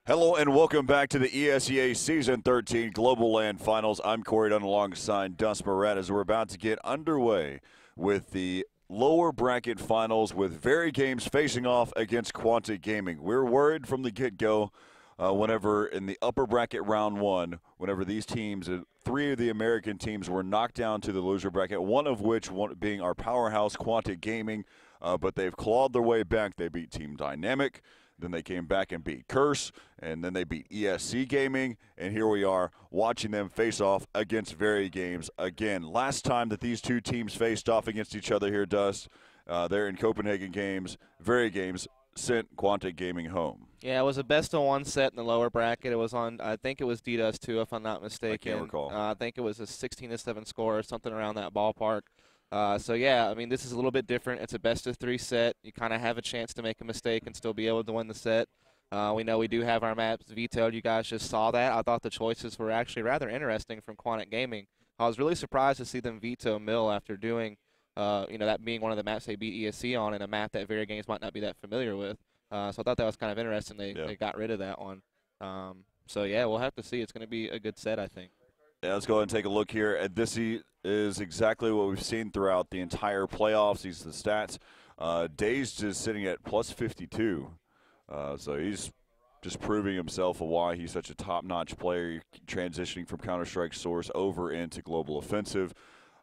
Hello and welcome back to the ESEA Season 13 Global LAN Finals. I'm Corey Dunn alongside Dust Moret as we're about to get underway with the lower bracket finals with VeryGames facing off against Quantic Gaming. We're worried from the get-go whenever in the upper bracket round one, whenever these teams, three of the American teams were knocked down to the loser bracket, one of which being our powerhouse Quantic Gaming, but they've clawed their way back. They beat Team Dynamic. Then they came back and beat Curse, and then they beat ESC Gaming, and here we are watching them face off against VeryGames again. Last time that these two teams faced off against each other here, Dust, they're in Copenhagen Games. VeryGames sent Quantic Gaming home. Yeah, it was a best-of-one set in the lower bracket. It was on, I think it was D-Dust too, if I'm not mistaken. I can't recall. I think it was a 16-7 score or something around that ballpark. So, yeah, I mean, this is a little bit different. It's a best-of-3 set. You kind of have a chance to make a mistake and still be able to win the set. We know we do have our maps vetoed. You guys just saw that. I thought the choices were actually rather interesting from Quantic Gaming. I was really surprised to see them veto Mill after doing, that being one of the maps they beat ESC on and a map that VeryGames might not be that familiar with. So I thought that was kind of interesting. They got rid of that one. So, yeah, we'll have to see. It's going to be a good set, I think. Yeah, let's go ahead and take a look here. This is exactly what we've seen throughout the entire playoffs. These are the stats. Dazed is sitting at plus 52. So he's just proving himself of why he's such a top-notch player, transitioning from Counter-Strike Source over into Global Offensive.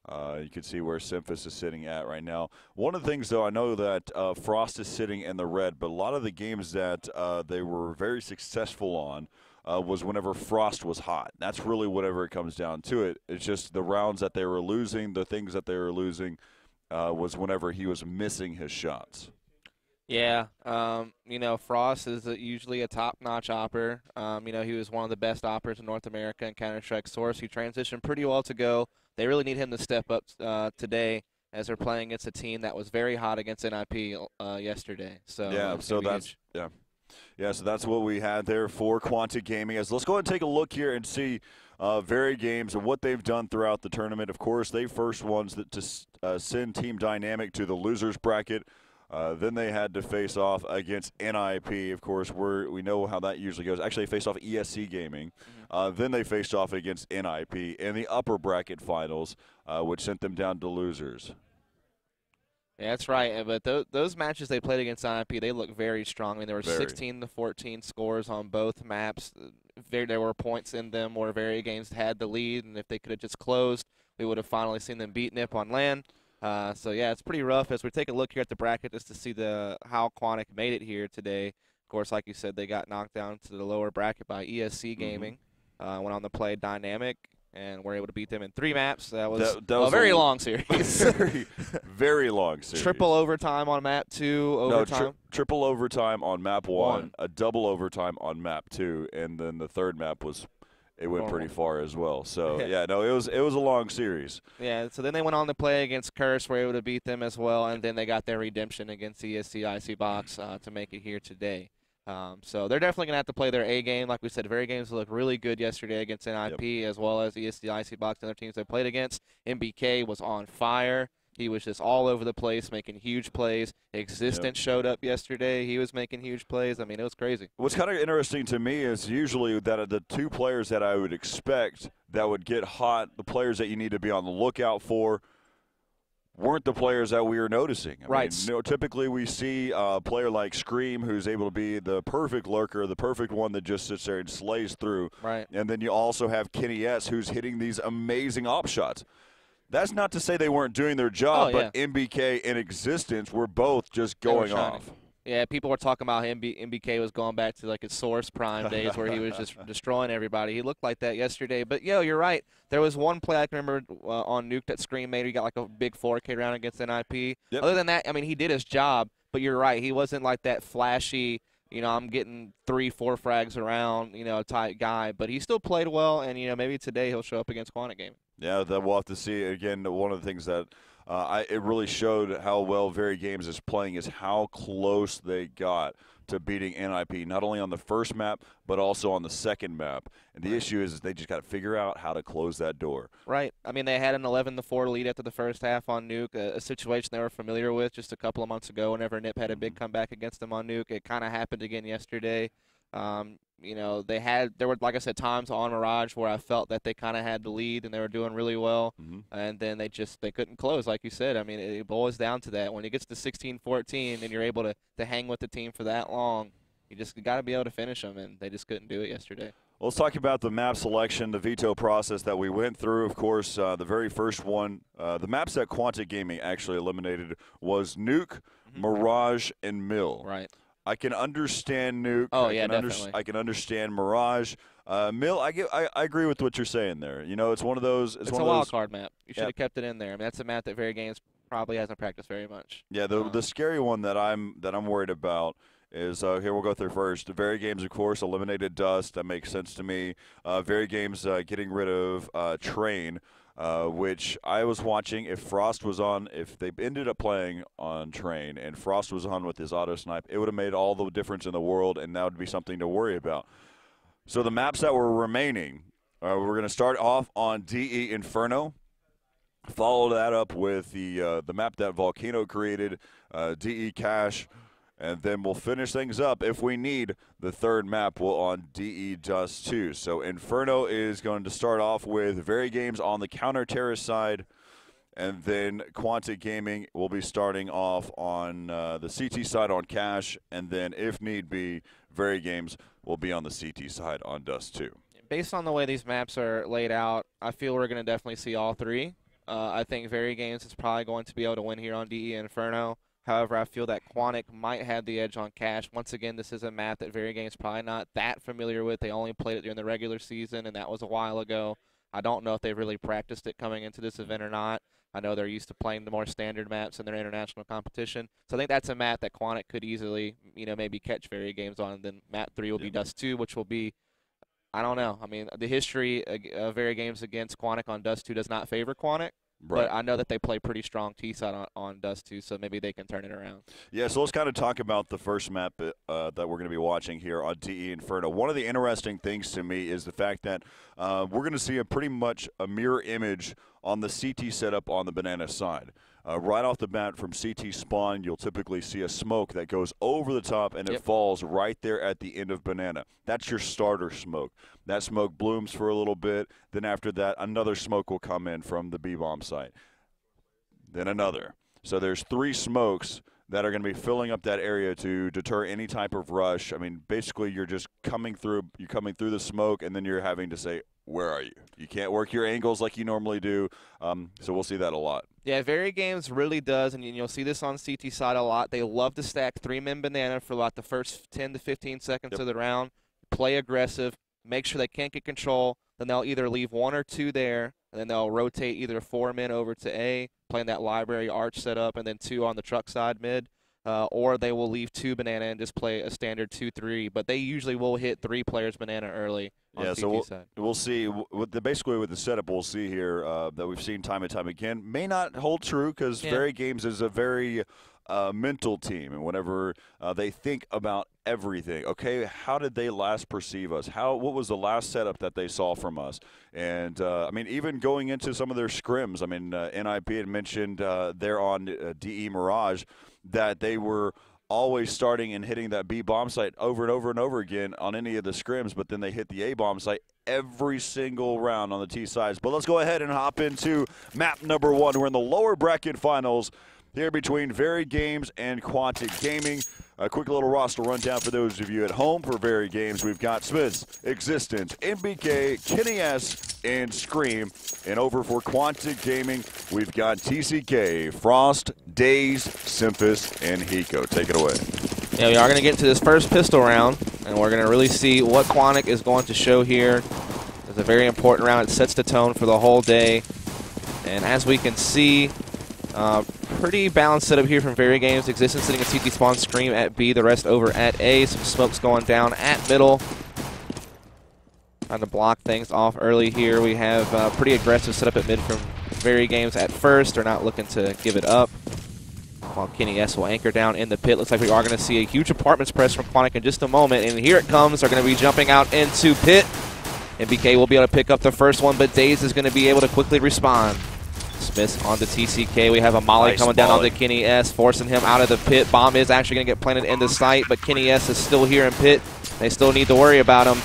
You can see where Simphus is sitting at right now. One of the things, though, I know that Frost is sitting in the red, but a lot of the games that they were very successful on was whenever Frost was hot. That's really whatever it comes down to it. It's just the rounds that they were losing, the things that they were losing was whenever he was missing his shots. Yeah, Frost is usually a top-notch opper. He was one of the best oppers in North America in Counter-Strike Source. He transitioned pretty well to Go. They really need him to step up today as they're playing against a team that was very hot against NIP yesterday. So so that's what we had there for Quantic Gaming. Let's go ahead and take a look here and see VeryGames and what they've done throughout the tournament. Of course, they first ones to send Team Dynamic to the losers bracket. Then they had to face off against NIP. Of course, we know how that usually goes. Actually, they faced off ESC Gaming. Then they faced off against NIP in the upper bracket finals, which sent them down to losers. Yeah, that's right. But those matches they played against NIP, they look very strong. I mean, there were 16-14 scores on both maps. There were points in them where VeryGames had the lead, and if they could have just closed, we would have finally seen them beat NIP on LAN. So, yeah, it's pretty rough as we take a look here at the bracket just to see how Quantic made it here today. Of course, like you said, they got knocked down to the lower bracket by ESC Gaming. Went on to play Dynamic and were able to beat them in 3 maps. That was a very long series. very long series. Triple overtime on map 2. Overtime. No, triple overtime on map 1, a double overtime on map 2, and then the third map went pretty far as well. So, it was a long series. Yeah, so then they went on to play against Curse, were able to beat them as well, and then they got their redemption against ESC IC Box to make it here today. So they're definitely going to have to play their A game. Like we said, VeryGames looked really good yesterday against NIP as well as ESC IC Box and other teams they played against. MBK was on fire. He was just all over the place, making huge plays. Existence showed up yesterday. He was making huge plays. I mean, it was crazy. What's kind of interesting to me is usually that the two players that I would expect that would get hot, the players that you need to be on the lookout for, weren't the players that we were noticing. I mean, typically we see a player like Scream who's able to be the perfect lurker, the perfect one that just sits there and slays through. Right. And then you also have Kenny S who's hitting these amazing op shots. That's not to say they weren't doing their job, but MBK and Existence were both just going off. Yeah, people were talking about MBK was going back to like his Source Prime days where he was just destroying everybody. He looked like that yesterday. But, you're right. There was one play I can remember on Nuke that Scream made. He got like a big 4K round against NIP. Yep. Other than that, I mean, he did his job. But you're right. He wasn't like that flashy, I'm getting 3-4 frags around, type guy. But he still played well, and, maybe today he'll show up against Quantic Gaming. Yeah, we'll have to see. Again, one of the things that it really showed how well VeryGames is playing is how close they got to beating NIP, not only on the first map, but also on the second map. And the issue is they just got to figure out how to close that door. Right. I mean, they had an 11-4 lead after the first half on Nuke, a situation they were familiar with just a couple of months ago whenever NIP had a big comeback against them on Nuke. It kind of happened again yesterday. you know, there were, like I said, times on Mirage where I felt that they kind of had the lead and they were doing really well, and then they couldn't close, like you said. I mean, it boils down to that. When it gets to 16-14 and you're able to hang with the team for that long, you got to be able to finish them, and they just couldn't do it yesterday. Well, let's talk about the map selection, the veto process that we went through. Of course, the very first one, the maps that Quantic Gaming actually eliminated was Nuke, Mirage, and Mill. Right. I can understand Nuke. Oh, yeah, definitely. I can understand Mirage. Mill, I agree with what you're saying there. You know, it's one of those. It's a wild card map. You should have kept it in there. I mean, that's a map that VeryGames probably hasn't practiced very much. Yeah, the scary one that I'm worried about is here we'll go through first. The VeryGames, of course, eliminated Dust. That makes sense to me. VeryGames getting rid of Train, which I was watching. If Frost was on, if they ended up playing on Train and Frost was on with his auto snipe, it would have made all the difference in the world, and that would be something to worry about. So the maps that were remaining, we're going to start off on DE Inferno. Follow that up with the map that Volcano created, DE Cache. And then we'll finish things up, if we need, the third map on DE Dust 2. So Inferno is going to start off with VeryGames on the counter-terrorist side, and then Quantic Gaming will be starting off on the CT side on Cache, and then, if need be, VeryGames will be on the CT side on Dust 2. Based on the way these maps are laid out, I feel we're going to definitely see all three. I think VeryGames is probably going to be able to win here on DE Inferno. However, I feel that Quantic might have the edge on Cache. Once again, this is a map that VeryGames is probably not that familiar with. They only played it during the regular season, and that was a while ago. I don't know if they've really practiced it coming into this event or not. I know they're used to playing the more standard maps in their international competition. So I think that's a map that Quantic could easily, maybe catch VeryGames on. And then map 3 will be Dust 2, which will be, I don't know. I mean, the history of VeryGames against Quantic on Dust 2 does not favor Quantic. Right. But I know that they play pretty strong T-side on Dust 2, so maybe they can turn it around. Yeah, so let's kind of talk about the first map that we're going to be watching here on DE Inferno. One of the interesting things to me is the fact that we're going to see pretty much a mirror image on the CT setup on the Banana side. Right off the bat from CT spawn, you'll typically see a smoke that goes over the top, and it falls right there at the end of Banana. That's your starter smoke. That smoke blooms for a little bit. Then after that, another smoke will come in from the B-bomb site. Then another. So there's 3 smokes that are going to be filling up that area to deter any type of rush. I mean, basically, you're just coming through the smoke, and then you're having to say, where are you? You can't work your angles like you normally do, so we'll see that a lot. Yeah, VeryGames really does, and you'll see this on CT side a lot. They love to stack 3-man Banana for about the first 10 to 15 seconds of the round, play aggressive, make sure they can't get control. Then they'll either leave 1 or 2 there, and then they'll rotate either 4 men over to A, playing that library arch setup, and then 2 on the truck side mid. Or they will leave 2 Banana and just play a standard 2-3. But they usually will hit 3 players Banana early on CT so side. We'll see. Basically with the setup we'll see here that we've seen time and time again may not hold true because VeryGames is a very mental team. And whenever they think about everything, okay, how did they last perceive us? What was the last setup that they saw from us? And, I mean, even going into some of their scrims, I mean, NIP had mentioned there on DE Mirage that they were always starting and hitting that B-bomb site over and over and over again on any of the scrims, but then they hit the A-bomb site every single round on the T sides. But let's go ahead and hop into map number 1. We're in the lower bracket finals here between VeryGames and Quantic Gaming. A quick little roster rundown for those of you at home. For VeryGames, we've got Smiths, Existence, MBK, Kenny S, and Scream. And over for Quantic Gaming, we've got TCK, Frost, Daze, Simphus, and Hiko. Take it away. Yeah, we are going to get into this first pistol round, and we're going to really see what Quantic is going to show here. It's a very important round. It sets the tone for the whole day. And as we can see, pretty balanced setup here from VeryGames. Existence sitting at CT spawn, Scream at B, the rest over at A. Some smokes going down at middle. Trying to block things off early here. We have pretty aggressive setup at mid from VeryGames at first. They're not looking to give it up. While Kenny S will anchor down in the pit. Looks like we are going to see a huge apartments press from Quantic in just a moment. And here it comes. They're going to be jumping out into pit. MBK will be able to pick up the first one, but Daze is going to be able to quickly respond. Smith on the TCK. We have a molly coming down on the Kenny S, forcing him out of the pit. Bomb is actually going to get planted in the site, but Kenny S is still here in pit. They still need to worry about him.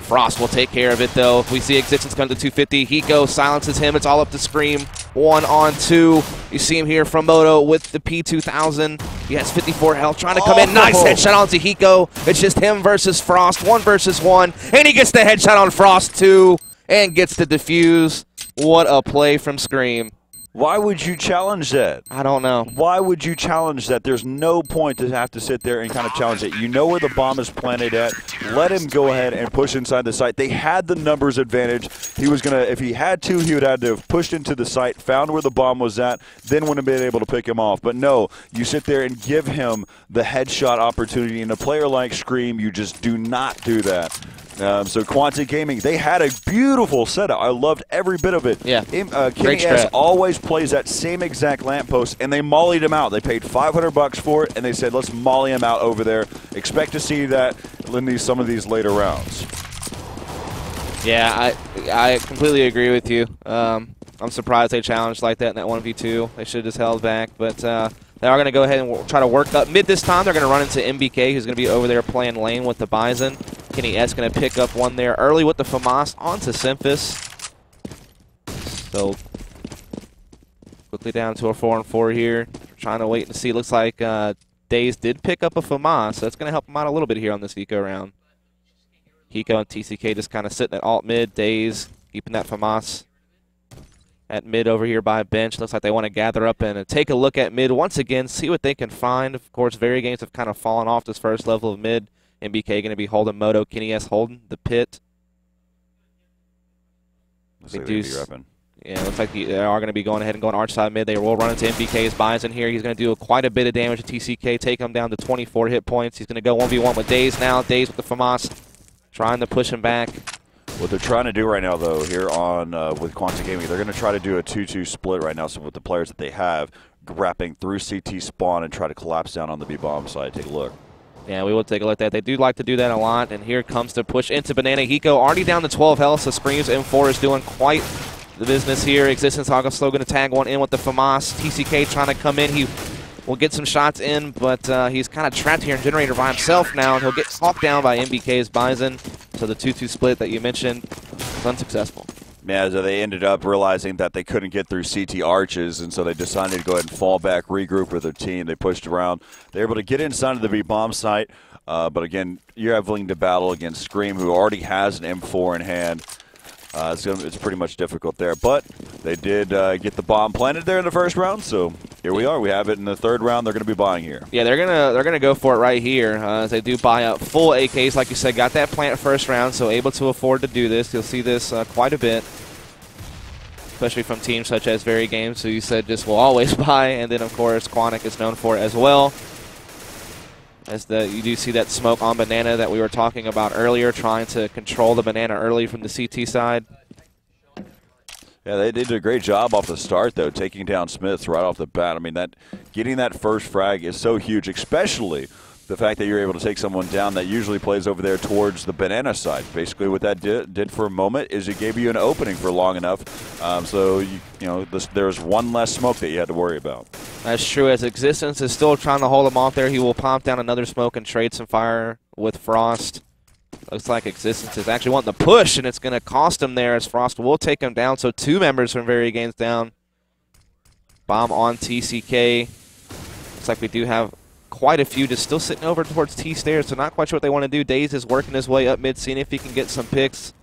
Frost will take care of it, though. We see Existence come to 250. Hiko silences him. It's all up to Scream. 1-on-2. You see him here from Moto with the P2000. He has 54 health, trying to come in. Nice headshot onto Hiko. It's just him versus Frost. 1 versus 1. And he gets the headshot on Frost, too, and gets the defuse. What a play from Scream. Why would you challenge that? I don't know. Why would you challenge that? There's no point to have to sit there and kind of challenge it. You know where the bomb is planted at. Let him go ahead and push inside the site. They had the numbers advantage. He was going to, if he had to, he would have to have pushed into the site, found where the bomb was at, then would have been able to pick him off. But no, you sit there and give him the headshot opportunity. And a player like Scream, you just do not do that. So Quantic Gaming, they had a beautiful setup. I loved every bit of it. Yeah. Kenny S always plays that same exact lamppost, and they mollied him out. They paid $500 for it, and they said, let's molly him out over there. Expect to see that in some of these later rounds. Yeah, I completely agree with you. I'm surprised they challenged like that in that 1v2. They should have just held back, but they are going to go ahead and try to work up mid this time. They're going to run into MBK, who's going to be over there playing lane with the Bison. Kenny S going to pick up one there early with the FAMAS onto Simphis. So quickly down to a 4-on-4 here. Trying to wait and see. Looks like Daze did pick up a FAMAS, so that's going to help him out a little bit here on this eco round. Hiko and TCK just kind of sitting at alt mid. Daze keeping that FAMAS at mid over here by bench. Looks like they want to gather up and take a look at mid once again, see what they can find. Of course, VeryGames have kind of fallen off this first level of mid. MBK going to be holding Moto. Kenny S holding the pit. Yeah, looks like they are going to be going ahead and going arch side mid. They will run into MBK's Bison here. He's going to do quite a bit of damage to TCK, take him down to 24 hit points. He's going to go 1v1 with Daze now. Daze with the FAMAS, trying to push him back. What they're trying to do right now, though, here on with Quantic Gaming, they're going to try to do a 2-2 split right now. So with the players that they have, wrapping through CT spawn and try to collapse down on the B-bomb side. Take a look. Yeah, we will take a look at that. They do like to do that a lot. And here comes the push into Banana. Hiko already down to 12 health, so Screams M4 is doing quite the business here. Existence Slow going to tag one in with the FAMAS. TCK trying to come in. He will get some shots in, but he's kind of trapped here in Generator by himself now, and he'll get hawked down by MBK's Bison. So the 2-2 split that you mentioned was unsuccessful. Yeah, so they ended up realizing that they couldn't get through CT arches, and so they decided to go ahead and fall back, regroup with their team. They pushed around. They were able to get inside of the B-bomb site, but again, you're having to battle against Scream, who already has an M4 in hand. It's pretty much difficult there, but they did get the bomb planted there in the first round, so here we are. We have it in the third round. They're going to be buying here. Yeah, they're gonna go for it right here. As they do buy up full AKs, like you said, got that plant first round, so able to afford to do this. You'll see this quite a bit, especially from teams such as VeryGames, who you said just will always buy, and then of course Quantic is known for it as well. As you do see that smoke on Banana that we were talking about earlier, trying to control the Banana early from the CT side. Yeah, they did a great job off the start, though, taking down Smiths right off the bat. I mean, getting that first frag is so huge, especially the fact that you're able to take someone down that usually plays over there towards the Banana side. Basically what that did for a moment is it gave you an opening for long enough, so there's one less smoke that you had to worry about. That's true. As Existence is still trying to hold him off there, he will pop down another smoke and trade some fire with Frost. Looks like Existence is actually wanting to push, and it's going to cost him there as Frost will take him down. So 2 members from VeryGames down. Bomb on TCK. Looks like we do have quite a few just still sitting over towards T-stairs, so not quite sure what they want to do. Daze is working his way up mid, seeing if he can get some picks.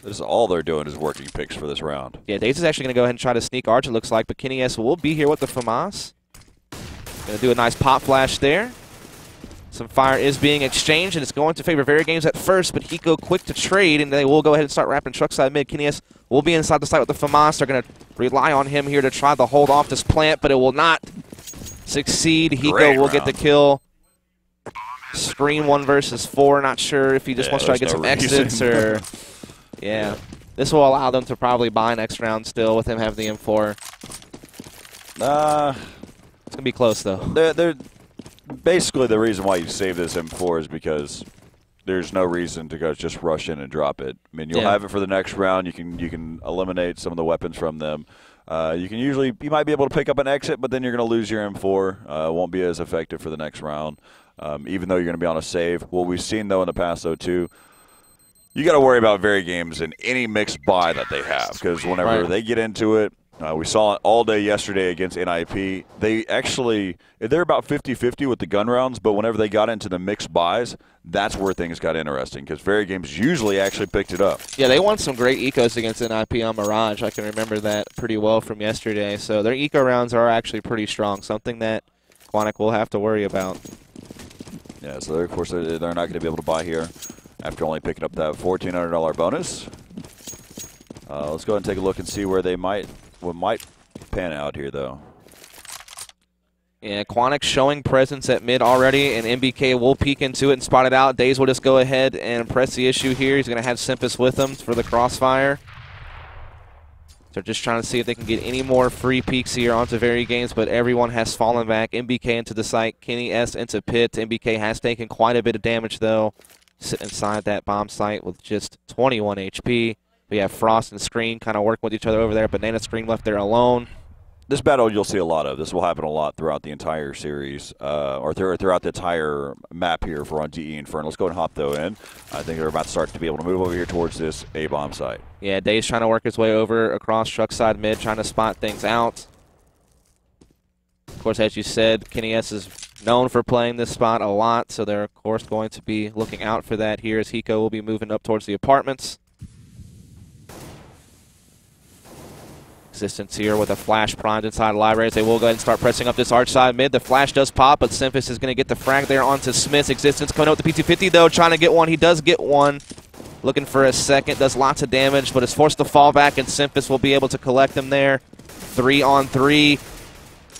This is all they're doing is working picks for this round. Yeah, Daze is actually going to go ahead and try to sneak arch, it looks like, but Kenny S will be here with the FAMAS. Going to do a nice pop flash there. Some fire is being exchanged, and it's going to favor VeryGames at first, but Hiko quick to trade, and they will go ahead and start wrapping truck side mid. Kenny S will be inside the site with the FAMAS. They're going to rely on him here to try to hold off this plant, but it will not succeed. Hiko will get the kill. Scream 1 versus 4. Not sure if he just wants to try to get some exits or... Yeah. This will allow them to probably buy next round still with him having the M4. It's going to be close, though. They're basically, the reason why you save this M4 is because there's no reason to go just rush in and drop it. I mean, you'll have it for the next round. You can eliminate some of the weapons from them. You might be able to pick up an exit, but then you're going to lose your M4. Won't be as effective for the next round. even though you're going to be on a save. What we've seen, though, in the past, though, too, you got to worry about VeryGames in any mixed buy that they have, because whenever they get into it, we saw it all day yesterday against NIP. They're about 50-50 with the gun rounds, but whenever they got into the mixed buys, that's where things got interesting, because VeryGames usually actually picked it up. Yeah, they won some great ecos against NIP on Mirage. I can remember that pretty well from yesterday. So their eco rounds are actually pretty strong, something that Quantic will have to worry about. Yeah, so of course they're not going to be able to buy here after only picking up that $1,400 bonus. Let's go ahead and take a look and see where what might pan out here, though. Yeah, Quantic showing presence at mid already, and MBK will peek into it and spot it out. Daze will just go ahead and press the issue here. He's going to have Simpus with him for the crossfire. They're just trying to see if they can get any more free peeks here onto VeryGames, but everyone has fallen back. MBK into the site, Kenny S into pit. MBK has taken quite a bit of damage, though, sitting inside that bomb site with just 21 HP. We have Frost and Screen kind of working with each other over there. Banana Screen left there alone. This battle you'll see a lot of. This will happen a lot throughout the entire series, or throughout the entire map here for on DE Inferno. Let's go and hop, though, in. I think they're about to start to be able to move over here towards this A-bomb site. Yeah, Dave's trying to work his way over across truck side mid, trying to spot things out. Of course, as you said, Kenny S is known for playing this spot a lot, so they're, of course, going to be looking out for that here as Hiko will be moving up towards the apartments. Existence here with a flash primed inside libraries. They will go ahead and start pressing up this arch side mid. The flash does pop, but Simphus is going to get the frag there onto Smith's. Existence coming out with the P250, though, trying to get one. He does get one. Looking for a second. Does lots of damage, but is forced to fall back, and Simphus will be able to collect him there. 3-on-3.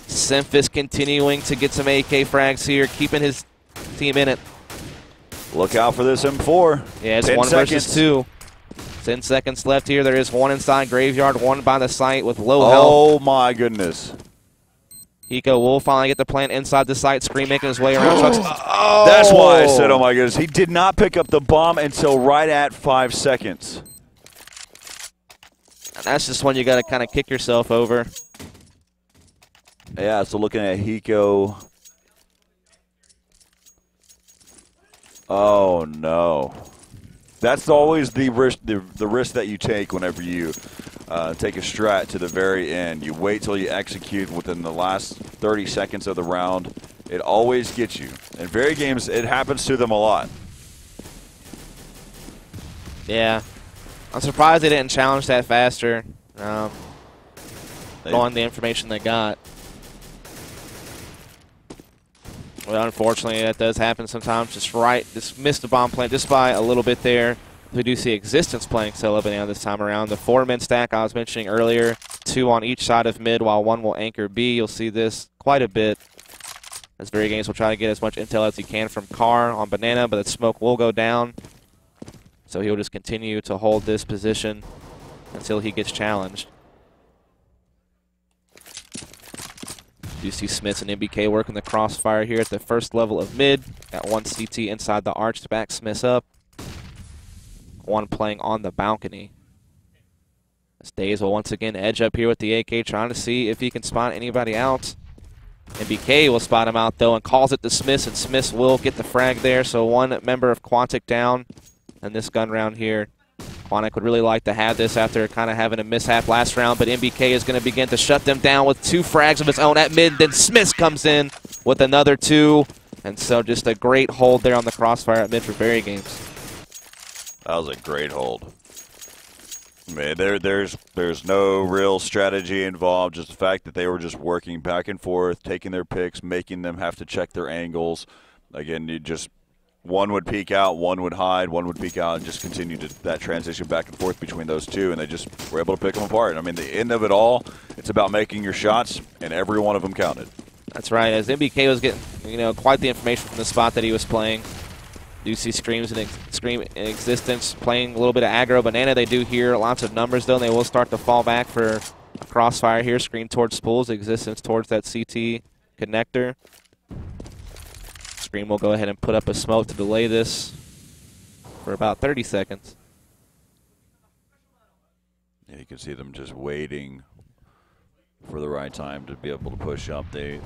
Simphus continuing to get some AK frags here, keeping his team in it. Look out for this M4. Yeah, it's 1 versus 2. 10 seconds left here. There is one inside Graveyard, one by the site with low health. Oh, my goodness. Hiko will finally get the plant inside the site. Scream making his way around trucks. Oh! That's why I said, oh, my goodness. He did not pick up the bomb until right at 5 seconds. And that's just when you got to kind of kick yourself over. Yeah, so looking at Hiko. Oh, no. That's always the risk that you take whenever you take a strat to the very end. You wait till you execute within the last 30 seconds of the round. It always gets you. In VeryGames, it happens to them a lot. Yeah. I'm surprised they didn't challenge that faster. Knowing the information they got. Well, unfortunately, that does happen sometimes. Just missed the bomb plant just by a little bit there. We do see Existence playing solo banana this time around. The 4-man stack I was mentioning earlier, 2 on each side of mid while 1 will anchor B. You'll see this quite a bit as VeryGames will try to get as much intel as he can from Carr on banana, but the smoke will go down. So he'll just continue to hold this position until he gets challenged. You see Smiths and MBK working the crossfire here at the first level of mid. Got 1 CT inside the arch to back Smiths up. 1 playing on the balcony. As Daze will once again edge up here with the AK, trying to see if he can spot anybody out. MBK will spot him out, though, and calls it to Smiths, and Smiths will get the frag there. So 1 member of Quantic down in this gun round here. Quantic would really like to have this after kind of having a mishap last round, but MBK is going to begin to shut them down with 2 frags of his own at mid. Then Smiths comes in with another 2, and so just a great hold there on the crossfire at mid for VeryGames. That was a great hold. Man, there's no real strategy involved, just the fact that they were just working back and forth, taking their picks, making them have to check their angles. Again, you just... 1 would peek out, 1 would hide, 1 would peek out, and just continue that transition back and forth between those 2, and they just were able to pick them apart. I mean, the end of it all, it's about making your shots, and every one of them counted. That's right. As MBK was getting, quite the information from the spot that he was playing. Do see Scream in Existence playing a little bit of aggro. Banana, they do hear lots of numbers, though, and they will start to fall back for a crossfire here. Scream towards Spools, Existence towards that CT connector. Scream will go ahead and put up a smoke to delay this for about 30 seconds. Yeah, you can see them just waiting for the right time to be able to push up. They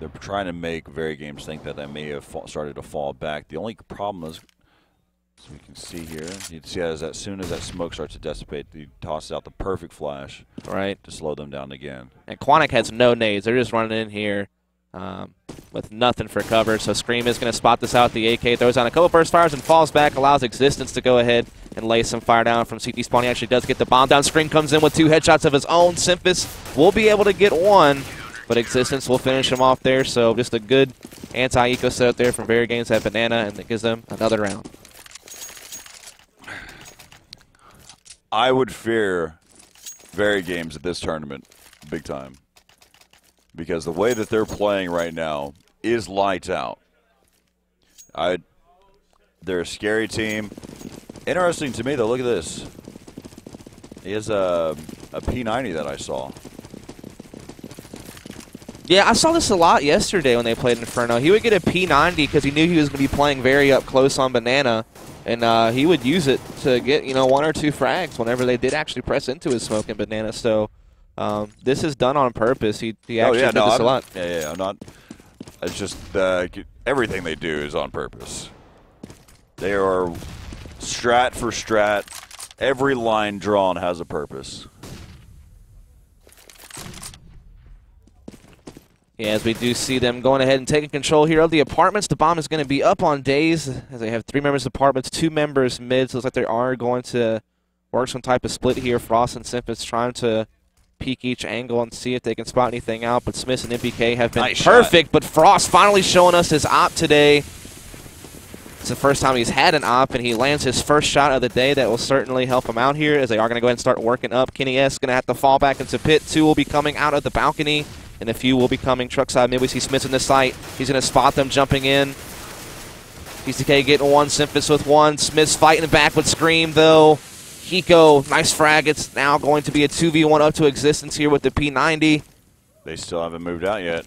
they're trying to make VeryGames think that may have started to fall back. The only problem is, as we can see here, you can see as soon as that smoke starts to dissipate, he tosses out the perfect flash to slow them down again. And Quantic has no nades. They're just running in here with nothing for cover. So Scream is going to spot this out. The AK throws on a couple burst fires and falls back, allows Existence to go ahead and lay some fire down from CT Spawn. He actually does get the bomb down. Scream comes in with 2 headshots of his own. Simphis will be able to get 1, but Existence will finish him off there. So just a good anti-eco setup there from VeryGames at Banana, and it gives them another round. I would fear VeryGames at this tournament big time, because the way that they're playing right now is lights out. They're a scary team. Interesting to me, though, look at this. He has a P90 that I saw. Yeah, I saw this a lot yesterday when they played Inferno. He would get a P90 because he knew he was going to be playing very up close on Banana, and he would use it to get 1 or 2 frags whenever they did actually press into his smoke in Banana. So this is done on purpose. He actually did this a lot. Yeah, I'm not. It's just everything they do is on purpose. They are strat for strat. Every line drawn has a purpose. Yeah, as we do see them going ahead and taking control here of the apartments. The bomb is going to be up on Daze as they have 3 members of apartments, 2 members mid. So it looks like they are going to work some type of split here. Frost and Simphis trying to peek each angle and see if they can spot anything out. But Smith and MPK have been perfect. But Frost finally showing us his op today. It's the first time he's had an op, and he lands his first shot of the day. That will certainly help him out here as they are going to go ahead and start working up. Kenny S going to have to fall back into pit. 2 will be coming out of the balcony, and a few will be coming truck side mid. We see Smith in the site. He's going to spot them jumping in. PCK getting 1, Simphis with 1. Smith's fighting back with Scream, though. Hiko, nice frag. It's now going to be a 2v1 up to Existence here with the P90. They still haven't moved out yet.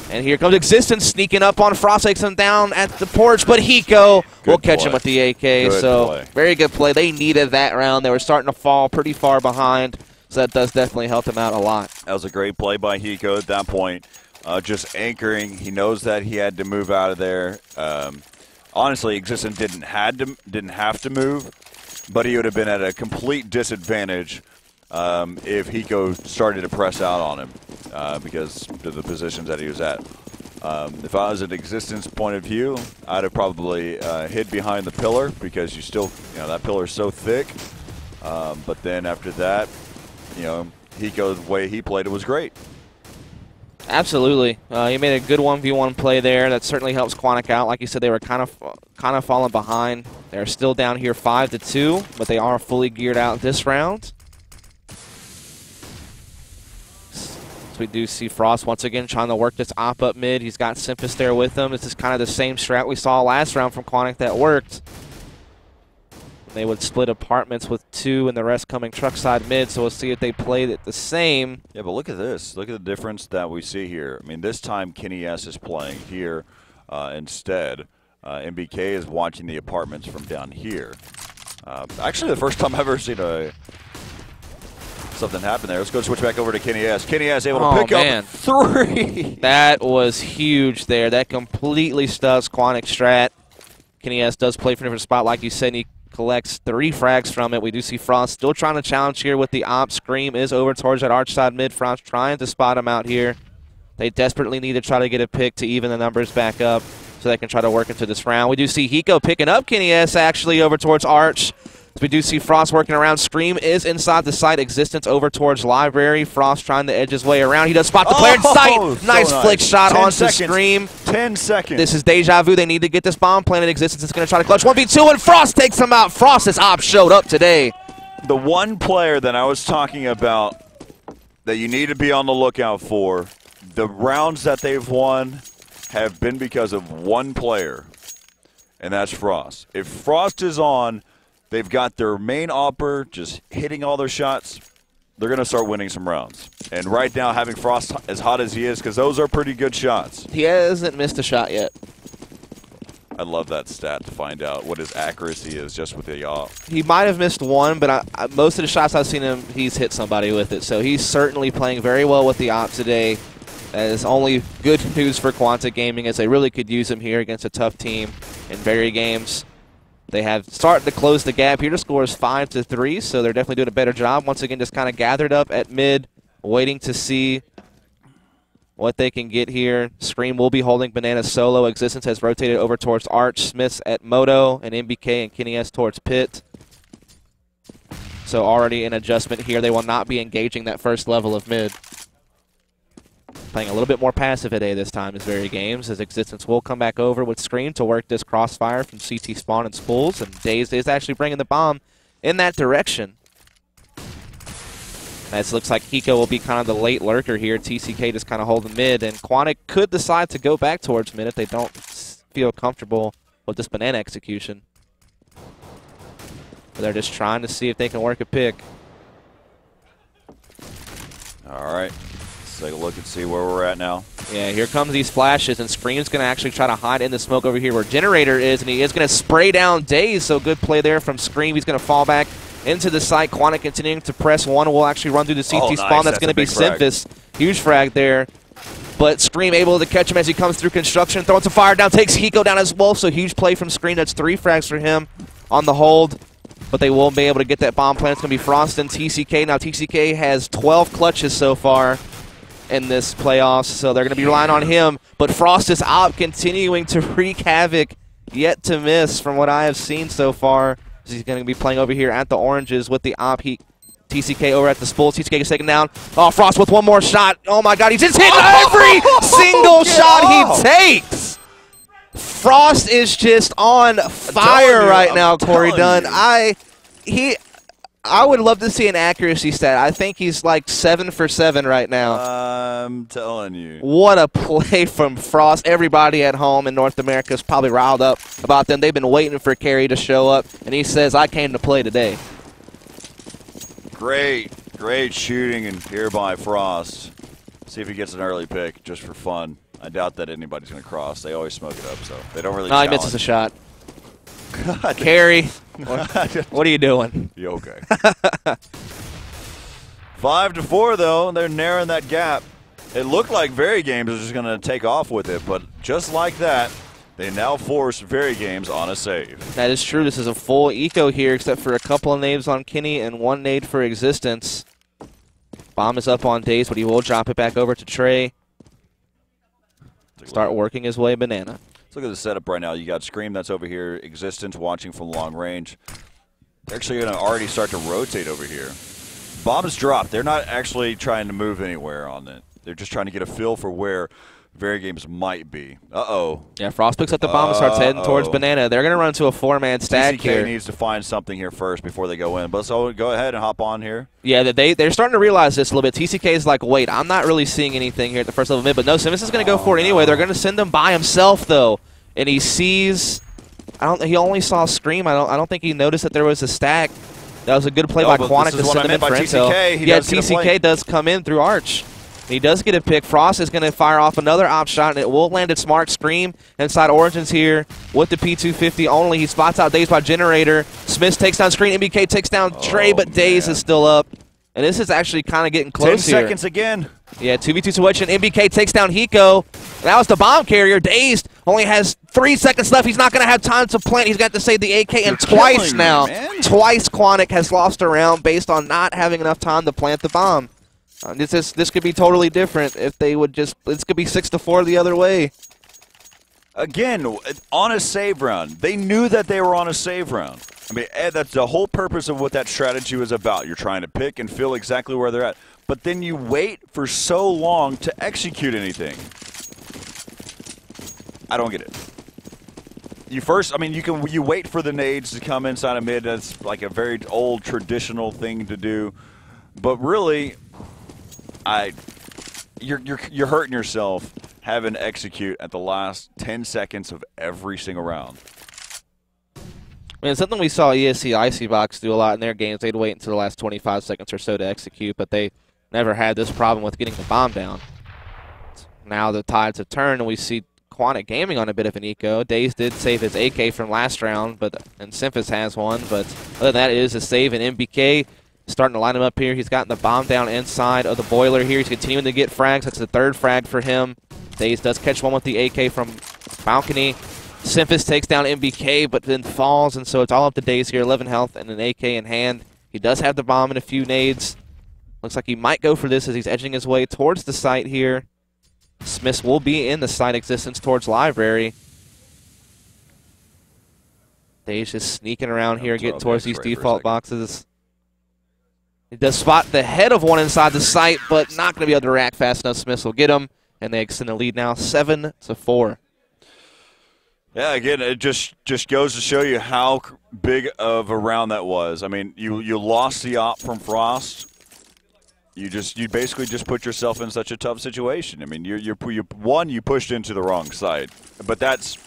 And here comes Existence sneaking up on Frost, takes him down at the porch, but Hiko will catch him with the AK. So very good play. They needed that round. They were starting to fall pretty far behind, so that does definitely help them out a lot. That was a great play by Hiko at that point. Just anchoring. He knows that he had to move out of there. Honestly, Existence didn't have to move, but he would have been at a complete disadvantage if Hiko started to press out on him because of the positions that he was at. If I was at Existence point of view, I'd have probably hid behind the pillar because you still, that pillar is so thick. But then after that, Hiko, the way he played it was great. Absolutely. He made a good 1v1 play there. That certainly helps Quantic out. Like you said, they were kind of falling behind. They're still down here 5-2, but they are fully geared out this round. So we do see Frost once again trying to work this op up mid. He's got Simphis there with him. This is kind of the same strat we saw last round from Quantic that worked. They would split apartments with 2 and the rest coming truck side mid, so we'll see if they played it the same. Yeah, but look at this. Look at the difference that we see here. I mean, this time Kenny S is playing here instead. MBK is watching the apartments from down here. Actually, the first time I've ever seen something happen there. Let's go switch back over to Kenny S. Kenny S able to pick up 3. That was huge there. That completely stuffs Quantic strat. Kenny S does play for a different spot, like you said, and he collects 3 frags from it. We do see Frost still trying to challenge here with the op. Scream is over towards that arch side mid. Frost trying to spot him out here. They desperately need to try to get a pick to even the numbers back up so they can try to work into this round. We do see Hiko picking up Kenny S actually over towards arch. We do see Frost working around. Scream is inside the site. Existence over towards library. Frost trying to edge his way around. He does spot the player in sight. Nice flick shot onto Scream. 10 seconds. This is deja vu. They need to get this bomb planted. Existence is going to try to clutch 1v2, and Frost takes him out. Frost's op showed up today. The one player that I was talking about that you need to be on the lookout for, the rounds that they've won have been because of one player, and that's Frost. If Frost is on, they've got their main opper just hitting all their shots, they're going to start winning some rounds. And right now, having Frost as hot as he is, because those are pretty good shots. He hasn't missed a shot yet. I love that stat to find out what his accuracy is just with the op. He might have missed one, but most of the shots I've seen him, he's hit somebody with it. So he's certainly playing very well with the op today. That is only good news for Quantic Gaming, as they really could use him here against a tough team in VeryGames. They have started to close the gap here. The score is 5-3, so they're definitely doing a better job. Once again, just kind of gathered up at mid, waiting to see what they can get here. Scream will be holding Banana solo. Existence has rotated over towards Arch. Smith's at Moto, and MBK and Kenny S towards Pit. So already an adjustment here. They will not be engaging that first level of mid. Playing a little bit more passive today this time is VeryGames, as Existence will come back over with Scream to work this crossfire from CT spawn and spools, and Dazed is actually bringing the bomb in that direction. As it looks like Hiko will be kind of the late lurker here. TCK just kind of holding mid, and Quantic could decide to go back towards mid if they don't feel comfortable with this banana execution. But they're just trying to see if they can work a pick. All right. Take a look and see where we're at now. Yeah, here comes these flashes, and Scream's going to actually try to hide in the smoke over here where Generator is, and he is going to spray down Daze, so good play there from Scream. He's going to fall back into the site. Quantic continuing to press one, will actually run through the CT spawn. That's going to be Simphus. Huge frag there, but Scream able to catch him as he comes through construction, throwing some fire down, takes Hiko down as well, so huge play from Scream. That's 3 frags for him on the hold, but they won't be able to get that bomb plant. It's going to be Frost and TCK. Now TCK has 12 clutches so far in this playoffs, so they're going to be relying on him. But Frost is out, continuing to wreak havoc, yet to miss from what I have seen so far. So he's going to be playing over here at the oranges with the op. TCK over at the spool. TCK is taken down. Oh, Frost with one more shot. Oh my God, he just hit every single shot he takes. Frost is just on fire right now, Corey Dunn. I would love to see an accuracy stat. I think he's like 7 for 7 right now. I'm telling you. What a play from Frost. Everybody at home in North America is probably riled up about them. They've been waiting for Carey to show up, and he says, I came to play today. Great shooting in here by Frost. See if he gets an early pick just for fun. I doubt that anybody's going to cross. They always smoke it up, so they don't really challenge. He misses a shot. God. Carey, what are you doing? You okay? 5-4 though. They're narrowing that gap. It looked like VeryGames was just going to take off with it, but just like that, they now force VeryGames on a save. That is true. This is a full eco here, except for a couple of nades on Kenny and one nade for Existence. Bomb is up on Daze, but he will drop it back over to Trey. Start working his way banana. Let's look at the setup right now. You got Scream that's over here, Existence watching from long range. They're actually going to already start to rotate over here. Bombs dropped. They're not actually trying to move anywhere on it. They're just trying to get a feel for where VeryGames might be. Uh-oh. Yeah, Frost picks up the bomb and starts heading towards banana. They're going to run to a 4-man stack here. TCK needs to find something here first before they go in. But so go ahead and hop on here. Yeah, they're starting to realize this a little bit. TCK is like, wait, I'm not really seeing anything here at the first level mid. But no, Simmons is going to go for it anyway. They're going to send him by himself, though. And he sees, he only saw Scream. I don't think he noticed that there was a stack. That was a good play by Quantic to send him in for intel. Yeah, TCK does come in through Arch. He does get a pick. Frost is going to fire off another op shot, and it will land at Smart. Scream inside Origins here with the P250 only. He spots out Daze by Generator. Smith takes down Screen. MBK takes down Trey, but Daze is still up. And this is actually kind of getting close 10 seconds again. Yeah, 2v2 switch, and MBK takes down Hiko. That was the bomb carrier. Dazed only has 3 seconds left. He's not going to have time to plant. He's got to save the AK, and twice now, twice Quantic has lost a round based on not having enough time to plant the bomb. This could be totally different if they would just, this could be 6-4 the other way. Again, on a save round. They knew that they were on a save round. I mean, that's the whole purpose of what that strategy was about. You're trying to pick and feel exactly where they're at. But then you wait for so long to execute anything. I don't get it. You wait for the nades to come inside of mid. That's like a very old traditional thing to do. But really, you're hurting yourself having to execute at the last 10 seconds of every single round. I mean, it's something we saw ESEA Icebox do a lot in their games. They'd wait until the last 25 seconds or so to execute, but they never had this problem with getting the bomb down. Now the tides have turned, and we see Quantic Gaming on a bit of an eco. Daze did save his AK from last round, and Simphus has one, but other than that, it is a save, and MBK starting to line him up here. He's gotten the bomb down inside of the boiler here. He's continuing to get frags. That's the third frag for him. Daze does catch one with the AK from balcony. Simphis takes down MBK, but then falls, and so it's all up to Daze here. 11 health and an AK in hand. He does have the bomb and a few nades. Looks like he might go for this as he's edging his way towards the site here. Smiths will be in the site existence towards library. Daze just sneaking around here, getting towards these default boxes. He does spot the head of one inside the site, but not going to be able to react fast enough. Smiths will get him, and they extend the lead now 7-4. Yeah, again, it just goes to show you how big of a round that was. I mean, you lost the op from Frost. You basically just put yourself in such a tough situation. I mean, you pushed into the wrong side, but that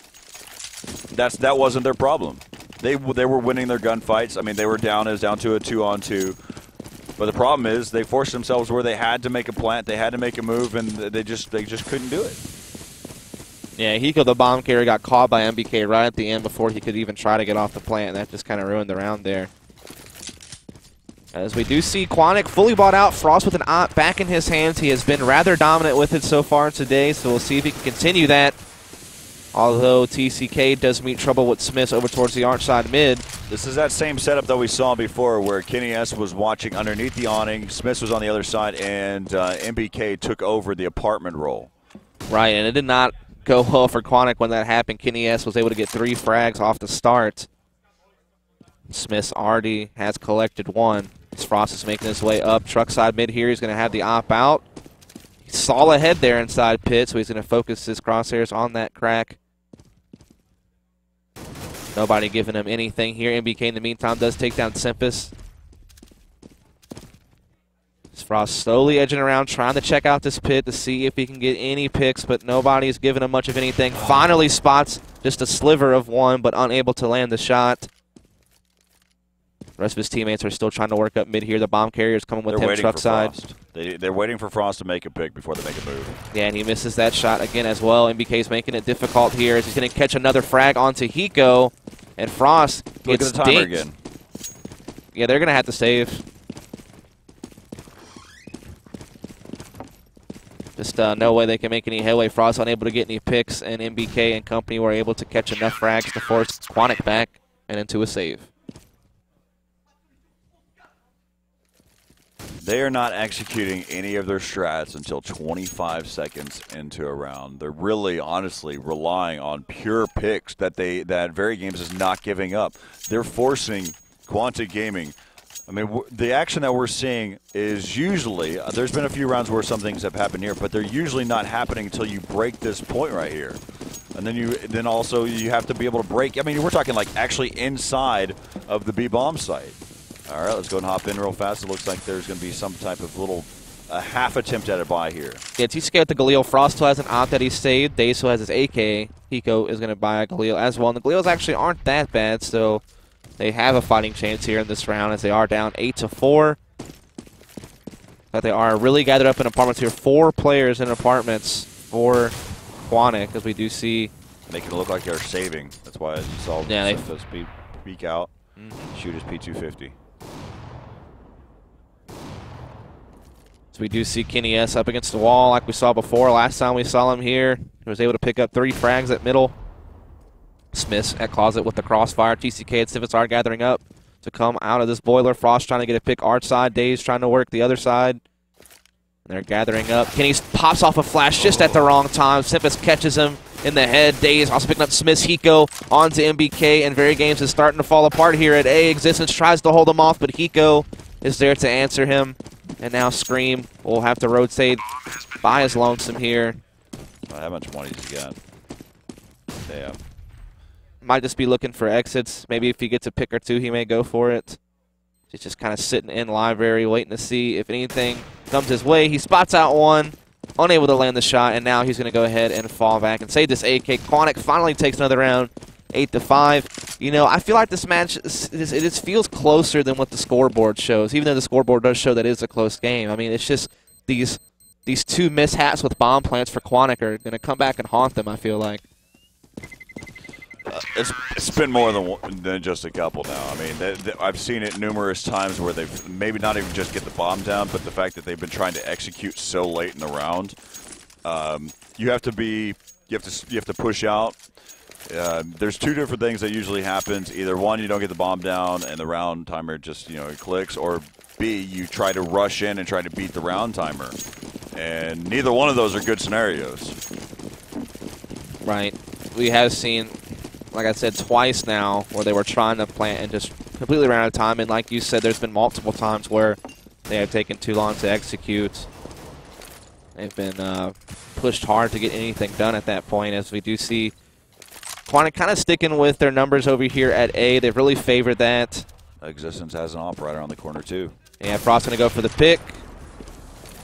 wasn't their problem. They were winning their gunfights. I mean, they were down to a 2-on-2. But the problem is they forced themselves where they had to make a plant, they had to make a move, and they just couldn't do it. Yeah, Hiko, the bomb carrier, got caught by MBK right at the end before he could even try to get off the plant, and that just kind of ruined the round there. As we do see Quantic fully bought out, Frost with an op back in his hands. He has been rather dominant with it so far today, so we'll see if he can continue that. Although TCK does meet trouble with Smiths over towards the arch side mid. This is that same setup that we saw before where Kenny S was watching underneath the awning, Smiths was on the other side, and MBK took over the apartment role. Right, and it did not go well for Quantic when that happened. Kenny S was able to get 3 frags off the start. Smiths already has collected 1. Frost is making his way up. Truck side mid here. He's going to have the op out. He saw ahead there inside pit, so he's going to focus his crosshairs on that crack. Nobody giving him anything here. MBK in the meantime does take down Simphis. Frost slowly edging around, trying to check out this pit to see if he can get any picks, but nobody's giving him much of anything. Finally spots just a sliver of one, but unable to land the shot. The rest of his teammates are still trying to work up mid here. The bomb carrier is coming with him truck side. They're waiting for Frost to make a pick before they make a move. Yeah, and he misses that shot again as well. MBK's making it difficult here as he's going to catch another frag onto Hiko, and Frost gets the timer again. Yeah, they're going to have to save. Just no way they can make any headway. Frost unable to get any picks, and MBK and company were able to catch enough frags to force Quantic back and into a save. They are not executing any of their strats until 25 seconds into a round. They're really, honestly, relying on pure picks that VeryGames is not giving up. They're forcing Quantic Gaming. I mean, the action that we're seeing is usually, there's been a few rounds where some things have happened here, but they're usually not happening until you break this point right here. And then also you have to be able to break. I mean, we're talking like actually inside of the B-bomb site. All right, let's go and hop in real fast. It looks like there's going to be some type of a half attempt at a buy here. Yeah, TCK with the Galil. Frost still has an op that he saved. Daze still has his AK. Hiko is going to buy a Galil as well. And the Galils actually aren't that bad, so they have a fighting chance here in this round as they are down 8-4. But they are really gathered up in apartments here. 4 players in apartments for Quantic, as we do see. Making it look like they're saving. That's why you saw Simphis peek out, shoot his P250. So we do see Kenny S up against the wall like we saw before. Last time we saw him here, he was able to pick up 3 frags at middle. Smiths at closet with the crossfire. TCK and Simphis are gathering up to come out of this boiler. Frost trying to get a pick arch side. Daze trying to work the other side. And they're gathering up. Kenny pops off a flash just at the wrong time. Simphis catches him in the head. Daze also picking up Smiths. Hiko onto MBK, and VeryGames is starting to fall apart here at A. Existence tries to hold him off, but Hiko is there to answer him. And now Scream will have to rotate by his lonesome here. How much money does he got? Damn. Might just be looking for exits. Maybe if he gets a pick or 2, he may go for it. He's just kind of sitting in library, waiting to see if anything comes his way. He spots out one, unable to land the shot, and now he's going to go ahead and fall back and save this AK. Quantic finally takes another round, 8-5. You know, I feel like this match, it feels closer than what the scoreboard shows, even though the scoreboard does show that it is a close game. I mean, it's just these 2 mishaps with bomb plants for Quantic are going to come back and haunt them, I feel like. It's been more than just a couple now. I mean, I've seen it numerous times where they've maybe not even just get the bomb down, but the fact that they've been trying to execute so late in the round. You have to push out. There's two different things that usually happens. Either one, you don't get the bomb down and the round timer just it clicks, or B, you try to rush in and try to beat the round timer. And neither one of those are good scenarios. Right. We have seen, like I said, twice now where they were trying to plant and just completely ran out of time. And like you said, there's been multiple times where they have taken too long to execute. They've been pushed hard to get anything done at that point, as we do see Quantic kind of sticking with their numbers over here at A. They've really favored that. Existence has an operator on the corner, too. And Frost going to go for the pick.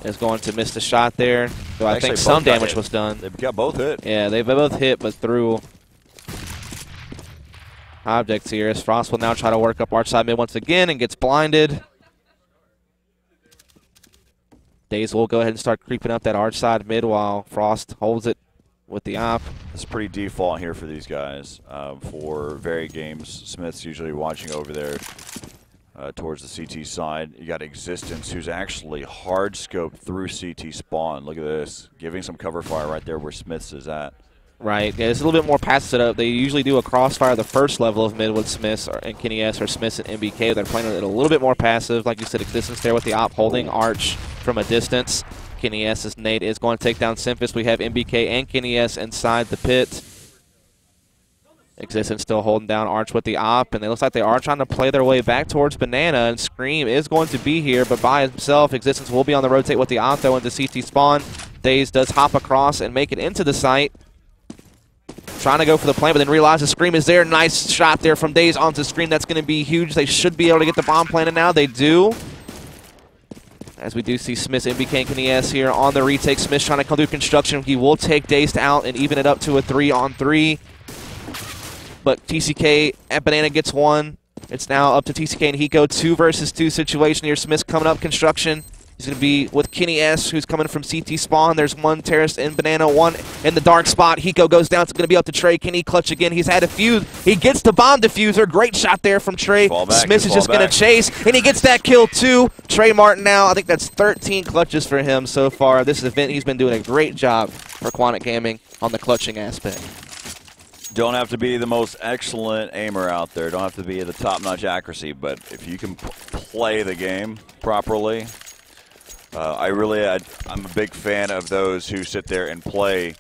Is going to miss the shot there. Though I think some damage was done. They got both hit. Yeah, they both hit, but through objects here. As Frost will now try to work up arch side mid once again and gets blinded. Daze will go ahead and start creeping up that arch side mid while Frost holds it with the op. It's pretty default here for these guys. For VeryGames, Smith's usually watching over there. Towards the CT side, you got Existence, who's actually hard scoped through CT spawn. Look at this, giving some cover fire right there where Smith's is at. Right, yeah, it's a little bit more passive setup. They usually do a crossfire the first level of mid with Smiths and Kenny S or Smiths and MBK. They're playing it a little bit more passive. Like you said, Existence there with the op holding arch from a distance. Kenny S's nade is going to take down Simphis. We have MBK and Kenny S inside the pit. Existence still holding down arch with the op, and it looks like they are trying to play their way back towards Banana, and Scream is going to be here, but by himself, Existence will be on the rotate with the op, though, into CT spawn. Daze does hop across and make it into the site. Trying to go for the plant, but then realizes Scream is there. Nice shot there from Daze onto Scream. That's going to be huge. They should be able to get the bomb planted now. They do. As we do see Smith, MBK, and Kenny S here on the retake. Smith trying to come through construction. He will take Daze out and even it up to a 3-on-3. But TCK at Banana gets one. It's now up to TCK and Hiko. 2 versus 2 situation here. Smith's coming up construction. He's going to be with Kenny S, who's coming from CT spawn. There's one terrorist in Banana, one in the dark spot. Hiko goes down. It's going to be up to Trey. Kenny clutch again. He's had a fuse. He gets the bomb diffuser. Great shot there from Trey. Smith is just going to chase, and he gets that kill too. Trey Martin now, I think that's 13 clutches for him so far. This event, he's been doing a great job for Quantic Gaming on the clutching aspect. Don't have to be the most excellent aimer out there. Don't have to be the top-notch accuracy, but if you can play the game properly, I'm a big fan of those who sit there and play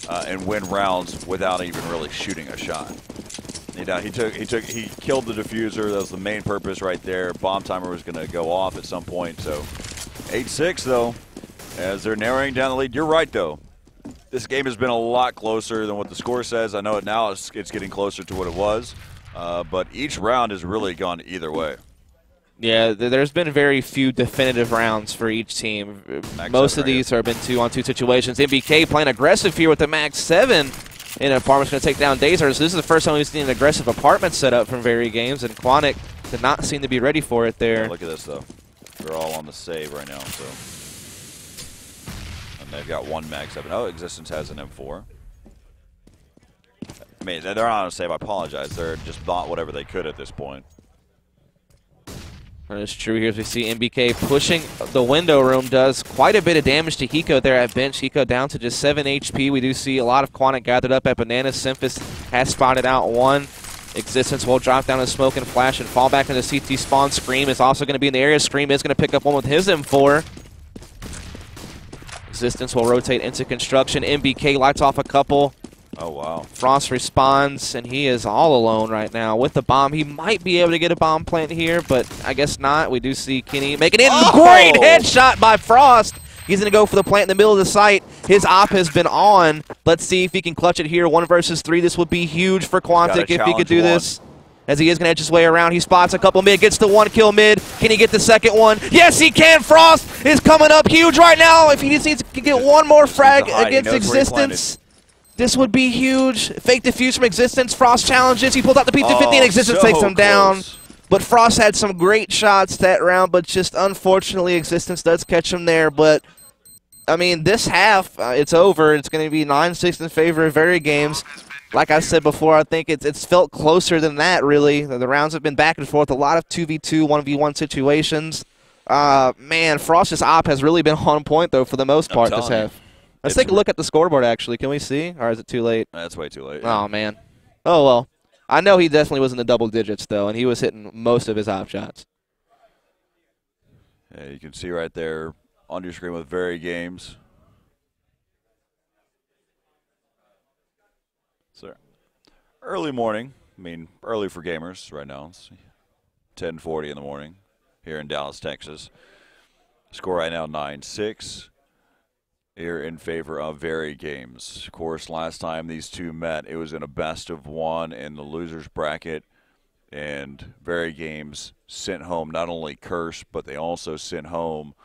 and win rounds without even really shooting a shot. He killed the diffuser. That was the main purpose right there. Bomb timer was going to go off at some point. So 8-6 though, as they're narrowing down the lead. You're right though. This game has been a lot closer than what the score says. I know it now. It's getting closer to what it was, but each round has really gone either way. Yeah, there's been very few definitive rounds for each team. Most of these have been 2-on-2 situations. MBK playing aggressive here with the Max 7. And Apartment's going to take down Dazer. So this is the first time we've seen an aggressive apartment setup from VeryGames, and Quantic did not seem to be ready for it there. Yeah, look at this, though. They're all on the save right now, so. And they've got one Max 7. Oh, Existence has an M4. I mean, they're not on a save. I apologize. They're just bought whatever they could at this point. That is true here as we see MBK pushing the window room, does quite a bit of damage to Hiko there at bench. Hiko down to just 7 HP. We do see a lot of Quantic gathered up at Banana. Simphis has spotted out one. Existence will drop down a smoke and flash and fall back into CT spawn. Scream is also going to be in the area. Scream is going to pick up one with his M4. Existence will rotate into construction. MBK lights off a couple. Oh, wow. Frost responds, and he is all alone right now with the bomb. He might be able to get a bomb plant here, but I guess not. We do see Kenny making it. Oh! Great headshot by Frost. He's going to go for the plant in the middle of the site. His op has been on. Let's see if he can clutch it here. 1 versus 3. This would be huge for Quantic if he could do this. As he is going to edge his way around. He spots a couple mid, gets the 1 kill mid. Can he get the second one? Yes, he can. Frost is coming up huge right now. If he just needs to get one more frag against Existence, this would be huge. Fake defuse from Existence. Frost challenges. He pulls out the P250 and Existence takes him down. But Frost had some great shots that round, but just unfortunately Existence does catch him there. But, I mean, this half, it's over. It's going to be 9-6 in favor of VeryGames. like I said before, I think it's felt closer than that, really. The rounds have been back and forth, a lot of 2v2, 1v1 situations. Man, Frost's op has really been on point, though, for the most part this half. Let's take a look at the scoreboard, actually. Can we see? Or is it too late? That's way too late. Oh, man. Oh, well. I know he definitely was in the double digits, though, and he was hitting most of his op shots. Yeah, you can see right there on your screen with VeryGames. So, early morning. I mean, early for gamers right now. It's 10:40 in the morning here in Dallas, Texas. Score right now 9-6. Here in favor of VeryGames. Of course, last time these two met, it was in a best-of-1 in the losers bracket, and VeryGames sent home not only Curse, but they also sent home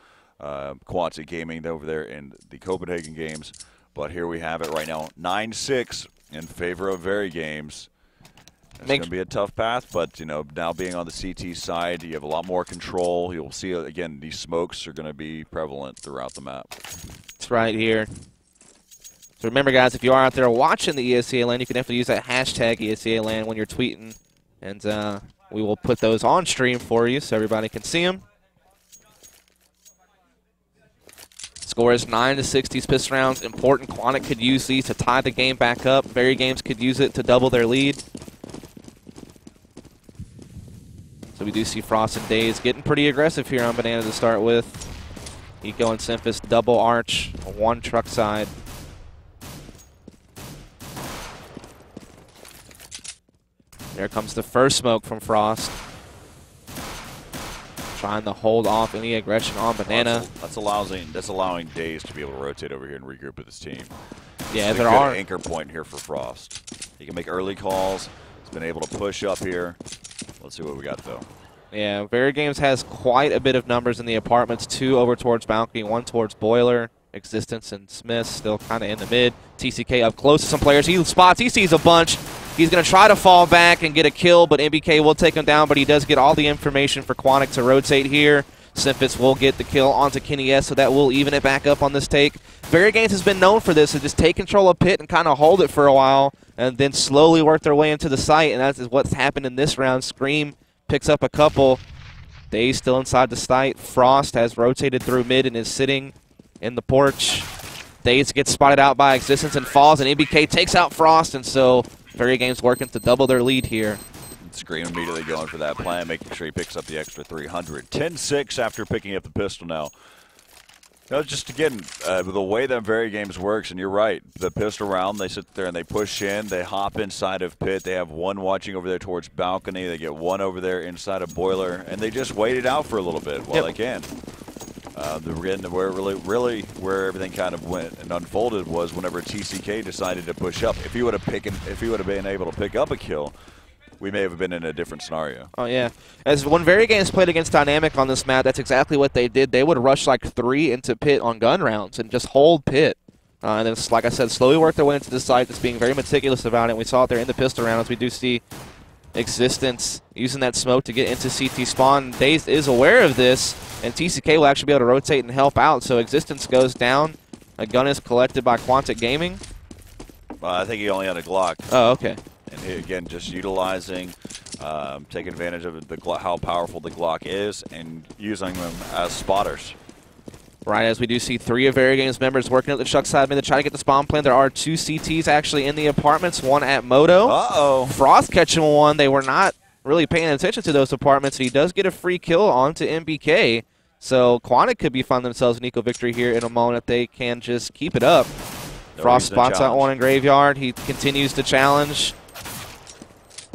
Quantic Gaming over there in the Copenhagen games. But here we have it right now, 9-6 in favor of VeryGames. It's going to be a tough path, but, you know, now being on the CT side, you have a lot more control. You'll see, again, these smokes are going to be prevalent throughout the map. It's right here. So remember, guys, if you are out there watching the ESEA LAN, you can definitely use that hashtag ESEA LAN when you're tweeting, and we will put those on stream for you so everybody can see them. Score is 9-6 these pistol rounds. Important. Quantic could use these to tie the game back up. VeryGames could use it to double their lead. So we do see Frost and Daze getting pretty aggressive here on Banana to start with. Eco and Simphis double arch, one truck side. There comes the first smoke from Frost. Trying to hold off any aggression on Banana. That's allowing Daze to be able to rotate over here and regroup with his team. Yeah, there are anchor point here for Frost. He can make early calls. He's been able to push up here. Let's see what we got, though. Yeah, VeryGames has quite a bit of numbers in the apartments. 2 over towards Balcony, 1 towards Boiler. Existence and Smith still kind of in the mid. TCK up close to some players. He spots, he sees a bunch. He's going to try to fall back and get a kill, but MBK will take him down, but he does get all the information for Quantic to rotate here. Simphis will get the kill onto Kenny S, so that will even it back up on this take. VeryGames has been known for this, to just take control of Pit and kind of hold it for a while, and then slowly work their way into the site, and that is what's happened in this round. Scream picks up a couple. Daze still inside the site. Frost has rotated through mid and is sitting in the porch. Daze gets spotted out by Existence and falls, and MBK takes out Frost, and so VeryGames working to double their lead here. Scream immediately going for that plan, making sure he picks up the extra 300. 10-6 after picking up the pistol now. No, just again, the way that VeryGames works, and you're right, the pistol round, they sit there and they push in, they hop inside of Pit, they have one watching over there towards Balcony, they get one over there inside of Boiler, and they just wait it out for a little bit while they can. Where everything kind of went and unfolded was whenever TCK decided to push up. If he would have been able to pick up a kill, we may have been in a different scenario. Oh, yeah. As when VeryGames played against Dynamic on this map, that's exactly what they did. They would rush like 3 into Pit on gun rounds and just hold Pit. And then, like I said, slowly work their way into the site, just being very meticulous about it. We saw it there in the pistol rounds. We do see Existence using that smoke to get into CT spawn. Daze is aware of this, and TCK will actually be able to rotate and help out. So Existence goes down. A gun is collected by Quantic Gaming. I think he only had a Glock. Oh, okay. And he, again, just utilizing, taking advantage of how powerful the Glock is and using them as spotters. Right, as we do see 3 of VeryGames members working at the truck side to try to get the spawn plan. There are 2 CTs actually in the apartments, one at Moto. Uh-oh. Frost catching one. They were not really paying attention to those apartments. He does get a free kill onto MBK. So Quantic could be finding themselves an eco victory here in a moment if they can just keep it up. Frost spots out one in Graveyard. He continues to challenge.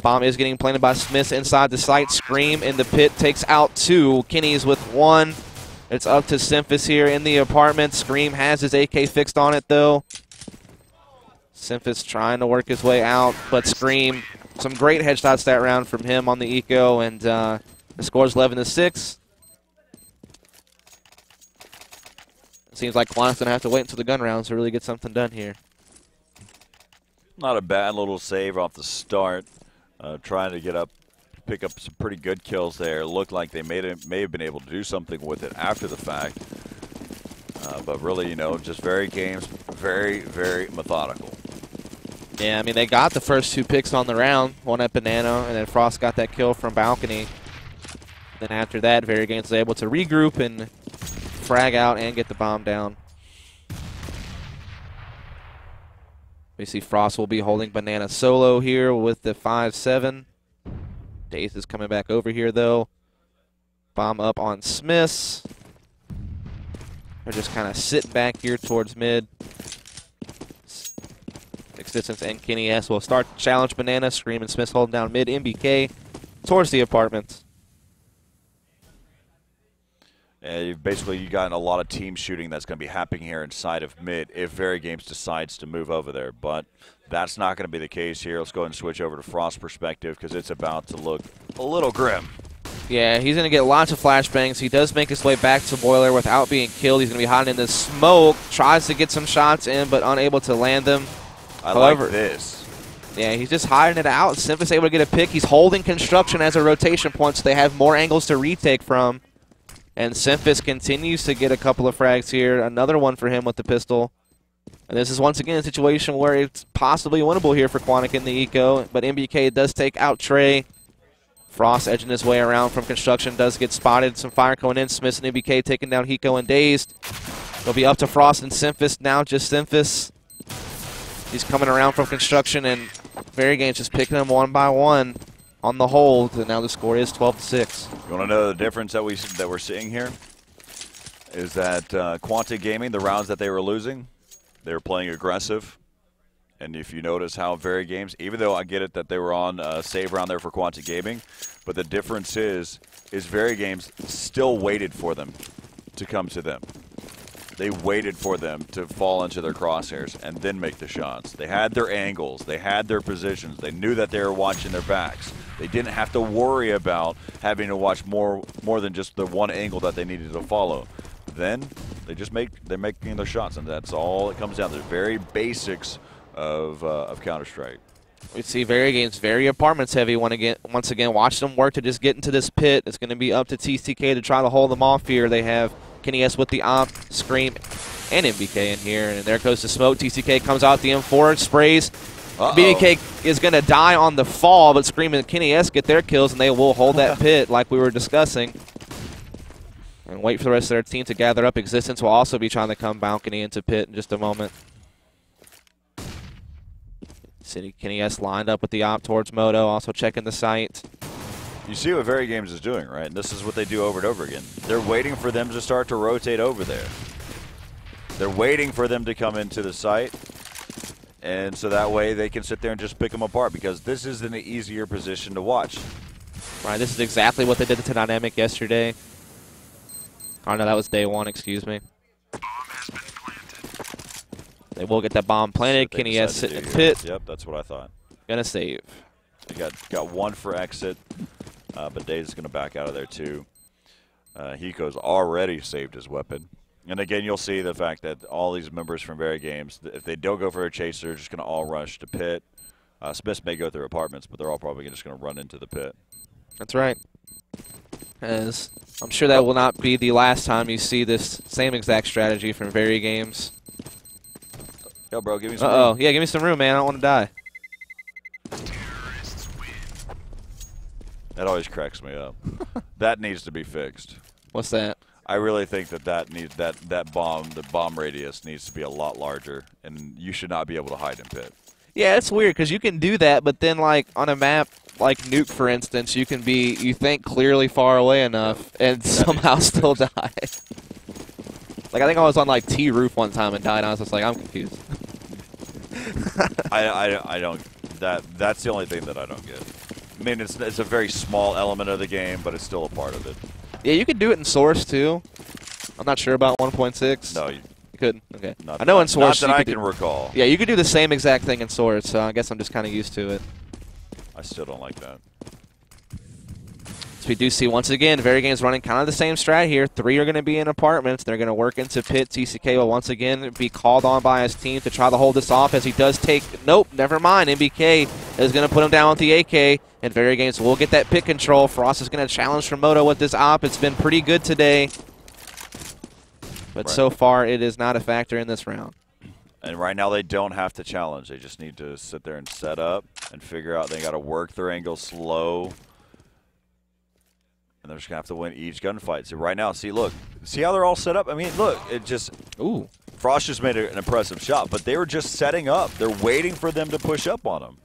Bomb is getting planted by Smith inside the site. Scream in the pit takes out 2. Kenny's with 1. It's up to Simphis here in the apartment. Scream has his AK fixed on it, though. Simphis trying to work his way out, but Scream, some great headshots that round from him on the eco, and the score's 11-6. It seems like Quantic's going to have to wait until the gun rounds to really get something done here. Not a bad little save off the start. Trying to get up, pick up some pretty good kills there. Looked like they may have been able to do something with it after the fact. But really, you know, just VeryGames, very, very methodical. Yeah, I mean, they got the first 2 picks on the round, one at Banana, and then Frost got that kill from Balcony. Then after that, VeryGames was able to regroup and frag out and get the bomb down. We see Frost will be holding Banana solo here with the 5-7. Daze is coming back over here, though. Bomb up on Smiths. They're just kind of sitting back here towards mid. Distance and Kenny S will start to challenge Banana. Scream and Smiths holding down mid. MBK towards the apartments. Basically, you got a lot of team shooting that's going to be happening here inside of mid if VeryGames decides to move over there. But that's not going to be the case here. Let's go ahead and switch over to Frost's perspective because it's about to look a little grim. Yeah, he's going to get lots of flashbangs. He does make his way back to Boiler without being killed. He's going to be hiding in the smoke. Tries to get some shots in, but unable to land them. However, like this. Yeah, he's just hiding it out. Simphis able to get a pick. He's holding construction as a rotation point, so they have more angles to retake from. And Simphis continues to get a couple of frags here. Another one for him with the pistol. And this is once again a situation where it's possibly winnable here for Quantic in the eco. But MBK does take out Trey. Frost edging his way around from construction. Does get spotted. Some fire going in. Smiths and MBK taking down Hiko and Dazed. It'll be up to Frost and Simphis. Now just Simphis. He's coming around from construction, and VeryGames just picking them one by one on the hold, and now the score is 12-6. You want to know the difference that we're seeing here? Is that Quantic Gaming, the rounds that they were losing, they were playing aggressive. And if you notice how VeryGames, even though I get it that they were on a save round there for Quantic Gaming, but the difference is VeryGames still waited for them to come to them. They waited for them to fall into their crosshairs and then make the shots. They had their angles. They had their positions. They knew that they were watching their backs. They didn't have to worry about having to watch more than just the one angle that they needed to follow. Then they're making their shots, and that's all it comes down to. The very basics of Counter-Strike. We see VeryGames very apartments heavy once again. Watch them work to just get into this pit. It's going to be up to TCK to try to hold them off here. They have Kenny S with the op, Scream, and MBK in here. And there goes the smoke. TCK comes out the M4, sprays. MBK is going to die on the fall, but Scream and Kenny S get their kills, and they will hold that pit like we were discussing. And wait for the rest of their team to gather up. Existence will also be trying to come balcony into pit in just a moment. Kenny S lined up with the op towards Moto, also checking the site. You see what VeryGames is doing, right? And this is what they do over and over again. They're waiting for them to start to rotate over there. They're waiting for them to come into the site, and so that way they can sit there and just pick them apart because this is an easier position to watch. Right, this is exactly what they did to Dynamic yesterday. Oh, no, that was day one, excuse me. They will get that bomb planted. Kenny S sitting in the pit. Yep, that's what I thought. Gonna save. They got one for exit, but Daze is going to back out of there too. Hiko's already saved his weapon. And again, you'll see the fact that all these members from VeryGames, if they don't go for a chase, they're just going to all rush to pit. Smiths may go through apartments, but they're all probably just going to run into the pit. That's right. As I'm sure that will not be the last time you see this same exact strategy from VeryGames. Yo, bro, give me some room. Yeah, give me some room, man. I don't want to die. That always cracks me up. That needs to be fixed. What's that? I really think that bomb radius needs to be a lot larger, and you should not be able to hide in pit. Yeah, it's weird because you can do that, but then like on a map like Nuke, for instance, you think clearly far away enough and somehow still die. Like I think I was on like T roof one time and died. And I was just like, I'm confused. I don't. That's the only thing that I don't get. I mean, it's a very small element of the game, but it's still a part of it. Yeah, you could do it in Source too. I'm not sure about 1.6. No, you couldn't. Okay. I know in Source. Not that I can recall. Yeah, you could do the same exact thing in Source. So I guess I'm just kind of used to it. I still don't like that. So we do see once again VeryGames running kind of the same strat here. 3 are going to be in apartments. They're going to work into pit. TCK will once again be called on by his team to try to hold this off as he does take. Nope, never mind. MBK is going to put him down with the AK, and VeryGames will get that pit control. Frost is going to challenge from Moto with this op. It's been pretty good today, but so far it is not a factor in this round. And right now they don't have to challenge. They just need to sit there and set up and figure out they got to work their angle slow. And they're just going to have to win each gunfight. So right now, see, look. See how they're all set up? I mean, look, it just – Ooh. Frost just made an impressive shot, but they were just setting up. They're waiting for them to push up on them.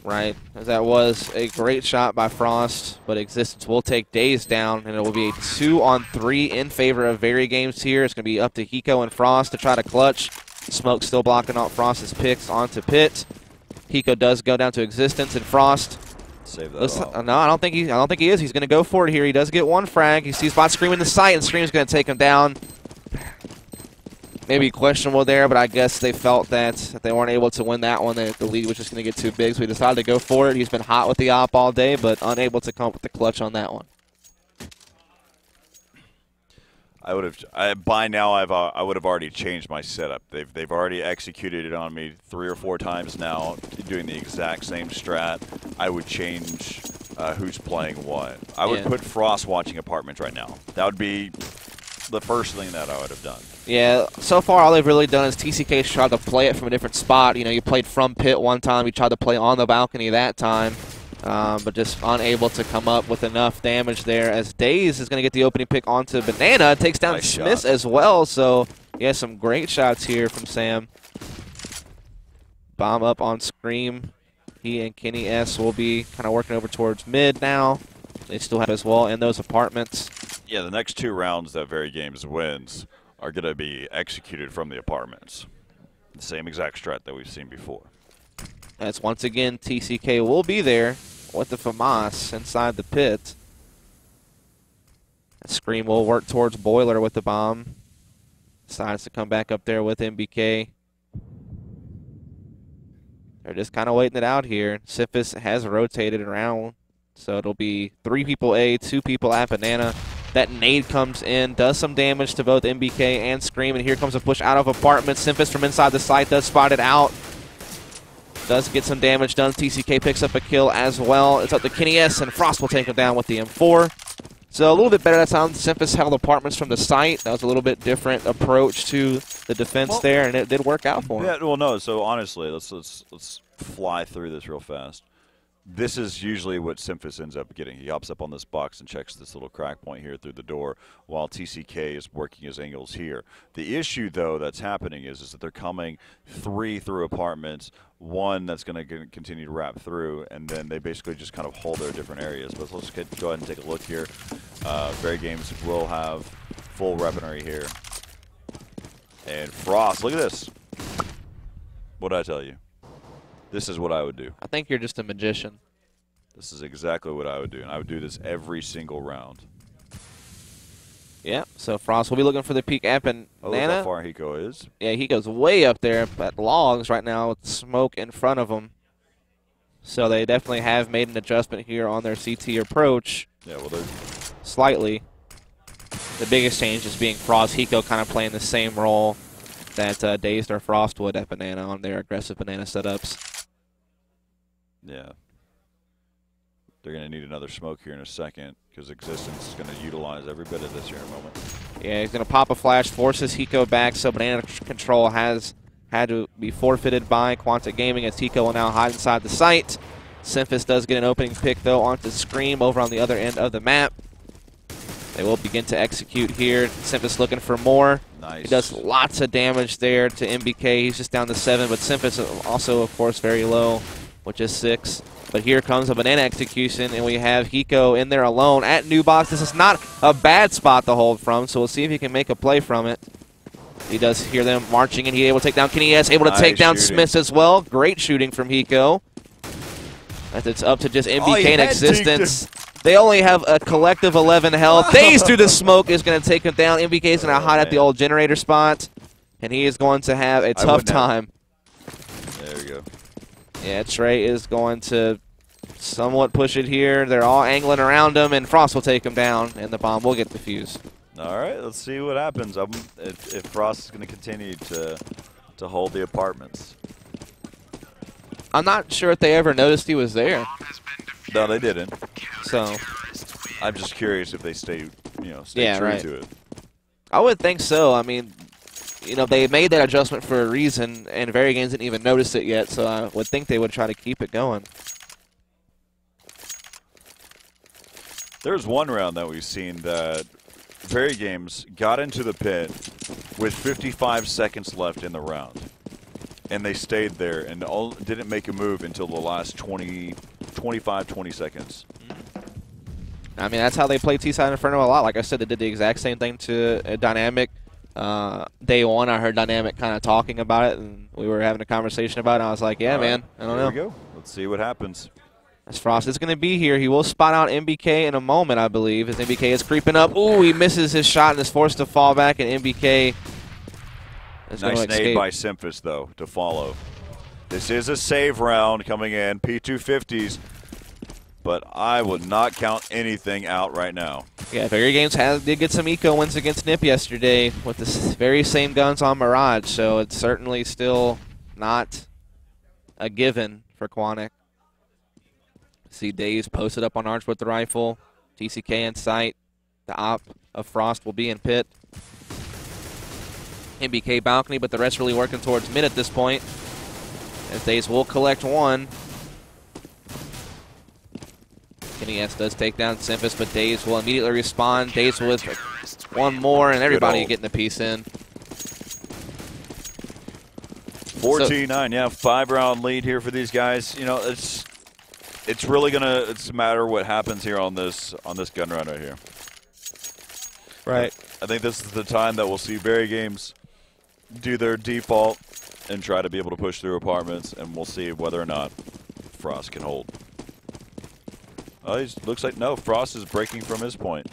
Right. That was a great shot by Frost, but Existence will take Daze down, and it will be a 2-on-3 in favor of VeryGames here. It's going to be up to Hiko and Frost to try to clutch. Smoke still blocking out Frost's picks onto Pit. Hiko does go down to Existence, and Frost. Save that. No, I don't think he is. He's going to go for it here. He does get one frag. He sees Bot Scream in the sight, and Scream's going to take him down. Maybe questionable there, but I guess they felt that they weren't able to win that one. The lead was just going to get too big, so he decided to go for it. He's been hot with the op all day, but unable to come up with the clutch on that one. By now I would have already changed my setup. They've already executed it on me 3 or 4 times now, doing the exact same strat. I would change who's playing what. I would put Frost watching apartments right now. That would be the first thing that I would have done. Yeah, so far all they've really done is TCK's tried to play it from a different spot. You know, you played from pit one time, you tried to play on the balcony that time, but just unable to come up with enough damage there, as Daze is going to get the opening pick onto Banana. Takes down Smith as well, so yeah, some great shots here from Sam. Bomb up on Scream. He and Kenny S will be kind of working over towards mid now. They still have as well in those apartments. Yeah, the next 2 rounds that VeryGames wins are going to be executed from the apartments. The same exact strat that we've seen before. As once again, TCK will be there with the FAMAS inside the pit. Scream will work towards Boiler with the bomb. Decides to come back up there with MBK. They're just kind of waiting it out here. Syphis has rotated around, so it'll be 3 people A, 2 people at Banana. That nade comes in, does some damage to both MBK and Scream, and here comes a push out of apartment. Syphis from inside the site does spot it out. Does get some damage done. TCK picks up a kill as well. It's up to Kenny S, and Frost will take him down with the M4. So a little bit better that time. Syphis held apartments from the site. That was a little bit different approach to the defense there, and it did work out for him. Yeah, well, no. So honestly, let's fly through this real fast. This is usually what Syphis ends up getting. He hops up on this box and checks this little crack point here through the door while TCK is working his angles here. The issue, though, that's happening is that they're coming 3 through apartments, 1 that's going to continue to wrap through, and then they basically just kind of hold their different areas. But let's go ahead and take a look here. VeryGames will have full weaponry here. And Frost, look at this. What did I tell you? This is what I would do. I think you're just a magician. This is exactly what I would do, and I would do this every single round. Yeah, so Frost will be looking for the peak app, and look how far Hiko is. Yeah, he goes way up there at logs right now with smoke in front of him. So they definitely have made an adjustment here on their CT approach. Yeah, well, they're slightly. The biggest change is being Frost. Hiko kind of playing the same role that Dazed or Frost would at Banana on their aggressive Banana setups. Yeah. They're going to need another smoke here in a second because Existence is going to utilize every bit of this here in a moment. Yeah, he's going to pop a flash, forces Hiko back, so Banana control has had to be forfeited by Quantic Gaming as Hiko will now hide inside the site. Syphis does get an opening pick, though, onto Scream over on the other end of the map. They will begin to execute here. Syphis looking for more. Nice. He does lots of damage there to MBK. He's just down to 7, but Syphis also, of course, very low, which is 6. But here comes a Banana execution, and we have Hiko in there alone at New Box. This is not a bad spot to hold from, so we'll see if he can make a play from it. He does hear them marching, and he's able to take down Kenny S, able to take down Smith as well. Great shooting from Hiko. As it's up to just MBK in Existence. They only have a collective 11 health. Daze through the smoke is going to take him down. MBK is going to hide at the old generator spot, and he is going to have a tough time. There we go. Yeah, Trey is going to somewhat push it here. They're all angling around him, and Frost will take him down, and the bomb will get defused. All right, let's see what happens. If Frost is going to continue to hold the apartments. I'm not sure if they ever noticed he was there. No, they didn't. So I'm just curious if they stay true right to it. I would think so. I mean, you know, they made that adjustment for a reason, and VeryGames didn't even notice it yet, so I would think they would try to keep it going. There's one round that we've seen that VeryGames got into the pit with 55 seconds left in the round. And they stayed there and didn't make a move until the last 20 seconds. I mean, that's how they play T-Side Inferno a lot. Like I said, they did the exact same thing to Dynamic. Day one, I heard Dynamic kind of talking about it, and we were having a conversation about it. I was like, yeah, man, I don't know. Here we go. Let's see what happens. As Frost is going to be here. He will spot out MBK in a moment, I believe, as MBK is creeping up. Ooh, he misses his shot and is forced to fall back, and MBK is going to escape. Nice nade by Simphis, though, to follow. This is a save round coming in, P250s, but I would not count anything out right now. Yeah, VeryGames did get some eco wins against NIP yesterday with the very same guns on Mirage, so it's certainly still not a given for Quantic. See Daze posted up on Arch with the rifle. TCK in sight. The op of Frost will be in pit. MBK balcony, but the rest really working towards mid at this point. As Daze will collect one. Kenny S does take down Simphis, but Daze will immediately respond. Daze with one more, and everybody getting the piece in. 14-9, yeah, 5-round lead here for these guys. You know, it's really it's a matter what happens here on this gun run right here. Right. I think this is the time that we'll see VeryGames do their default and try to be able to push through apartments, and we'll see whether or not Frost can hold. Oh, looks like no. Frost is breaking from his point.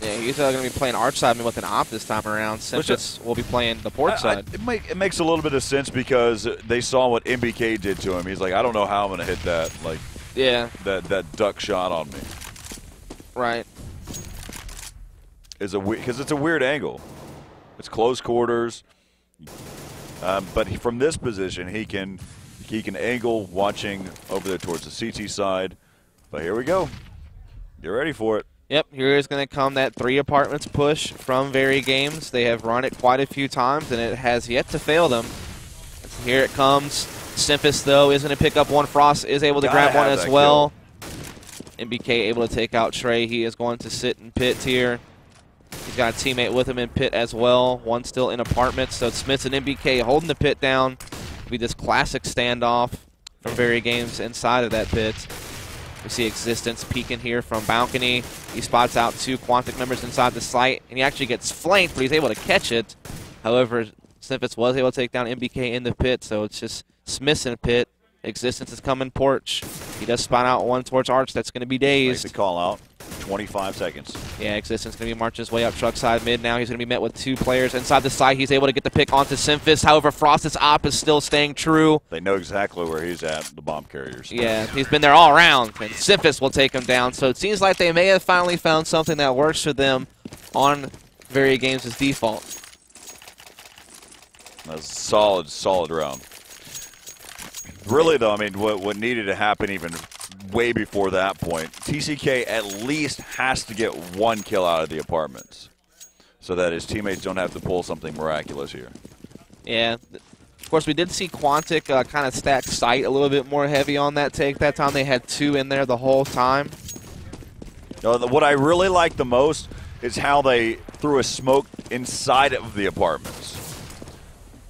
Yeah, he's going to be playing arch side with an op this time around. Simphis will be playing the port side. It makes a little bit of sense because they saw what MBK did to him. He's like, I don't know how I'm going to hit that. Like, yeah, that duck shot on me. Right. Because it's a weird angle. It's close quarters. But from this position, he can angle watching over there towards the CT side. But here we go. Get ready for it. Yep, here is going to come that 3 apartments push from VeryGames. They have run it quite a few times, and it has yet to fail them. So here it comes. Simphis, though, is going to pick up one. Frost is able to grab one as well. MBK able to take out Trey. He is going to sit in pit here. He's got a teammate with him in pit as well. One still in apartments. So it's Smith and MBK holding the pit down. It'll be this classic standoff from VeryGames inside of that pit. We see Existence peeking here from balcony. He spots out 2 Quantic members inside the site, and he actually gets flanked, but he's able to catch it. However, Simphis was able to take down MBK in the pit, so it's just Smith's in the pit. Existence is coming porch. He does spot out one towards Arch. That's going to be Dazed. Make the call out. 25 seconds. Yeah, Existence going to be marching his way up truck side mid now. He's going to be met with 2 players inside the site. He's able to get the pick onto Simphis. However, Frost's op is still staying true. They know exactly where he's at, the bomb carriers. Yeah, he's been there all around, and Simphis will take him down. So it seems like they may have finally found something that works for them on VeryGames' default. That's a solid round. Really, though, I mean, what needed to happen even way before that point, TCK at least has to get 1 kill out of the apartments so that his teammates don't have to pull something miraculous here. Yeah. Of course, we did see Quantic kind of stack sight a little bit more heavy on that take. That time they had 2 in there the whole time. What I really like the most is how they threw a smoke inside of the apartments.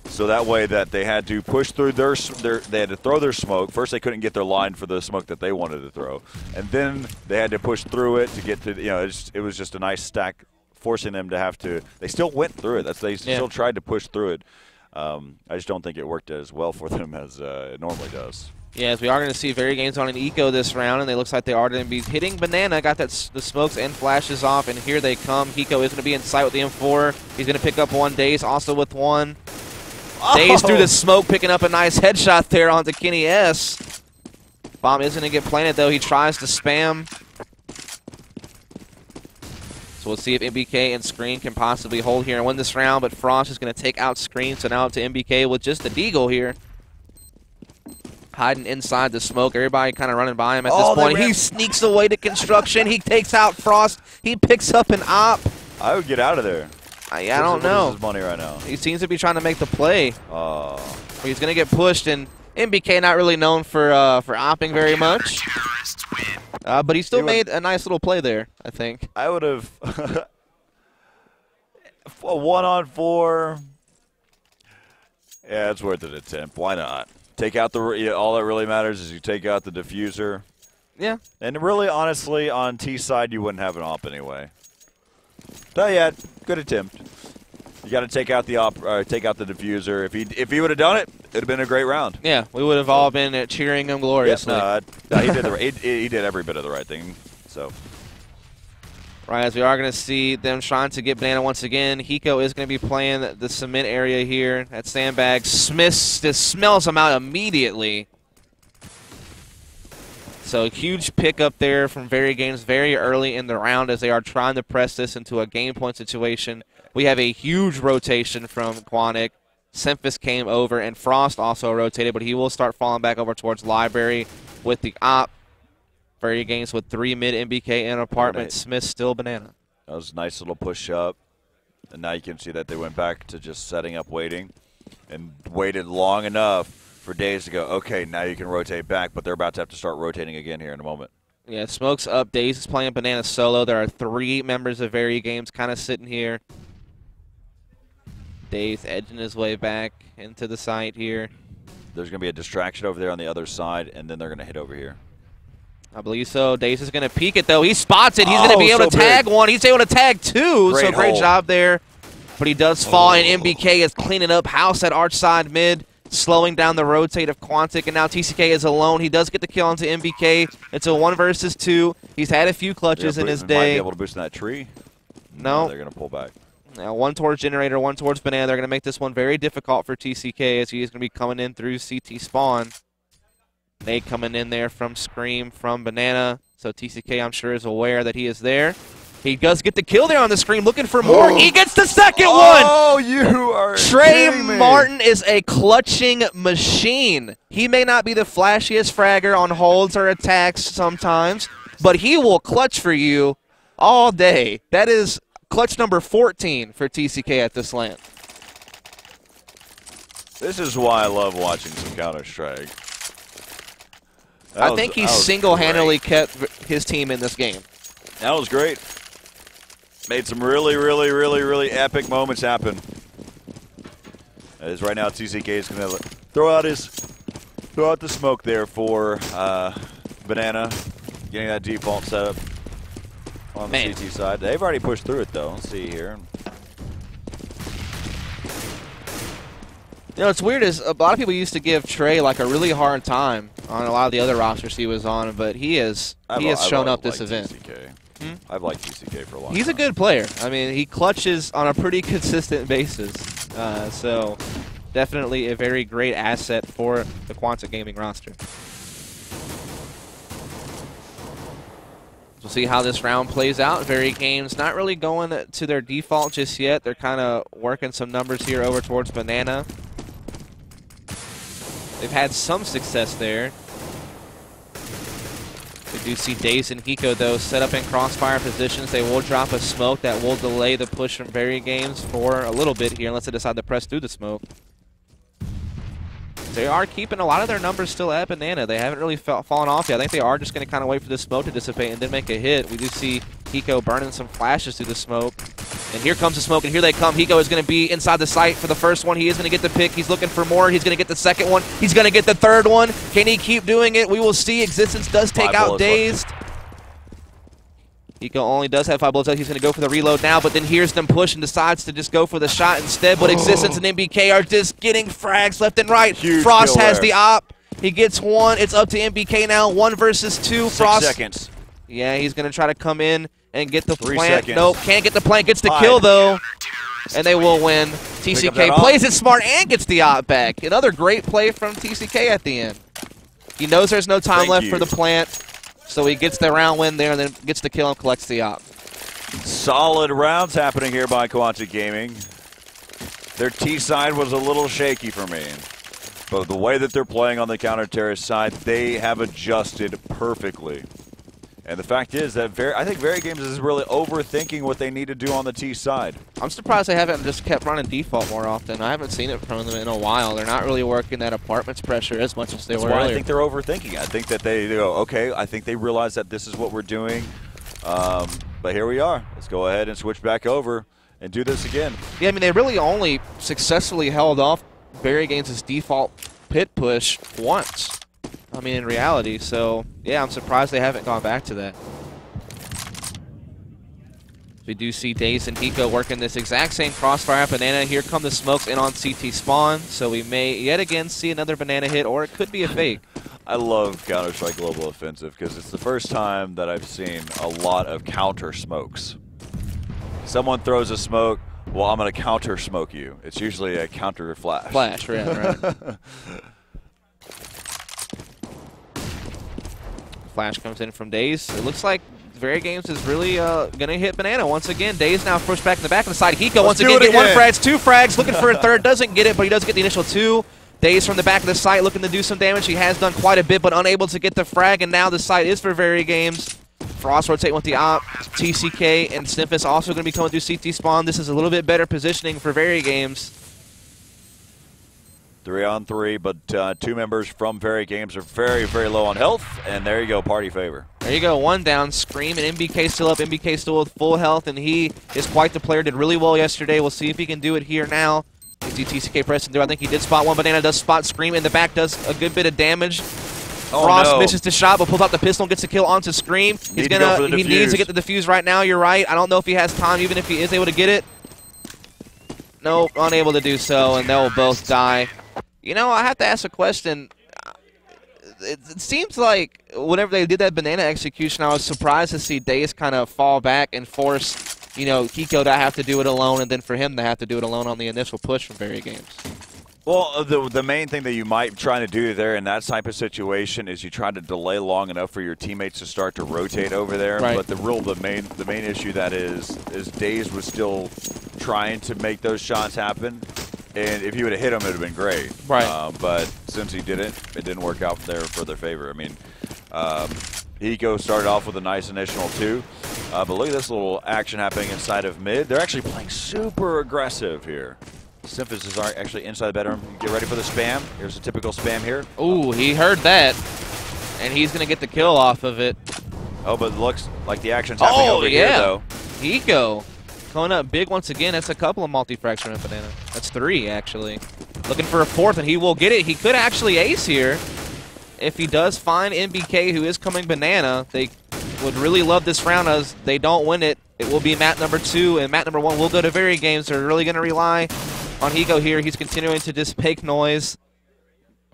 So that way that they had to push through they had to throw their smoke. First they couldn't get their line for the smoke that they wanted to throw. And then they had to push through it to get to, you know, it was just a nice stack forcing them to have to, they still went through it. They still tried to push through it. I just don't think it worked as well for them as it normally does. Yeah, as we are going to see VeryGames on an eco this round, and it looks like they are going to be hitting Banana. Got the smokes and flashes off, and here they come. Hiko is going to be in sight with the M4. He's going to pick up one. Daze also with one. Daze through the smoke, picking up a nice headshot there onto Kenny S. Bomb isn't going to get planted, though. He tries to spam. So we'll see if MBK and Screen can possibly hold here and win this round, but Frost is going to take out Screen, so now up to MBK with just the deagle here. Hiding inside the smoke. Everybody kind of running by him at this point. He sneaks away to construction. He takes out Frost. He picks up an op. I would get out of there. I don't know. What is his money right now? He seems to be trying to make the play. He's going to get pushed, and MBK not really known for opping very much. But he still made a nice little play there, I think. I would have a 1-on-4. Yeah, it's worth an attempt. Why not? Take out the all that really matters is you take out the diffuser. Yeah. And really, honestly, on T side, you wouldn't have an op anyway. But yeah, good attempt. You got to take out the diffuser. If he would have done it, it'd have been a great round. Yeah, we would have all been cheering him gloriously. No, he did he did every bit of the right thing. So. Right, as we are going to see them trying to get Banana once again. Hiko is going to be playing the cement area here at Sandbag. Smith just smells him out immediately. So huge pickup there from VeryGames very early in the round as they are trying to press this into a game point situation. We have a huge rotation from Quantic. Semphis came over, and Frost also rotated, but he will start falling back over towards Library with the op. VeryGames with 3 mid MBK in apartment. Smith still Banana. That was a nice little push up. And now you can see that they went back to just setting up waiting and waited long enough for Days to go, okay, now you can rotate back, but they're about to have to start rotating again here in a moment. Yeah, smoke's up. Days is playing Banana solo. There are 3 members of VeryGames kind of sitting here. Days edging his way back into the site here. There's going to be a distraction over there on the other side, and then they're going to hit over here. I believe so. Dace is going to peek it, though. He spots it. He's going to be able to tag one. He's able to tag 2. Great job there. But he does fall, and MBK is cleaning up house at arch side mid, slowing down the rotate of Quantic. And now TCK is alone. He does get the kill onto MBK. It's a 1 versus 2. He's had a few clutches in his day. Might be able to boost in that tree. No. They're going to pull back. Now 1 towards Generator, 1 towards Banana. They're going to make this one very difficult for TCK as he is going to be coming in through CT spawn. They coming in there from Scream from Banana. So TCK, I'm sure, is aware that he is there. He does get the kill there on the Scream, looking for more. He gets the second one! Oh, you are Trey kidding me. Martin is a clutching machine. He may not be the flashiest fragger on holds or attacks sometimes, but he will clutch for you all day. That is clutch number 14 for TCK at this LAN. This is why I love watching some Counter-Strike. I think he single-handedly kept his team in this game. That was great. Made some really epic moments happen. As right now, TCK is going to throw out the smoke there for Banana, getting that default setup on the CT side. They've already pushed through it, though. Let's see here. You know, what's weird is a lot of people used to give Trey like a really hard time on a lot of the other rosters he was on, but he has shown up this event. I've liked TCK for a long time. He's a good player. I mean, he clutches on a pretty consistent basis. So definitely a very great asset for the Quantic Gaming roster. We'll see how this round plays out. VeryGames not really going to their default just yet. They're kind of working some numbers here over towards Banana. They've had some success there. We do see Daze and Hiko, though, set up in crossfire positions. They will drop a smoke that will delay the push from VeryGames for a little bit here, unless they decide to press through the smoke. They are keeping a lot of their numbers still at Banana. They haven't really fallen off yet. I think they are just going to kind of wait for the smoke to dissipate and then make a hit. We do see Hiko burning some flashes through the smoke. And here comes the smoke, and here they come. Hiko is going to be inside the site for the first one. He is going to get the pick. He's looking for more. He's going to get the second one. He's going to get the third one. Can he keep doing it? We will see. Existence does take out Dazed. Hiko only does have 5 bullets left. He's going to go for the reload now, but then hears them push and decides to just go for the shot instead. But Existence and MBK are just getting frags left and right. Huge Frost has the op. He gets 1. It's up to MBK now. 1 versus 2. 6 Frost. seconds. Yeah, he's going to try to come in and get the 3 plant. seconds. Nope, can't get the plant. Gets the kill, though. And they will win. TCK plays it smart and gets the op back. Another great play from TCK at the end. He knows there's no time left for the plant, so he gets the round win there and then gets the kill and collects the op. Solid rounds happening here by Quantic Gaming. Their T side was a little shaky for me. But the way that they're playing on the counter-terrorist side, they have adjusted perfectly. And the fact is that I think VeryGames is really overthinking what they need to do on the T side. I'm surprised they haven't just kept running default more often. I haven't seen it from them in a while. They're not really working that apartments pressure as much as they were That's why earlier. I think they're overthinking it. I think that they go, okay, I think they realize that this is what we're doing. But here we are. Let's go ahead and switch back over and do this again. Yeah, I mean, they really only successfully held off VeryGames' default pit push once. I mean, in reality. So, yeah, I'm surprised they haven't gone back to that. We do see Daze and Hiko working this exact same crossfire at Banana. Here come the smokes in on CT spawn. So we may yet again see another Banana hit, or it could be a fake. I love Counter-Strike Global Offensive because it's the first time that I've seen a lot of counter smokes. Someone throws a smoke, well, I'm going to counter smoke you. It's usually a counter flash. Flash, yeah, right. Flash comes in from Daze. It looks like VeryGames is really going to hit Banana once again. Daze now pushed back in the back of the side. Hiko once again get 1 frags, 2 frags, looking for a third, doesn't get it, but he does get the initial 2. Daze from the back of the site looking to do some damage. He has done quite a bit, but unable to get the frag, and now the site is for VeryGames. Frost rotating with the op. TCK and Sniffus also going to be coming through CT spawn. This is a little bit better positioning for VeryGames. 3-on-3, but 2 members from VeryGames are very, very low on health, and there you go, party favor. There you go, 1 down, Scream, and MBK still up. MBK still with full health, and he is quite the player. Did really well yesterday. We'll see if he can do it here now. You see TCK pressing through. I think he did spot 1. Banana does spot Scream in the back, does a good bit of damage. Frost misses the shot, but pulls out the pistol, gets the kill onto Scream. He needs to get the defuse right now. You're right. I don't know if he has time, even if he is able to get it. Nope, unable to do so, and they'll both die. You know, I have to ask a question. It seems like whenever they did that Banana execution, I was surprised to see Daze kind of fall back and force, you know, Hiko to have to do it alone, and then for him to have to do it alone on the initial push from VeryGames. Well, the main thing that you might try to do there in that type of situation is you try to delay long enough for your teammates to start to rotate over there. Right. But the main issue that is Daze was still trying to make those shots happen. And if he would have hit him, it would have been great. Right. But since he didn't, it didn't work out there for their favor. I mean, Hiko started off with a nice initial 2. But look at this little action happening inside of mid. They're actually playing super aggressive here. Symphys is actually inside the bedroom. Get ready for the spam. Here's a typical spam here. Ooh, he heard that. And he's going to get the kill off of it. Oh, but it looks like the action's happening over here, though. Hiko coming up big once again. That's a couple of multi-frags from Banana. That's 3, actually. Looking for a 4th, and he will get it. He could actually ace here if he does find MBK, who is coming Banana. They would really love this round as they don't win it. It will be map number 2, and map number 1 will go to VeryGames. They're really going to rely on Hiko here. He's continuing to just make noise.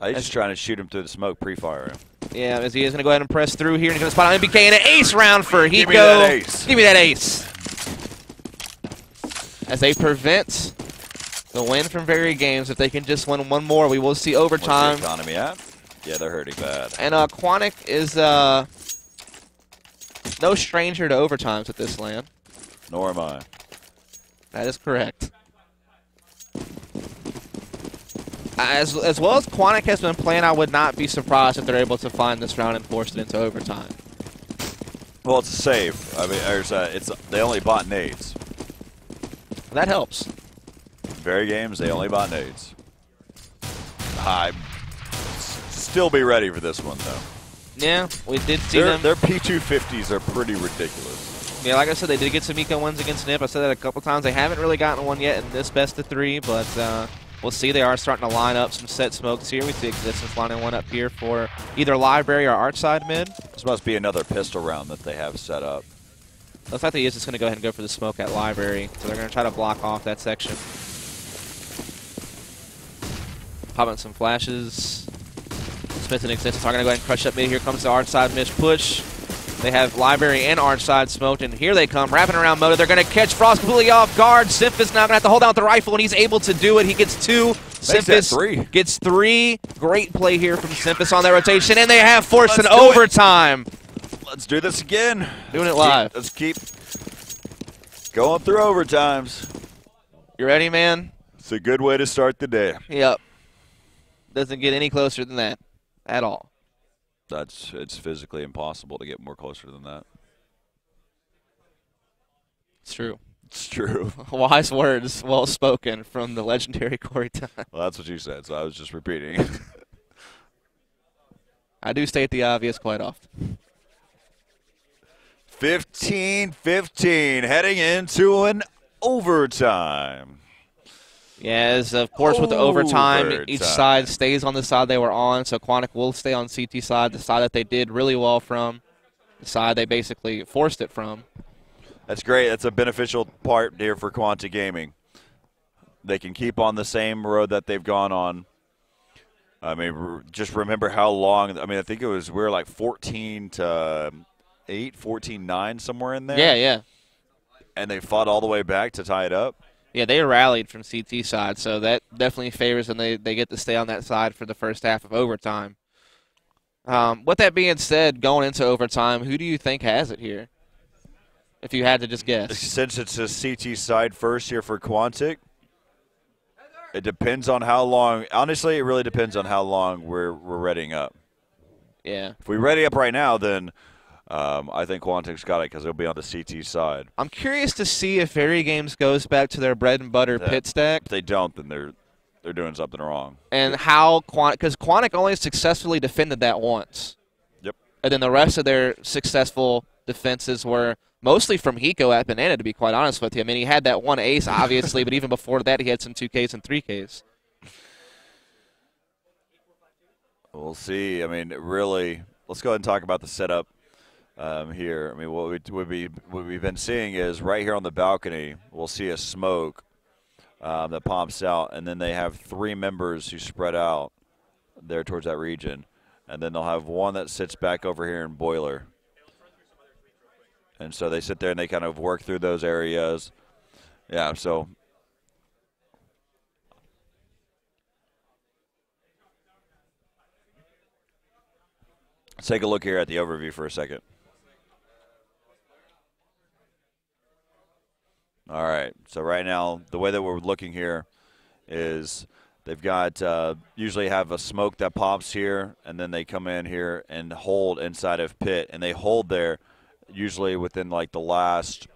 He's just trying to shoot him through the smoke, pre-fire him. Yeah, as he is going to go ahead and press through here, and he's going to spot on MBK, and an ace round for Hiko. Give me that ace. Give me that ace. As they prevent the win from VeryGames. If they can just win 1 more, we will see overtime. What's the economy at? Yeah, they're hurting bad. And Quantic is no stranger to overtimes at this LAN. Nor am I. That is correct. As well as Quantic has been playing, I would not be surprised if they're able to find this round and force it into overtime. Well, it's a save. I mean, they only bought nades. That helps. VeryGames, they only bought nades. I still be ready for this one, though. Yeah, we did see their P250s are pretty ridiculous. Yeah, like I said, they did get some Eco wins against Nip. I said that a couple times. They haven't really gotten one yet in this best of 3, but we'll see. They are starting to line up some set smokes here. We see Existence lining one up here for either Library or Archside mid. This must be another pistol round that they have set up. Looks like they is just going to go ahead and go for the smoke at Library. So they're going to try to block off that section. Popping some flashes. Smith and Existence are going to go ahead and crush up mid. Here comes the Archside mid push. They have Library and Archside smoked, and here they come, wrapping around Moto. They're going to catch Frost completely off guard. Symphys now going to have to hold out with the rifle, and he's able to do it. He gets 2. Symphys gets 3. Great play here from Symphys on that rotation, and they have forced an overtime. Let's do this again. Doing it live. Let's keep going through overtimes. You ready, man? It's a good way to start the day. Yep. Doesn't get any closer than that at all. It's physically impossible to get more closer than that. It's true. It's true. Wise words, well spoken from the legendary Corey Dunn. Well, that's what you said, so I was just repeating. I do state the obvious quite often. 15-15, heading into an overtime. Yes, of course, with the overtime, each side stays on the side they were on, so Quantic will stay on CT side, the side that they did really well from, the side they basically forced it from. That's great. That's a beneficial part here for Quantic Gaming. They can keep on the same road that they've gone on. I mean, just remember how long. I mean, I think we were like 14-8, 14-9, somewhere in there. Yeah, yeah. And they fought all the way back to tie it up. Yeah, they rallied from CT side, so that definitely favors them. They get to stay on that side for the first half of overtime. With that being said, going into overtime, who do you think has it here? If you had to just guess. Since it's a CT side first here for Quantic, it depends on how long. Honestly, it really depends on how long we're readying up. Yeah. If we ready up right now, then I think Quantic's got it because it'll be on the CT side. I'm curious to see if VeryGames goes back to their bread and butter pit stack. If they don't, then they're doing something wrong. And how Quantic, because Quantic only successfully defended that once. Yep. And then the rest of their successful defenses were mostly from Hiko at Banana, to be quite honest with you. I mean, he had that one ace, obviously, but even before that, he had some 2Ks and 3Ks. We'll see. I mean, really, let's go ahead and talk about the setup here. I mean, what we've been seeing is right here on the balcony, we'll see a smoke that pops out, and then they have 3 members who spread out there towards that region. And then they'll have one that sits back over here in Boiler. And so they sit there and they kind of work through those areas. Yeah, so. Let's take a look here at the overview for a second. All right, so right now, the way that we're looking here is they've got usually have a smoke that pops here, and then they come in here and hold inside of pit, and they hold there usually within like the last,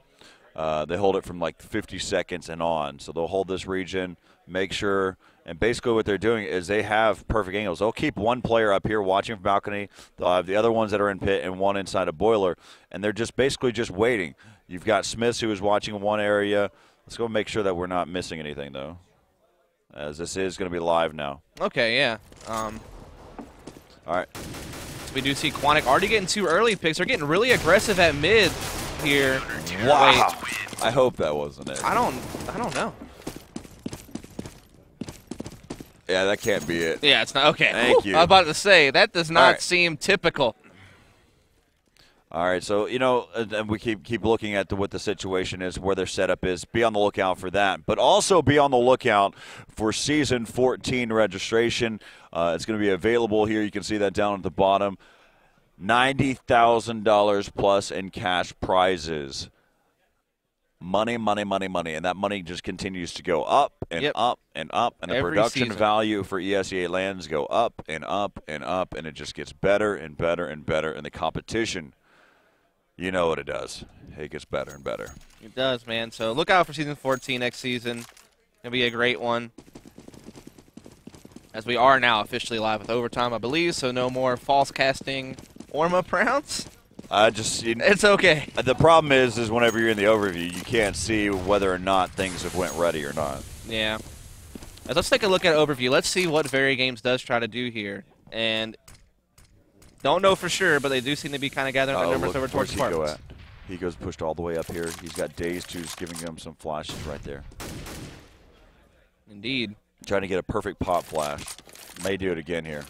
they hold it from like 50 seconds and on. So they'll hold this region, make sure, and basically what they're doing is they have perfect angles. They'll keep one player up here watching from balcony. They'll have the other ones that are in pit and one inside a boiler, and they're just basically just waiting. You've got Smiths who is watching in one area. Let's go make sure that we're not missing anything, though, as this is going to be live now. Okay, yeah. All right. We do see Quantic already getting 2 early picks. They're getting really aggressive at mid here. Wow. Wait. I hope that wasn't it. I don't know. Yeah, that can't be it. Yeah, it's not. Okay. Thank you. I was about to say, that does not right. seem typical. All right, so, you know, and we keep looking at what the situation is, where their setup is. Be on the lookout for that. But also be on the lookout for Season 14 registration. It's going to be available here. You can see that down at the bottom. $90,000 plus in cash prizes. Money, money, money, money. And that money just continues to go up and up and up. And the production value for ESEA LANs go up and up and up. And it just gets better and better and better. And the competition, you know what it does. It gets better and better. It does, man. So look out for Season 14 next season. It's going to be a great one. As we are now officially live with overtime, I believe, so no more false casting Orma prounce. It's okay. The problem is whenever you're in the overview, you can't see whether or not things have went ready or not. Yeah. Let's take a look at overview. Let's see what VeryGames does try to do here. And don't know for sure, but they do seem to be kind of gathering their numbers over towards Spartans. He goes pushed all the way up here. He's got Dazed, who's giving him some flashes right there. Indeed. Trying to get a perfect pop flash. May do it again here.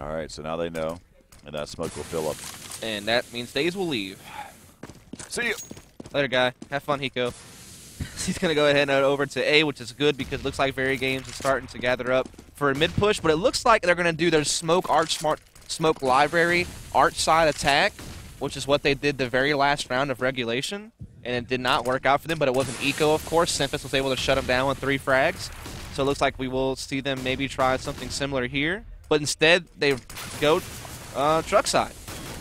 All right, so now they know, and that smoke will fill up. And that means Daze will leave. See you. Later, guy. Have fun, Hiko. He's going to go ahead and head over to A, which is good because it looks like VeryGames is starting to gather up for a mid-push, but it looks like they're going to do their smoke library arch side attack, which is what they did the very last round of regulation, and it did not work out for them, but it wasn't eco, of course. Simphis was able to shut them down with 3 frags. So it looks like we will see them maybe try something similar here. But instead, they go truck side.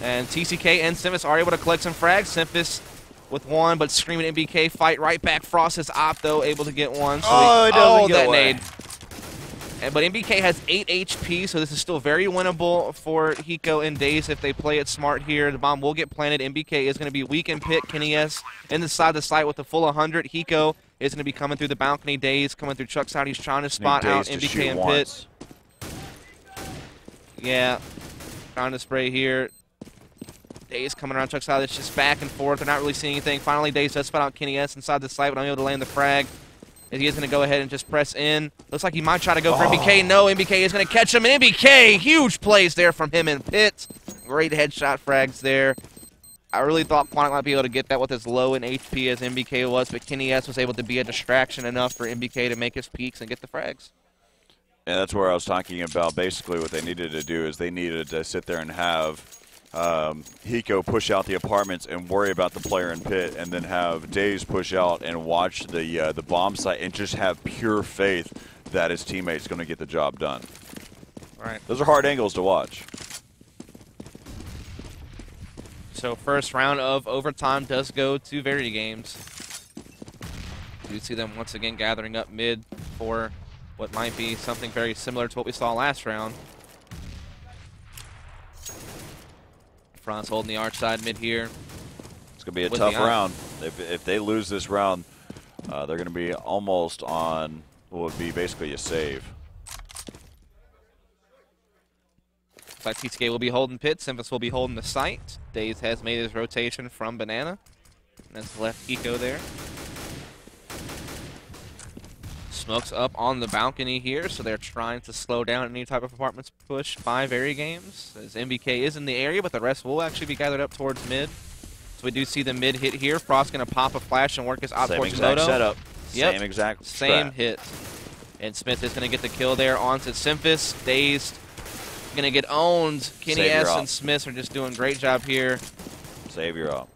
And TCK and Simphis are able to collect some frags. Simphis with one, but Scream and MBK fight right back. Frost is op, though, able to get one. So it doesn't get that away. nade. But MBK has 8 HP, so this is still very winnable for Hiko and Daze if they play it smart here. The bomb will get planted. MBK is going to be weak in pit. Kenny S inside the site with a full 100. Hiko is going to be coming through the balcony. Daze coming through truck side. He's trying to spot out MBK in pit. Yeah, trying to spray here. Daze coming around truck side. It's just back and forth. They're not really seeing anything. Finally, Daze does spot out Kenny S inside the site, but unable to land the frag. He is going to go ahead and just press in. Looks like he might try to go for MBK. No, MBK is going to catch him. And MBK, huge plays there from him in pit. Great headshot frags there. I really thought Quantic might be able to get that with as low in HP as MBK was, but Kenny S was able to be a distraction enough for MBK to make his peaks and get the frags. And that's where I was talking about basically what they needed to do is they needed to sit there and have Hiko push out the apartments and worry about the player in pit, and then have Daze push out and watch the bomb site and just have pure faith that his teammate's going to get the job done. Right. Those are hard angles to watch. So first round of overtime does go to VeryGames. You see them once again gathering up mid for what might be something very similar to what we saw last round. Franz holding the arch side mid here. It's going to be a tough round. If they lose this round, they're going to be almost on what would be basically a save. Looks like TTK will be holding pit. Simphis will be holding the site. Daze has made his rotation from Banana. And that's left Hiko there. Smoke's up on the balcony here, so they're trying to slow down any type of apartments push by VeryGames. As MBK is in the area, but the rest will actually be gathered up towards mid. So we do see the mid hit here. Frost going to pop a flash and work his op towards Same exact setup. Yep. Same exact Same strat. hit. And Smith is going to get the kill there onto Simphis. Dazed. Going to get owned. Kenny S and Smith are just doing a great job here. Save your op.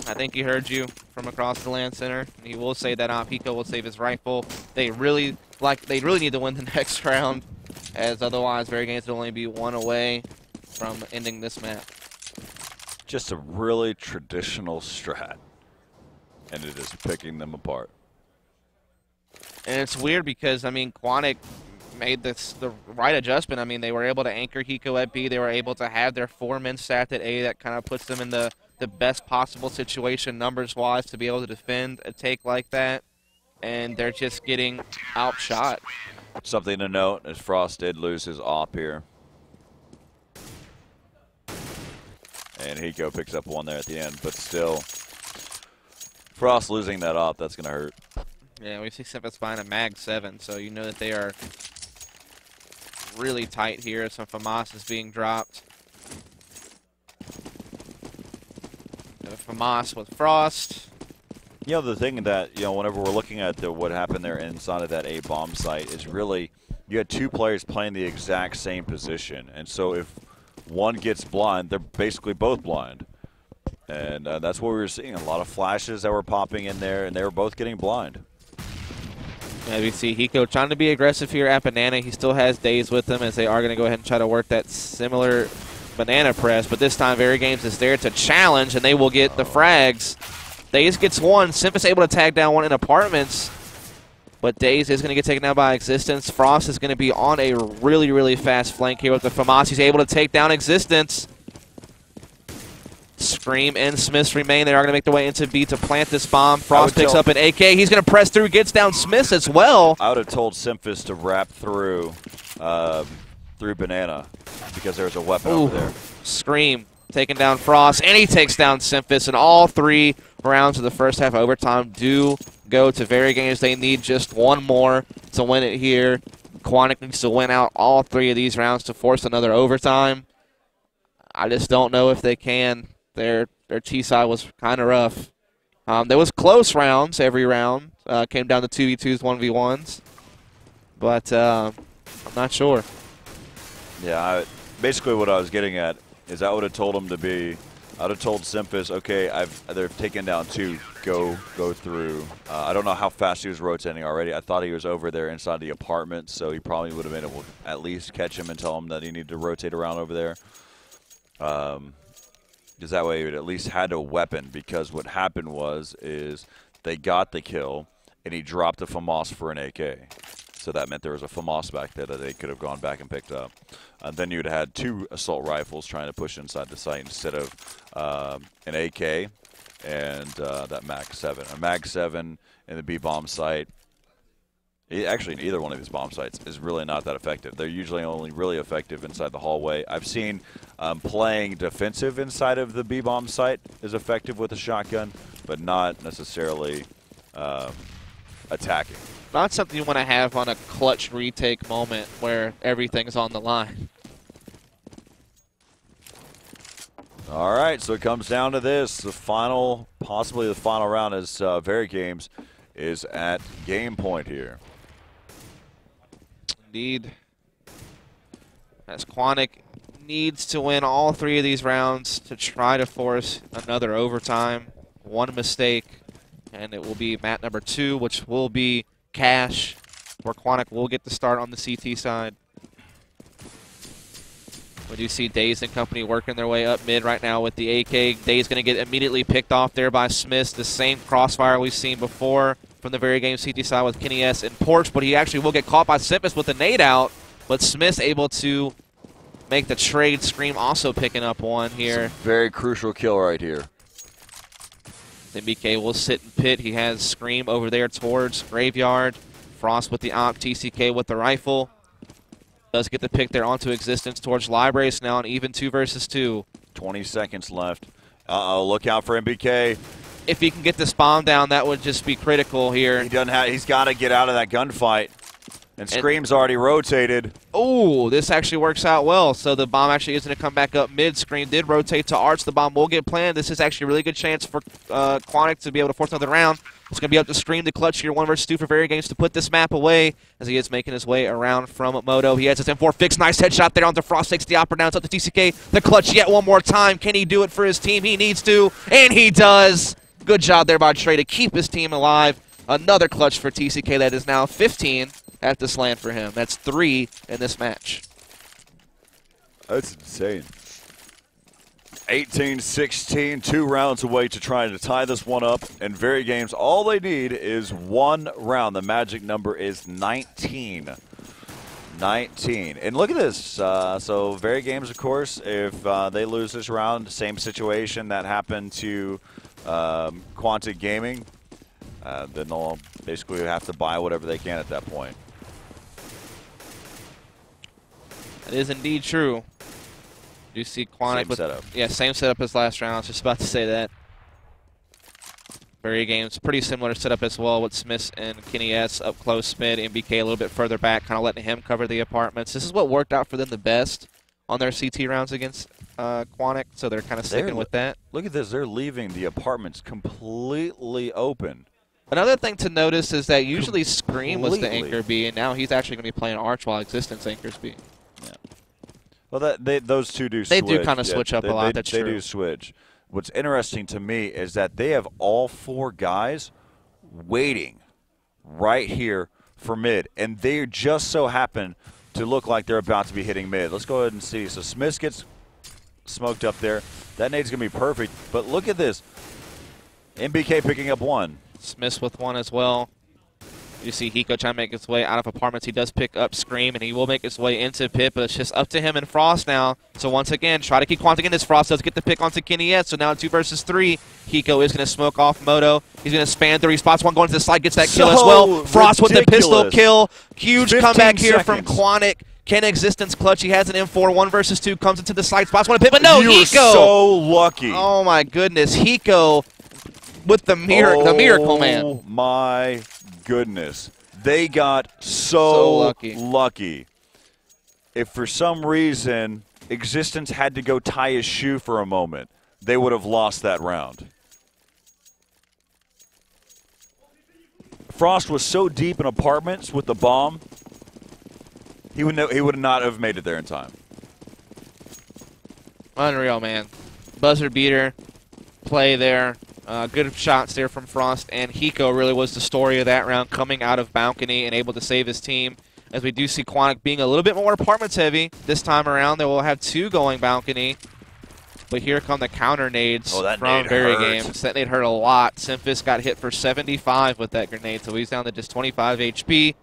I think he heard you from across the land center. He will say that op. Hiko will save his rifle. They really need to win the next round, as otherwise VeryGames will only be one away from ending this map. Just a really traditional strat, and it is picking them apart. And it's weird because, I mean, Quantic made the right adjustment. I mean, they were able to anchor Hiko at B. They were able to have their 4-men stacked at A. That kind of puts them in the best possible situation numbers-wise to be able to defend a take like that. And they're just getting outshot. Something to note is Frost did lose his op here. And Hiko picks up one there at the end, but still, Frost losing that op, that's going to hurt. Yeah, we see Simphis buying a Mag 7, so you know that they are really tight here. Some FAMAS is being dropped. FAMAS with Frost. You know, the thing that, you know, whenever we're looking at what happened there inside of that A bomb site is really, you had two players playing the exact same position. And so if one gets blind, they're basically both blind. And that's what we were seeing. A lot of flashes that were popping in there, and they were both getting blind. As we see Hiko trying to be aggressive here at Banana. He still has Daze with him, as they are going to go ahead and try to work that similar Banana press. But this time VeryGames is there to challenge, and they will get the frags. Daze gets one. Simphis able to tag down one in apartments. But Daze is going to get taken down by Existence. Frost is going to be on a really, really fast flank here with the FAMAS. He's able to take down Existence. Scream and Smiths remain. They are going to make their way into B to plant this bomb. Frost picks up an AK. He's going to press through, gets down Smiths as well. I would have told Simphis to wrap through Banana because there's a weapon over there. Scream taking down Frost, and he takes down Simphis. And all 3 rounds of the first half overtime do go to VeryGames. They need just one more to win it here. Quantic needs to win out all 3 of these rounds to force another overtime. I just don't know if they can. Their T side was kind of rough. There was close rounds every round. Came down to 2v2s, 1v1s. But I'm not sure. Yeah, basically what I was getting at is I would have told them to be I'd have told Simphus, okay, they're taken down 2. Go through. I don't know how fast he was rotating already. I thought he was over there inside the apartment, so he probably would have been able to at least catch him and tell him that he needed to rotate around over there. Because that way he would at least had a weapon. Because what happened is they got the kill, and he dropped a FAMAS for an AK. So that meant there was a FAMAS back there that they could have gone back and picked up. Then you would have had 2 assault rifles trying to push inside the site instead of an AK and that Mag 7. A Mag 7 in the B-bomb site, actually in either one of these bomb sites, is really not that effective. They're usually only really effective inside the hallway. I've seen playing defensive inside of the B-bomb site is effective with a shotgun, but not necessarily attacking. Not something you want to have on a clutch retake moment where everything's on the line. All right, so it comes down to this. The final, possibly the final round as VeryGames is at game point here. Indeed. As Quantic needs to win all 3 of these rounds to try to force another overtime. 1 mistake, and it will be mat number 2, which will be Cash, where Quantic will get the start on the CT side. We do see Daze and company working their way up mid right now with the AK. Daze going to get immediately picked off there by Smith. The same crossfire we've seen before from the VeryGames CT side with Kenny S and Porch, but he actually will get caught by Simpus with the nade out. But Smith's able to make the trade. Scream also picking up one here. Very crucial kill right here. MBK will sit in pit. He has Scream over there towards Graveyard. Frost with the op, TCK with the rifle. Does get the pick there onto Existence towards Libraries now, an even 2 versus 2. 20 seconds left. Uh-oh, look out for MBK. If he can get this bomb down, that would just be critical here. He's got to get out of that gunfight. And Scream's already rotated. Oh, this actually works out well. So the bomb actually is going to come back up mid. Scream did rotate to Arch. The bomb will get planned. This is actually a really good chance for Quantic to be able to force another round. It's going to be up to Scream to clutch here 1 versus 2 for VeryGames to put this map away as he is making his way around from Moto. He has his M4 fixed. Nice headshot there onto Frost. Takes the opera down. It's up to TCK. The clutch yet one more time. Can he do it for his team? He needs to, and he does. Good job there by Trey to keep his team alive. Another clutch for TCK. That is now 15 at this LAN for him. That's 3 in this match. That's insane. 18-16, 2 rounds away to try to tie this one up. And VeryGames, all they need is 1 round. The magic number is 19. 19. And look at this. So VeryGames, of course, if they lose this round, same situation that happened to Quantic Gaming, then they'll basically have to buy whatever they can at that point. That is indeed true. You see Quantic Same setup. Yeah, same setup as last round. I was just about to say that. VeryGames, pretty similar setup as well with Smith and Kenny S up close mid, MBK a little bit further back, kind of letting him cover the apartments. This is what worked out for them the best on their CT rounds against Quantic, so they're kind of sticking with that. Look at this. They're leaving the apartments completely open. Another thing to notice is that usually Scream was the anchor B, and now he's actually going to be playing Arch while Existence anchors B. Yeah. Well, those two do switch. They do kind of switch up a lot, that's true. They do switch. What's interesting to me is that they have all 4 guys waiting right here for mid, and they just so happen to look like they're about to be hitting mid. Let's go ahead and see. So Smith gets smoked up there. That nade's going to be perfect, but look at this. MBK picking up 1. Smith with 1 as well. You see Hiko trying to make his way out of apartments. He does pick up Scream, and he will make his way into pit, but it's just up to him and Frost now. So once again, try to keep Quantic in this. Frost does get the pick onto Kenny S, so now 2 versus 3. Hiko is going to smoke off Moto. He's going to span 3 spots. 1 going to the side, gets that kill as well. Frost with the pistol kill. Huge comeback here from Quantic. Can Existence clutch? He has an M4. 1 versus 2 comes into the side spots. 1 to pit, but no, You're Hiko. so lucky. Oh my goodness, Hiko with the miracle man. Oh my goodness. They got so lucky. If for some reason Existence had to go tie his shoe for a moment, they would have lost that round. Frost was so deep in apartments with the bomb, he would not have made it there in time. Unreal, man. buzzer beater play there. Good shots there from Frost, and Hiko really was the story of that round, coming out of balcony and able to save his team. As we do see Quantic being a little bit more apartments heavy this time around. They will have 2 going balcony. But here come the counter nades from VeryGames. That nade hurt a lot. Simphis got hit for 75 with that grenade, so he's down to just 25 HP.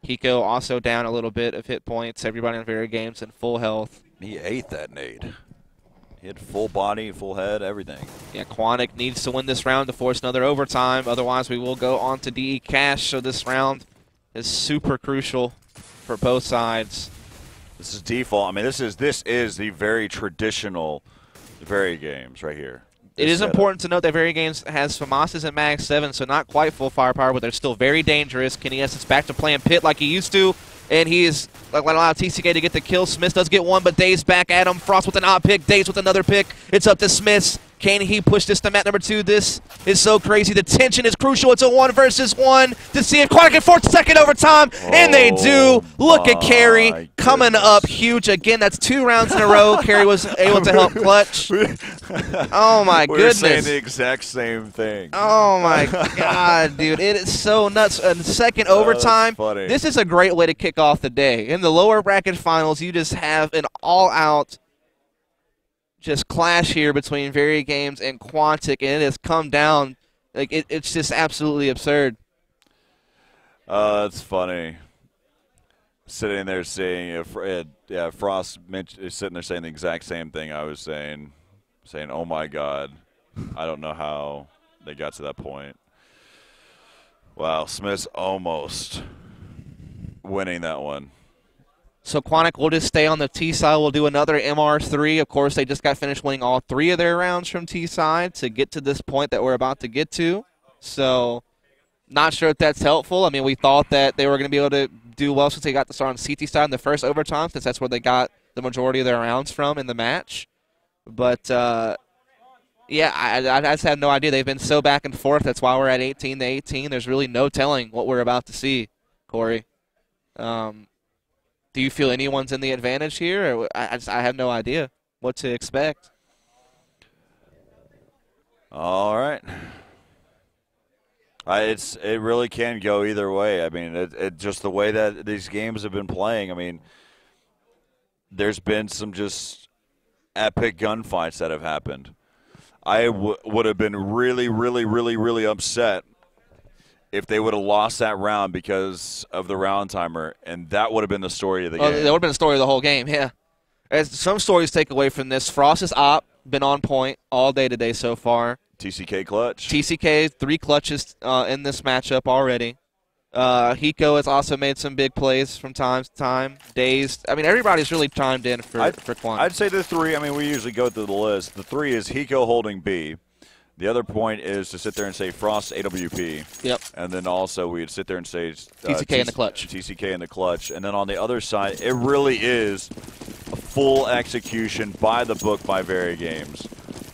Hiko also down a little bit of hit points. Everybody on VeryGames in full health. He ate that nade. He had full body, full head, everything. Yeah, Quantic needs to win this round to force another overtime. Otherwise, we will go on to DE Cash. So this round is super crucial for both sides. This is default. I mean, this is the very traditional VeryGames right here. It is important to note that VeryGames has FAMAS's at Mag 7, so not quite full firepower, but they're still very dangerous. Kenny S is back to playing pit like he used to, and he is allowed TCK to get the kill. Smith does get one, but Daze back at him. Frost with an odd pick, Daze with another pick. It's up to Smith. Can he push this to map number 2? This is so crazy. The tension is crucial. It's a 1 versus 1 to see if Quantic can force second overtime, and they do. Look at Carey coming up huge again. That's 2 rounds in a row. Carey was able to help clutch. Oh my goodness! We're saying the exact same thing. Oh my God, dude! It is so nuts. Second overtime. This is a great way to kick off the day. In the lower bracket finals, you just have an all-out just clash here between VeryGames and Quantic, and it has come down. Like it's just absolutely absurd. It's funny. Sitting there saying, Frost is sitting there saying the exact same thing I was saying, "Oh my God, I don't know how they got to that point." Wow, Smith's almost winning that one. So Quantic will just stay on the T side. We'll do another MR3. Of course, they just got finished winning all 3 of their rounds from T side to get to this point that we're about to get to. So not sure if that's helpful. I mean, we thought that they were going to be able to do well since they got to start on CT side in the first overtime, since that's where they got the majority of their rounds from in the match. But, yeah, I just have no idea. They've been so back and forth. That's why we're at 18-18. There's really no telling what we're about to see, Corey. Do you feel anyone's in the advantage here? Or I have no idea what to expect. All right. It really can go either way. I mean, it just the way that these games have been playing. I mean, there's been some just epic gunfights that have happened. I would have been really, really, really, really upset if they would have lost that round because of the round timer, and that would have been the story of the game. That would have been the story of the whole game, yeah. As some stories take away from this, Frost's op been on point all day today so far. TCK clutch. TCK, 3 clutches in this matchup already. Hiko has also made some big plays from time to time. Dazed. I mean, everybody's really chimed in for Quantic. I'd say the 3, I mean, we usually go through the list. The 3 is Hiko holding B. The other point is to sit there and say Frost AWP. Yep. And then also we'd sit there and say TCK in the clutch. TCK in the clutch. And then on the other side, it really is a full execution by the book by VeryGames.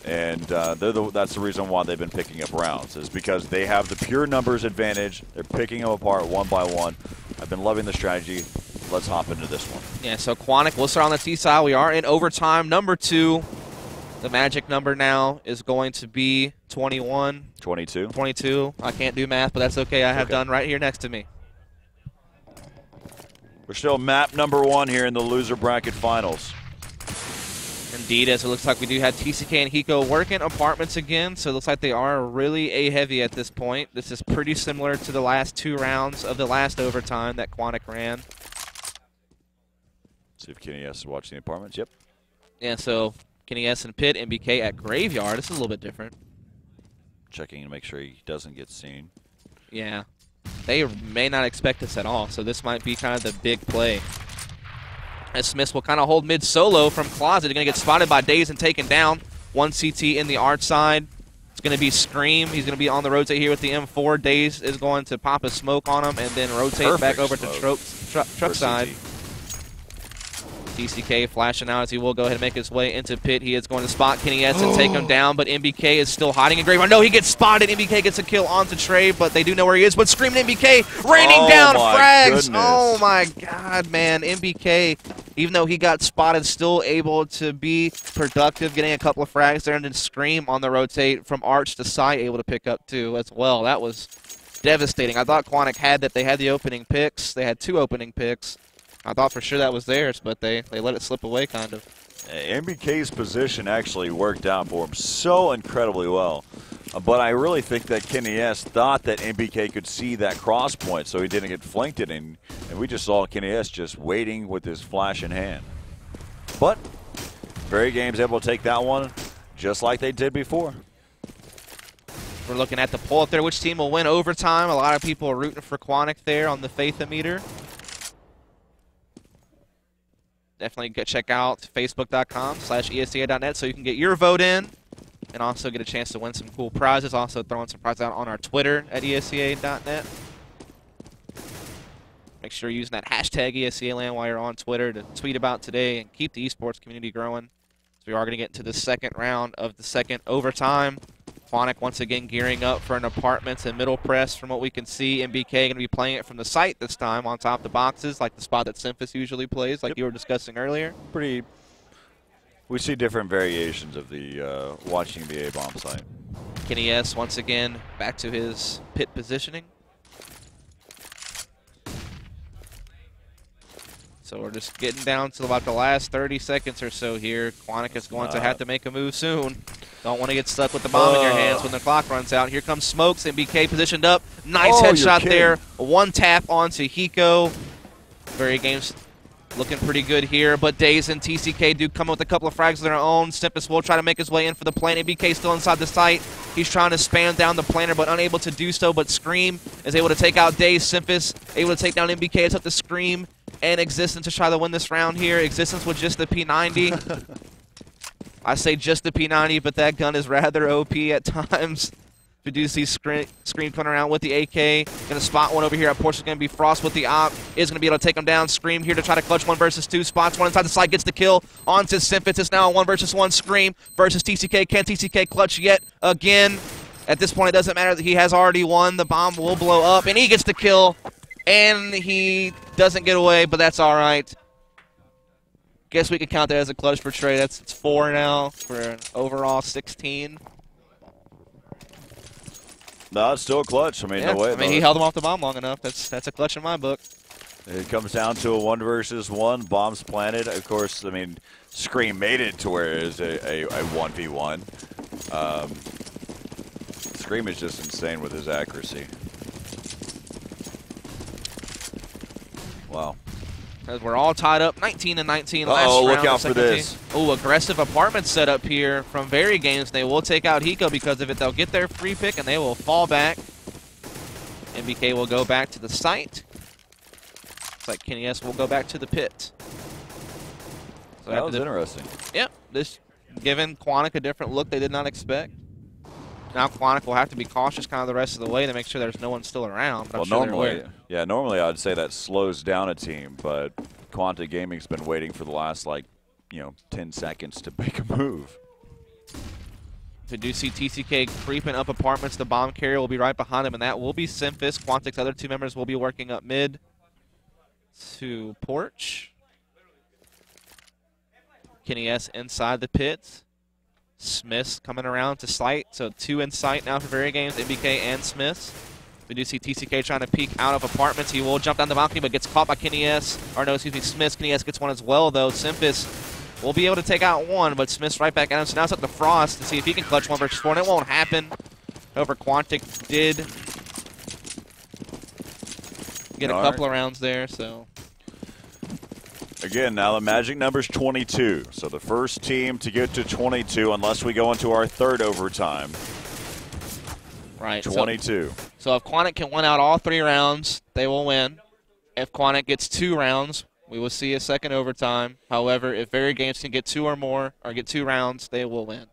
And that's the reason why they've been picking up rounds, is because they have the pure numbers advantage. They're picking them apart one by one. I've been loving the strategy. Let's hop into this one. Yeah, so Quantic, we'll start on the T side. We are in overtime number 2. The magic number now is going to be 21. 22. 22. I can't do math, but that's okay. I have done right here next to me. We're still map number 1 here in the loser bracket finals. Indeed, as it looks like we do have TCK and Hiko working apartments again, so it looks like they are really A-heavy at this point. This is pretty similar to the last 2 rounds of the last overtime that Quantic ran. See if Kenny S is watching the apartments. Yep. Yeah, so Kenny S and Pitt, MBK at Graveyard. This is a little bit different. Checking to make sure he doesn't get seen. Yeah. They may not expect this at all, so this might be kind of the big play. As Smith will kind of hold mid solo from Closet. He's going to get spotted by Daze and taken down. 1 CT in the arch side. It's going to be Scream. He's going to be on the rotate here with the M4. Daze is going to pop a smoke on him and then rotate back over to truck side. TCK flashing out as he will go ahead and make his way into pit. He is going to spot Kenny S and take him down, but MBK is still hiding in Graveyard. No, he gets spotted. MBK gets a kill onto Trey, but they do know where he is. But Screaming MBK raining down frags. Goodness. Oh, my God, man. MBK, even though he got spotted, still able to be productive, getting a couple of frags there, and then Scream on the rotate from arch to side, able to pick up too as well. That was devastating. I thought Quantic had that. They had the opening picks. They had 2 opening picks. I thought for sure that was theirs, but they let it slip away kind of. MBK's position actually worked out for him so incredibly well. But I really think that Kenny S thought that MBK could see that cross point, so he didn't get flanked it, and we just saw Kenny S just waiting with his flash in hand. But VeryGames able to take that one just like they did before. We're looking at the poll up there. Which team will win overtime? A lot of people are rooting for Quantic there on the Faith-O-meter. Definitely go check out facebook.com/ESEA.net so you can get your vote in and also get a chance to win some cool prizes. Also throwing some prizes out on our Twitter at ESEA.net. Make sure you're using that hashtag ESEA LAN while you're on Twitter to tweet about today and keep the esports community growing. So we are going to get into the second round of the second overtime. Quantic once again gearing up for an apartments and middle press from what we can see. MBK going to be playing it from the site this time on top of the boxes, like the spot that Simphis usually plays, like you were discussing earlier. We see different variations of the watching the A-bomb site. Kenny S once again back to his pit positioning. So we're just getting down to about the last 30 seconds or so here. Quantic is going to have to make a move soon. Don't want to get stuck with the bomb in your hands when the clock runs out. Here comes Smokes. MBK positioned up. Nice headshot there. One tap onto Hiko. VeryGames looking pretty good here, but Daze and TCK do come with a couple of frags of their own. Simpus will try to make his way in for the plane. MBK still inside the site. He's trying to spam down the planner, but unable to do so. But Scream is able to take out Daze. Simpus able to take down MBK. It's up to Scream and Existence to try to win this round here. Existence with just the P90. I say just the P90, but that gun is rather OP at times. We do see Scream coming around with the AK. Going to spot one over here. Porsche's going to be Frost with the op. Is going to be able to take him down. Scream here to try to clutch 1 versus 2. Spots one inside the side. Gets the kill. Onto Simphis. It's now a 1 versus 1. Scream versus TCK. Can TCK clutch yet again? At this point, it doesn't matter that he has already won. The bomb will blow up, and he gets the kill. And he doesn't get away, but that's all right. Guess we could count that as a clutch for Trey. It's 4 now for an overall 16. No, it's still a clutch. I mean, yeah, no way. I mean, he held him off the bomb long enough. That's a clutch in my book. It comes down to a 1 versus 1. Bombs planted. Of course, I mean, Scream made it to where it is a 1v1. Scream is just insane with his accuracy. Wow. We're all tied up, 19-19 last round. Oh, look out for this. Oh, aggressive apartment setup here from VeryGames. They will take out Hiko because of it. They'll get their free pick, and they will fall back. MBK will go back to the site. Looks like Kenny S will go back to the pit. So that was interesting. Yep, this giving Quantic a different look they did not expect. Now Quantic will have to be cautious kind of the rest of the way to make sure there's no one still around. Well, normally, yeah, normally I'd say that slows down a team, but Quantic Gaming's been waiting for the last, 10 seconds to make a move. We do see TCK creeping up apartments. The bomb carrier will be right behind him, and that will be Simphis. Quantic's other 2 members will be working up mid to porch. Kenny S inside the pit. Smiths coming around to site, so 2 in sight now for VeryGames, MBK and Smiths. We do see TCK trying to peek out of apartments. He will jump down the balcony, but gets caught by Kenny S. Or no, excuse me, Smiths. Kenny S gets one as well, though. Simphis will be able to take out 1, but Smiths right back at him. So now it's up to Frost to see if he can clutch 1 versus 4, and it won't happen. However, Quantic did get a couple of rounds there, so... Again, now the magic number's 22. So the first team to get to 22, unless we go into our 3rd overtime. Right. 22. So if Quantic can win out all 3 rounds, they will win. If Quantic gets 2 rounds, we will see a 2nd overtime. However, if VeryGames can get 2 or more, or get 2 rounds, they will win.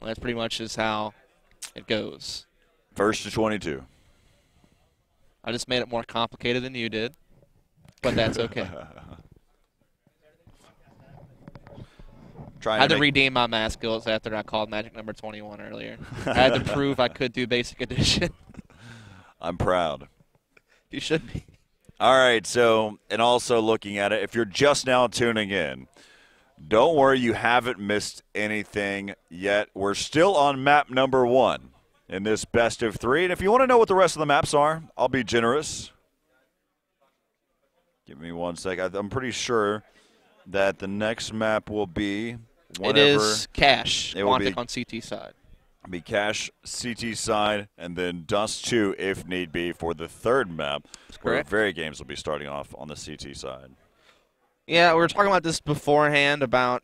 That's pretty much is how it goes. 1st to 22. I just made it more complicated than you did, but that's okay. I had to redeem my math skills after I called magic number 21 earlier. I had to prove I could do basic addition. I'm proud. You should be. All right, so, and also looking at it, if you're just now tuning in, don't worry, you haven't missed anything yet. We're still on map number 1 in this best of 3. And if you want to know what the rest of the maps are, I'll be generous. Give me 1 sec. I'm pretty sure that the next map will be whenever. It is Cash, Quantic on CT side. Be Cash, CT side, and then Dust 2, if need be, for the third map. That's where correct. VeryGames will be starting off on the CT side. Yeah, we were talking about this beforehand about,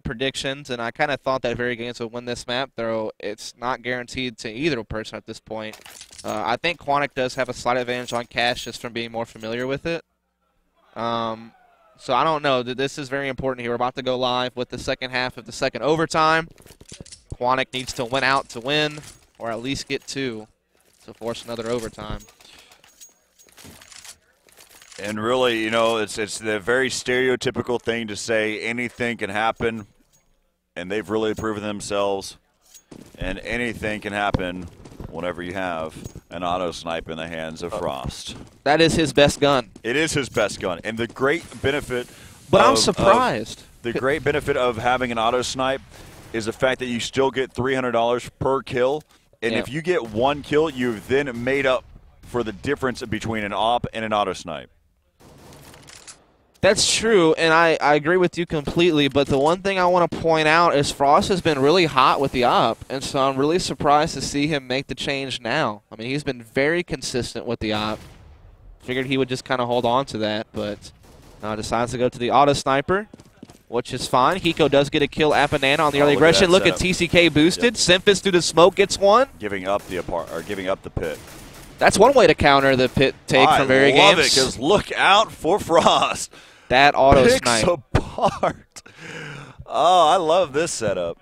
predictions, and I kind of thought that VeryGames would win this map, though it's not guaranteed to either person at this point. I think Quantic does have a slight advantage on Cash just from being more familiar with it. So I don't know. This is very important here. We're about to go live with the second half of the second overtime. Quantic needs to win out to win, or at least get 2 to force another overtime. And really, it's the very stereotypical thing to say anything can happen, and they've really proven themselves. And anything can happen whenever you have an auto snipe in the hands of Frost. That is his best gun. It is his best gun, and the great benefit. But I'm surprised. The great benefit of having an auto snipe is the fact that you still get $300 per kill, and if you get 1 kill, you've then made up for the difference between an op and an auto snipe. That's true, and I agree with you completely, but the one thing I want to point out is Frost has been really hot with the op, and so I'm really surprised to see him make the change now. I mean, he's been very consistent with the op. Figured he would just kind of hold on to that, but decides to go to the auto sniper, which is fine. Hiko does get a kill at Banana on the early aggression. Look at TCK boosted. Symphyst through the smoke gets one. Giving up the pit. That's one way to counter the pit take from VeryGames. I love it, because look out for Frost. That auto Picks snipe. apart. Oh, I love this setup.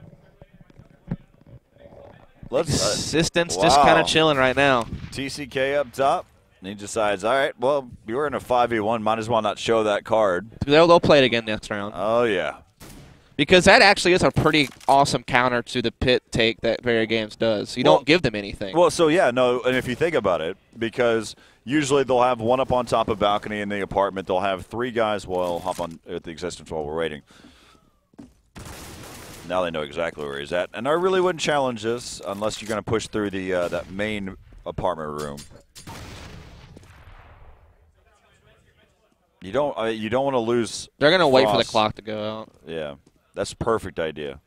Assistance just kind of chilling right now. TCK up top. And he decides, all right, well, you were in a 5v1. Might as well not show that card. They'll play it again next round. Oh, yeah. Because that actually is a pretty awesome counter to the pit take that VeryGames does. You don't give them anything. Well, so, yeah, no, and if you think about it, because usually they'll have one up on top of balcony in the apartment. They'll have 3 guys, well, hop on at the existence while we're waiting. Now they know exactly where he's at. And I really wouldn't challenge this unless you're going to push through the that main apartment room. You don't want to lose. They're going to wait for the Frost. clock to go out. Yeah, that's a perfect idea.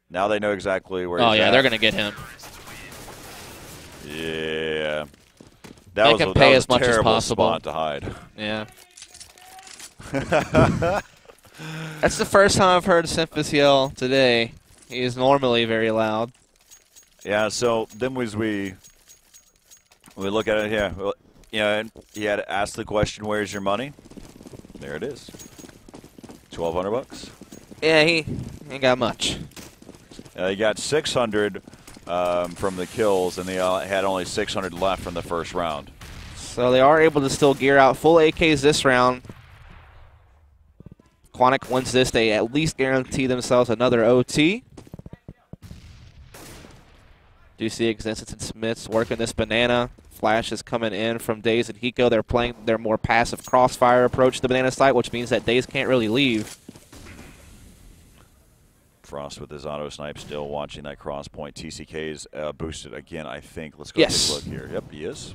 Now they know exactly where he's at. Oh, yeah, they're going to get him. Yeah. They can pay as much as possible. Spot to hide. Yeah. That's the first time I've heard Symphyst yell today. He is normally very loud. Yeah, so then as we look at it here, and he had asked the question, where's your money? There it is. $1,200. Yeah, he ain't got much. He got 600 from the kills, and they had only 600 left from the first round. So they are able to still gear out full AKs this round. Quantic wins this. They at least guarantee themselves another OT. Do you see Existence and Smith's working this Banana? Flash is coming in from Daze and Hiko. They're playing their more passive crossfire approach to the Banana site, which means that Daze can't really leave. Frost with his auto snipe still watching that cross point. TCK's boosted again, I think. Let's go take a look here. Yep, he is.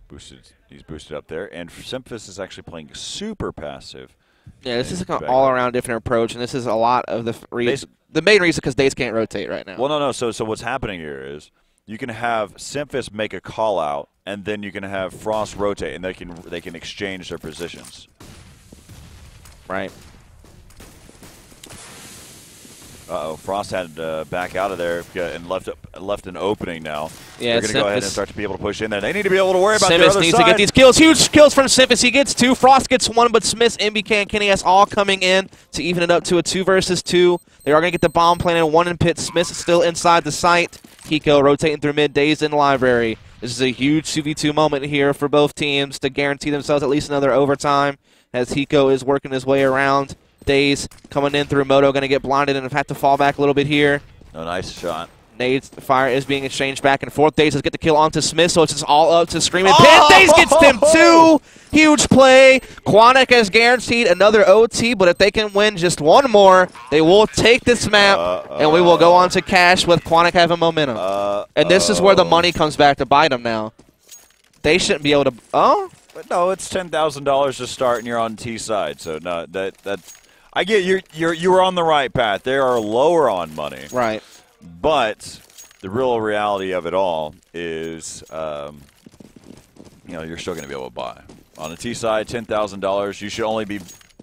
Boosted. He's boosted up there. And Symphyst is actually playing super passive. Yeah, this is an all-around different approach, and this is a lot of the reason. The main reason because Daze can't rotate right now. Well, no. So what's happening here is you can have Symphyst make a call out, and then you can have Frost rotate, and they can exchange their positions. Right. Uh-oh, Frost had to back out of there and left an opening now. Yeah, they're going to go ahead and start to be able to push in there. They need to be able to worry about their other needs side. to get these kills. Huge kills from Symphyst. He gets 2. Frost gets 1, but Smith, MBK, and Kenny S all coming in to even it up to a 2 versus 2. They are going to get the bomb planted. 1 in pit. Smith is still inside the site. Hiko rotating through mid. Daze in library. This is a huge 2v2 moment here for both teams to guarantee themselves at least another overtime as Hiko is working his way around. Daze coming in through Moto, going to get blinded and have to fall back a little bit here. Oh, nice shot. Nade's fire is being exchanged back and forth. Daze does get the kill onto Smith, so it's just all up to Scream and Pin. Daze gets them too! Huge play. Quantic has guaranteed another OT, but if they can win just one more, they will take this map, and we will go on to cash with Quantic having momentum. And this is where the money comes back to bite them now. They shouldn't be able to... Oh? But no, it's $10,000 to start, and you're on T side. So no, that I get you're on the right path. They are lower on money, right? But the real reality of it all is, you're still going to be able to buy on the T side. $10,000. You should only be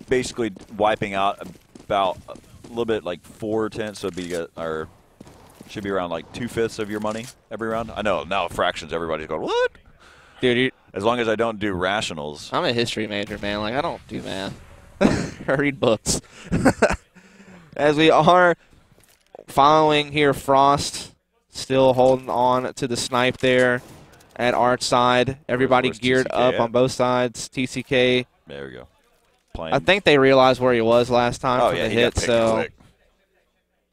basically wiping out about a little bit like 4/10. So it'd be or should be around like 2/5 of your money every round. I know now fractions. Everybody's going what? Dude, as long as I don't do rationals. I'm a history major, man. Like, I don't do math. I read books. As we are following here, Frost still holding on to the snipe there at Arch side. Everybody Where's geared TCK up at? on both sides. TCK. There we go. Playing. I think they realized where he was last time from the he hit, got picked so quick.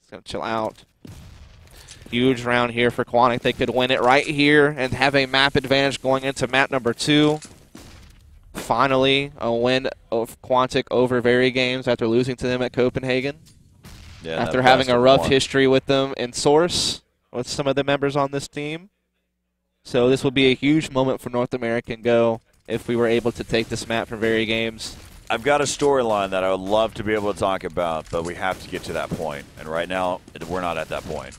he's going to chill out. Huge round here for Quantic. They could win it right here and have a map advantage going into map number 2. Finally, a win of Quantic over VeryGames after losing to them at Copenhagen. Yeah, after having a rough history with them in Source with some of the members on this team. So this will be a huge moment for North American Go if we were able to take this map from VeryGames. I've got a storyline that I would love to be able to talk about, but we have to get to that point. And right now, we're not at that point.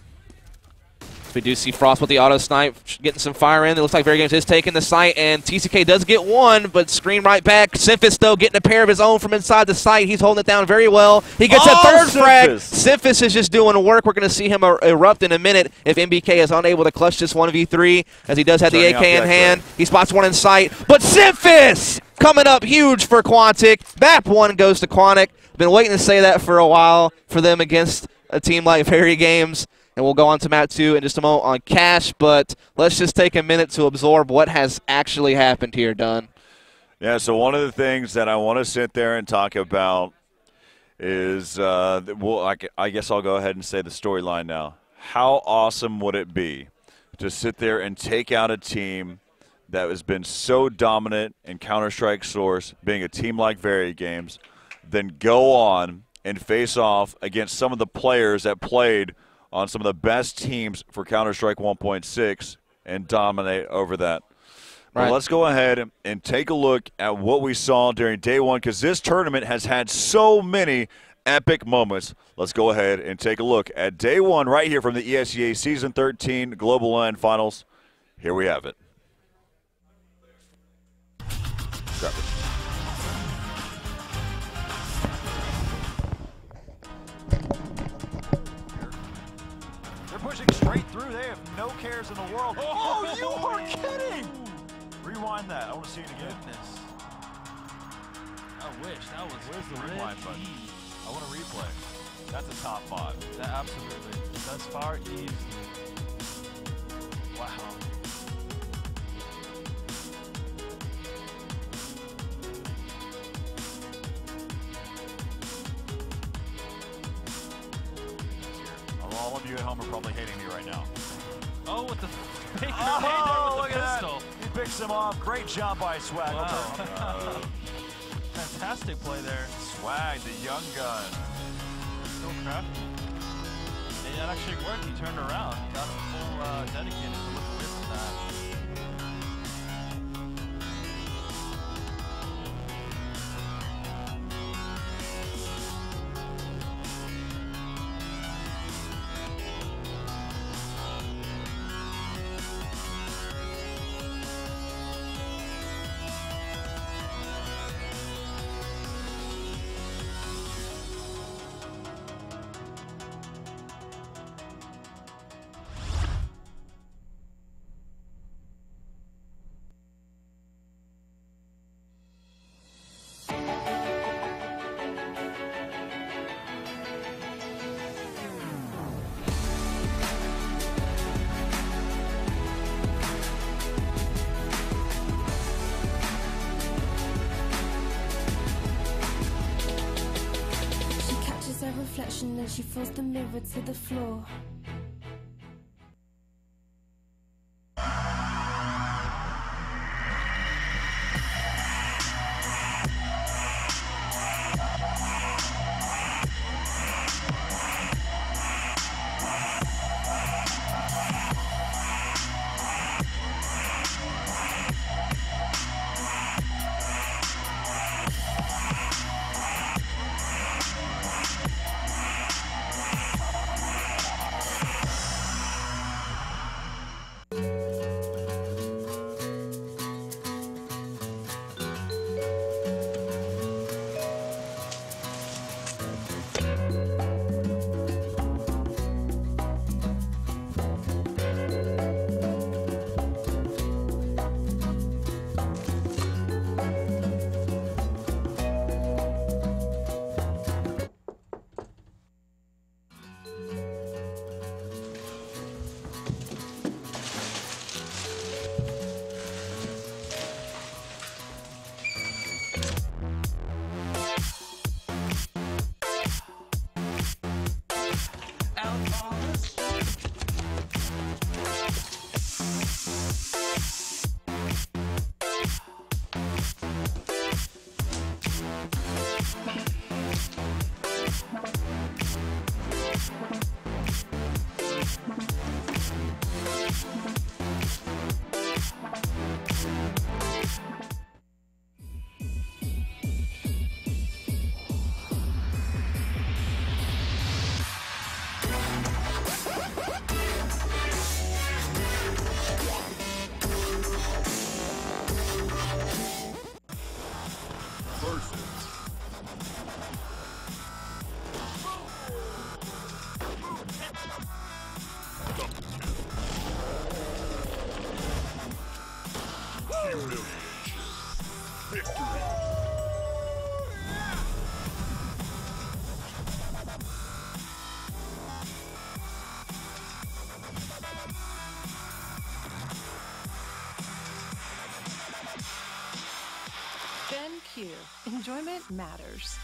We do see Frost with the auto snipe, getting some fire in. It looks like VeryGames is taking the site, and TCK does get one, but Scream right back. Symphis, though, getting a pair of his own from inside the site. He's holding it down very well. He gets a third frag. Symphis is just doing work. We're going to see him erupt in a minute if MBK is unable to clutch this 1v3, as he does have the AK in hand. He spots one in sight, but Symphis coming up huge for Quantic. Map 1 goes to Quantic. Been waiting to say that for a while for them against a team like VeryGames. And we'll go on to map 2 in just a moment on cash, but let's just take a minute to absorb what has actually happened here, Dunn. Yeah, so one of the things that I want to sit there and talk about is, I guess I'll go ahead and say the storyline now. How awesome would it be to sit there and take out a team that has been so dominant in Counter-Strike Source, being a team like VeryGames, then go on and face off against some of the players that played on some of the best teams for Counter-Strike 1.6 and dominate over that. Right. But let's go ahead and take a look at what we saw during day 1, because this tournament has had so many epic moments. Let's go ahead and take a look at day 1 right here from the ESEA Season 13 Global LAN Finals. Here we have it. Grab it. Pushing straight through, they have no cares in the world. Oh, you are kidding! Rewind that. I want to see it again. Goodness. I wish that was. Where's the rewind button? I want to replay. That's a top 5. That absolutely. Thus far, easy. Wow. All of you at home are probably hating me right now. Oh, with the fake Oh, with look the at pistol. that. He picks him off. Great job by Swag. Wow. Fantastic play there. Swag, the young gun. So crafty. And that actually worked. He turned around. He got a full dedicated to look away from that. Reflection and she falls the mirror to the floor. Q. Enjoyment matters.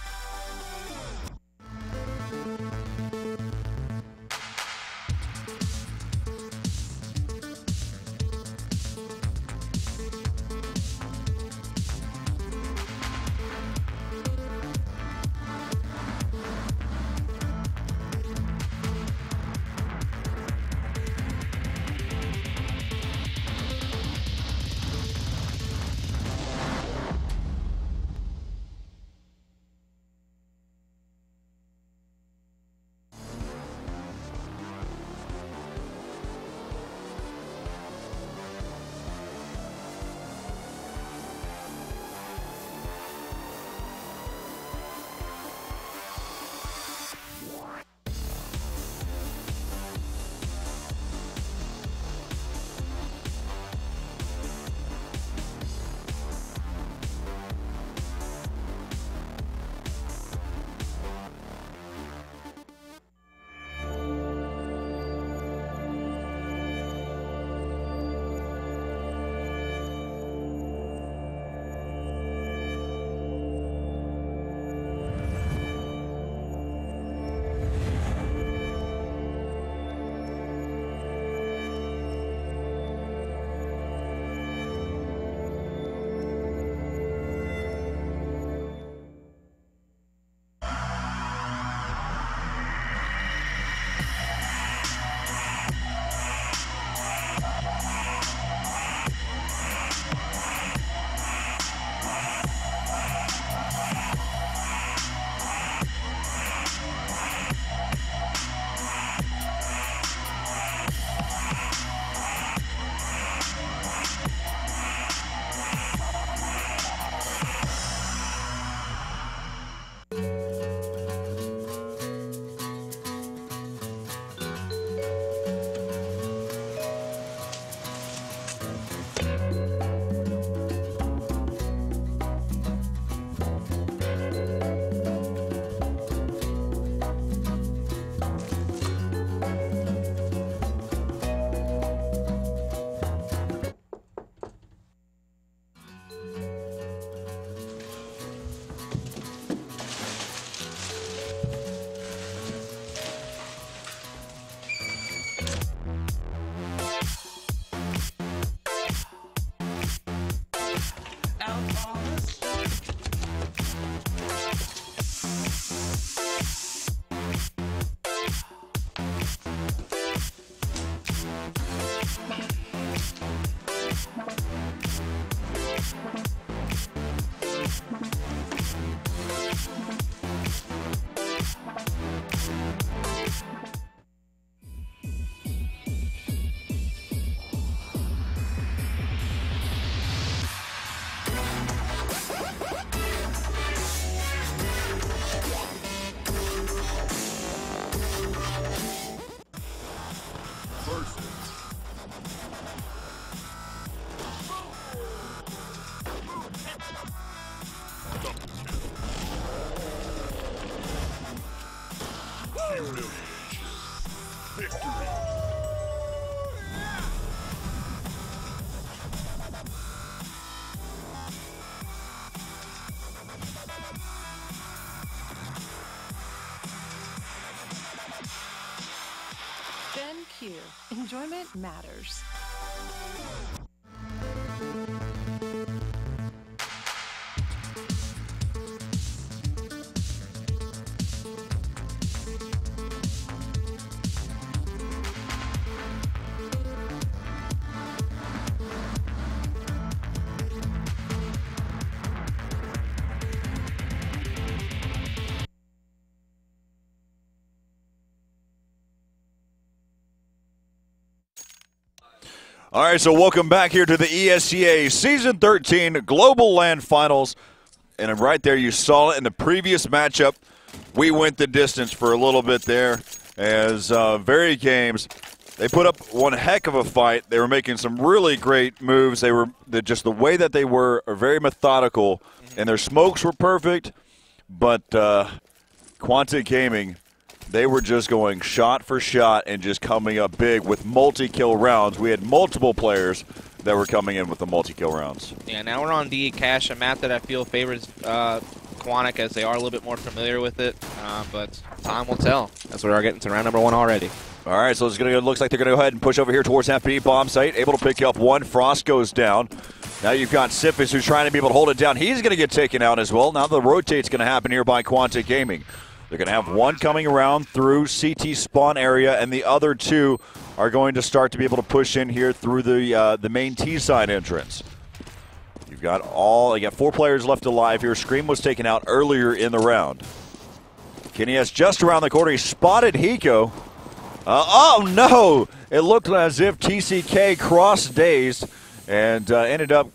Q. Enjoyment matters. All right, so welcome back here to the ESEA Season 13 Global LAN Finals. And right there, you saw it in the previous matchup. We went the distance for a little bit there as VeryGames They put up one heck of a fight. They were making some really great moves. Just the way that they were are very methodical, and their smokes were perfect. But Quantic Gaming, they were just going shot for shot and just coming up big with multi-kill rounds. We had multiple players that were coming in with the multi-kill rounds. Yeah, now we're on DE Cash, a map that I feel favors Quantic as they are a little bit more familiar with it. But time will tell as we are getting to round number 1 already. All right, so looks like they're going to go ahead and push over here towards that B bomb site. Able to pick up one. Frost goes down. Now you've got Sifis who's trying to be able to hold it down. He's going to get taken out as well. Now the rotate's going to happen here by Quantic Gaming. They're going to have one coming around through CT spawn area, and the other two are going to start to be able to push in here through the main T side entrance. You got 4 players left alive here. Scream was taken out earlier in the round. Kenny S just around the corner. He spotted Hiko. Oh no! It looked as if TCK crossed dazed and ended up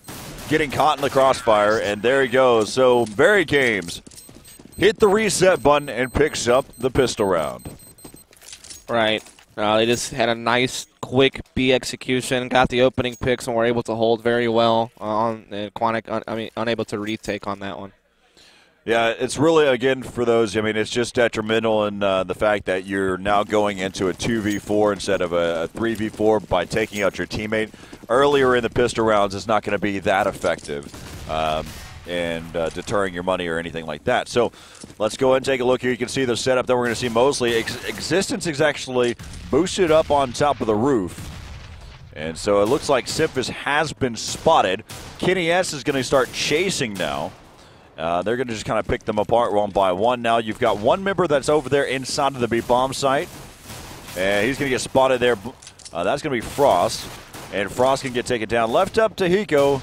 getting caught in the crossfire, and there he goes. So VeryGames hit the reset button and picks up the pistol round. Right. They just had a nice, quick B execution, got the opening picks, and were able to hold very well on Quantic. Unable to retake on that one. Yeah, it's really, again, for those, it's just detrimental in the fact that you're now going into a 2v4 instead of a 3v4 by taking out your teammate. Earlier in the pistol rounds, it's not going to be that effective and deterring your money or anything like that. So let's go ahead and take a look here. You can see the setup that we're going to see mostly. Existence is actually boosted up on top of the roof. And so it looks like Sifis has been spotted. Kenny S is going to start chasing now. They're going to just kind of pick them apart one by one. Now you've got one member that's over there inside of the B-bomb site. And he's going to get spotted there. That's going to be Frost. And Frost can get taken down. Left up to Hiko.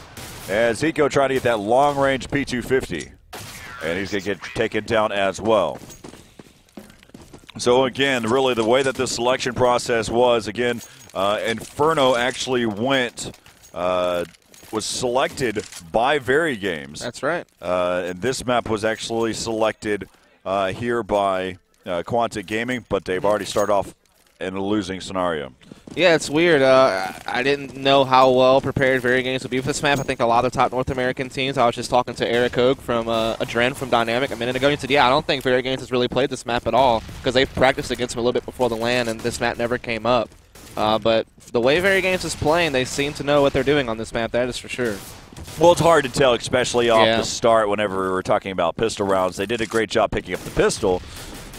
As Hiko trying to get that long-range P250. And he's going to get taken down as well. So again, really the way that this selection process was, again, Inferno actually was selected by VeryGames. That's right. And this map was actually selected here by Quantic Gaming, but they've already started off in a losing scenario. Yeah, it's weird. I didn't know how well prepared VeryGames would be for this map. I think a lot of the top North American teams. I was just talking to Eric Hogue from Adren from Dynamic a minute ago. He said, yeah, I don't think VeryGames has really played this map at all because they've practiced against them a little bit before the LAN, and this map never came up. But the way VeryGames is playing, they seem to know what they're doing on this map, that is for sure. Well, it's hard to tell, especially off the start whenever we're talking about pistol rounds. They did a great job picking up the pistol,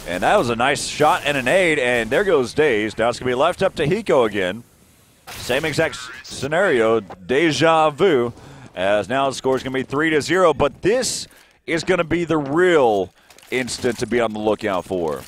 and that was a nice shot and a nade, and there goes Daze. Now it's going to be left up to Hiko again. Same exact scenario, deja vu, as now the score is going to be 3-0, but this is going to be the real instant to be on the lookout for.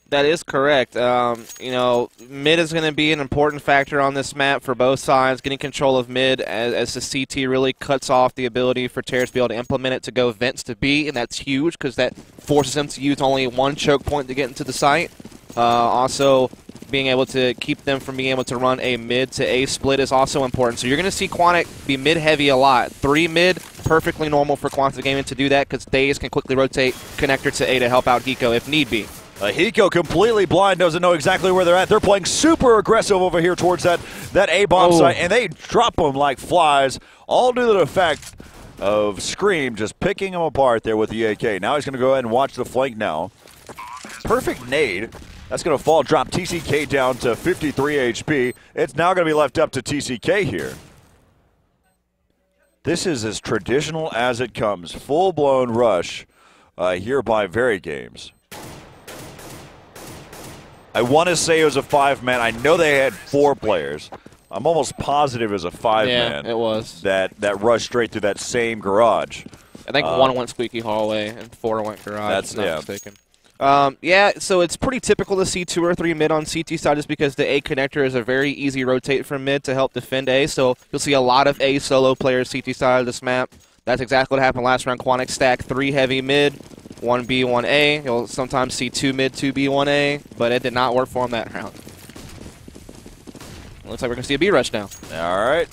That is correct. Mid is going to be an important factor on this map for both sides. Getting control of mid as the CT really cuts off the ability for Terrace to be able to implement it to go vents to B, and that's huge because that forces them to use only one choke point to get into the site. Also, being able to keep them from being able to run a mid to A split is also important. So you're going to see Quantic be mid-heavy a lot. 3 mid, perfectly normal for Quantic Gaming to do that because Daze can quickly rotate connector to A to help out Hiko if need be. Hiko completely blind, doesn't know exactly where they're at. They're playing super aggressive over here towards that A-bomb site, and they drop them like flies, all due to the effect of Scream just picking them apart there with the AK. Now he's going to go ahead and watch the flank now. Perfect nade. That's going to fall, drop TCK down to 53 HP. It's now going to be left up to TCK here. This is as traditional as it comes. Full-blown rush here by VeryGames. I want to say it was a 5-man. I know they had 4 players. I'm almost positive it was a 5-man. Yeah, it was. That rushed straight through that same garage. I think 1 went squeaky hallway and 4 went garage. That's, if I'm not mistaken. So it's pretty typical to see 2 or 3 mid on CT side just because the A connector is a very easy rotate from mid to help defend A. So you'll see a lot of A solo players CT side of this map. That's exactly what happened last round. Quantic stack 3 heavy mid, 1B, 1A. You'll sometimes see 2 mid, 2B, 1A, but it did not work for him that round. Looks like we're going to see a B rush now. All right.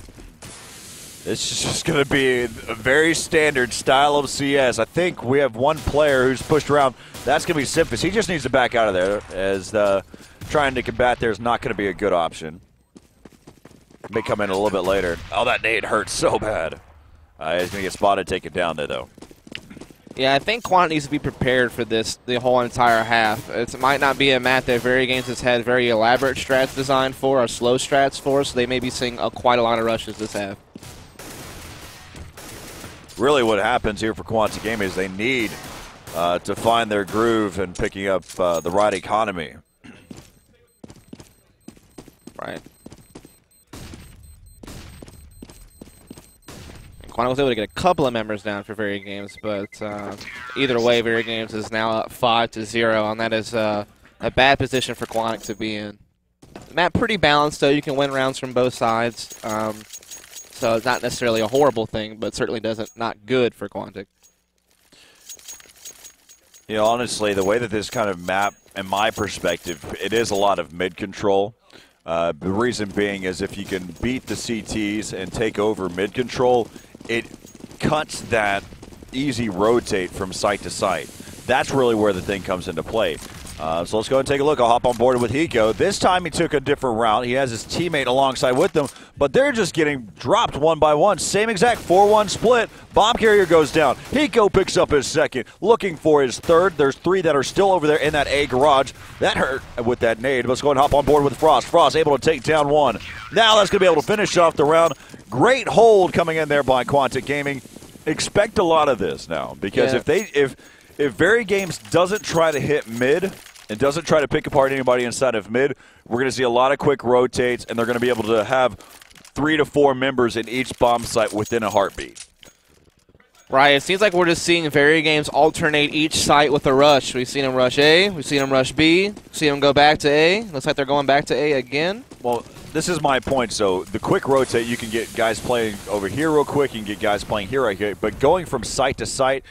This is just going to be a very standard style of CS. I think we have one player who's pushed around. That's going to be Sifis. He just needs to back out of there as trying to combat there is not going to be a good option. May come in a little bit later. Oh, that nade hurts so bad. He's going to get spotted, take it down there, though. Yeah, I think Quantic needs to be prepared for this the whole entire half. It might not be a map that VeryGames has had very elaborate strats designed for or slow strats for, so they may be seeing quite a lot of rushes this half. Really what happens here for Quantic Gaming is they need to find their groove and picking up the right economy. Right. Quantic was able to get a couple of members down for VeryGames, but either way, VeryGames is now up 5-0, and that is a bad position for Quantic to be in. The map pretty balanced, though. You can win rounds from both sides, so it's not necessarily a horrible thing, but certainly not good for Quantic. You know, honestly, the way that this kind of map, in my perspective, it is a lot of mid-control. The reason being is if you can beat the CTs and take over mid-control, it cuts that easy rotate from site to site. That's really where the thing comes into play. So let's go and take a look. I'll hop on board with Hiko. This time he took a different route. He has his teammate alongside with them, but they're just getting dropped one by one. Same exact 4-1 split. Bomb carrier goes down. Hiko picks up his second, looking for his third. There's 3 that are still over there in that A garage. That hurt with that nade. Let's go and hop on board with Frost. Frost able to take down 1. Now that's going to be able to finish off the round. Great hold coming in there by Quantic Gaming. Expect a lot of this now, because if VeryGames doesn't try to hit mid and doesn't try to pick apart anybody inside of mid, we're going to see a lot of quick rotates, and they're going to be able to have 3 to 4 members in each bomb site within a heartbeat. Right, it seems like we're just seeing VeryGames alternate each site with a rush. We've seen them rush A, we've seen them rush B, see them go back to A. Looks like they're going back to A again. Well, this is my point. So the quick rotate, you can get guys playing over here real quick, you can get guys playing here right here, but going from site to site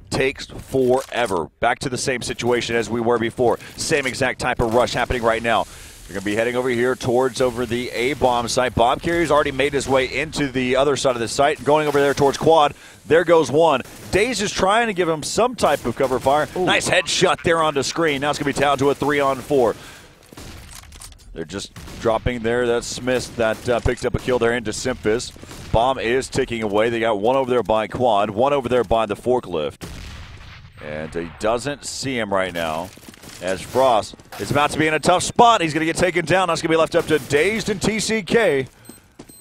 takes forever. Back to the same situation as we were before. Same exact type of rush happening right now. You're going to be heading over here towards the A bomb site. Bomb carrier's already made his way into the other side of the site, going over there towards quad. There goes 1. Daze is trying to give him some type of cover fire. Ooh. Nice headshot there onto screen. Now it's going to be down to a 3-on-4. They're just dropping there. That's Smith that picked up a kill there into Simphis. Bomb is ticking away. They got 1 over there by quad, 1 over there by the forklift. And he doesn't see him right now, as Frost is about to be in a tough spot. He's going to get taken down. That's going to be left up to Dazed and TCK.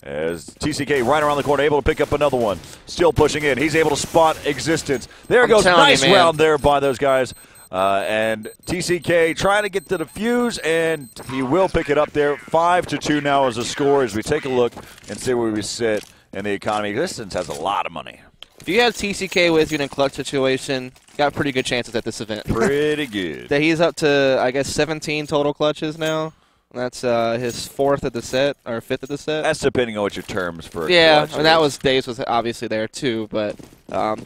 As TCK right around the corner, able to pick up another one. Still pushing in. He's able to spot Existence. There goes. Nice round there by those guys. And TCK trying to get to the fuse, and he will pick it up there. 5-2 now is the score as we take a look and see where we sit in the economy. Existence has a lot of money. If you have TCK with you in a clutch situation, got pretty good chances at this event. Pretty good. He's up to, I guess, 17 total clutches now. That's his 4th of the set, or 5th of the set. That's depending on what your terms for yeah, clutch and that was Dave's was obviously there too, but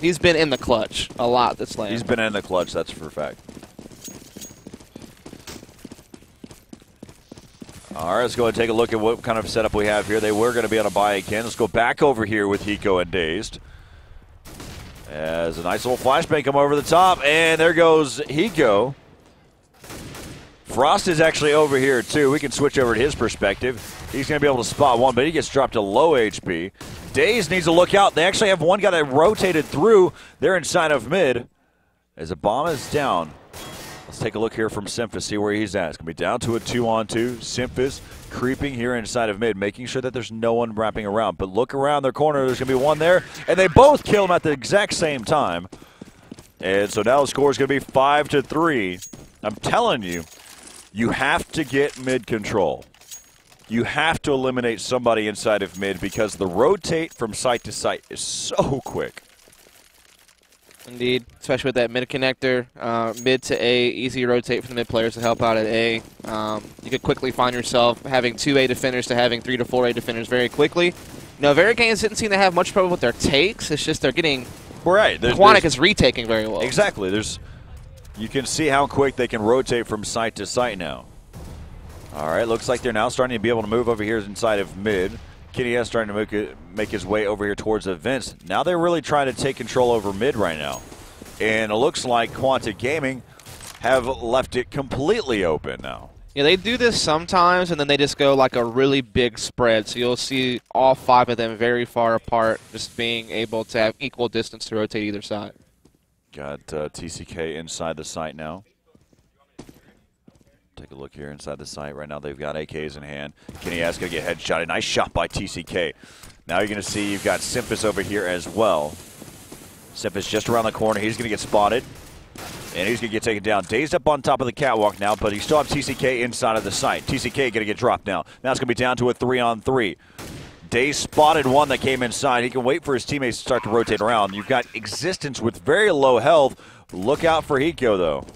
he's been in the clutch a lot this lane. He's been in the clutch, that's for a fact. All right, let's go and take a look at what kind of setup we have here. They were going to be on a buy again. Let's go back over here with Hiko and Dazed. As a nice little flashbang come over the top, and there goes Hiko. Frost is actually over here too. We can switch over to his perspective. He's going to be able to spot 1, but he gets dropped to low HP. Daze needs to look out. They actually have 1 guy that rotated through. They're inside of mid. As a bomb is down. Let's take a look here from Simphis, see where he's at. It's going to be down to a 2-on-2. Simphis creeping here inside of mid, making sure that there's no one wrapping around. But look around their corner. There's going to be 1 there. And they both kill him at the exact same time. And so now the score is going to be 5-3. I'm telling you, you have to get mid control. You have to eliminate somebody inside of mid because the rotate from site to site is so quick. Indeed, especially with that mid connector, mid to A, easy rotate for the mid players to help out at A. You could quickly find yourself having 2 A defenders to having 3 to 4 A defenders very quickly. No, VeryGames didn't seem to have much trouble with their takes. It's just they're getting right. Quantic is retaking very well. Exactly. You can see how quick they can rotate from site to site now. All right, looks like they're now starting to be able to move over here inside of mid. Kenny S starting to make his way over here towards the vents. Now they're really trying to take control over mid right now. And it looks like Quantic Gaming have left it completely open now. Yeah, they do this sometimes, and then they just go like a really big spread. So you'll see all 5 of them very far apart, just being able to have equal distance to rotate either side. Got TCK inside the site now. Take a look here inside the site. Right now they've got AKs in hand. Kenny S going to get headshotted. Nice shot by TCK. Now you're going to see you've got Simphis over here as well. Simphis just around the corner. He's going to get spotted. And he's going to get taken down. Dazed up on top of the catwalk now, but he still has TCK inside of the site. TCK going to get dropped now. Now it's going to be down to a 3-on-3. Dazed spotted one that came inside. He can wait for his teammates to start to rotate around. You've got Existence with very low health. Look out for Hiko, though.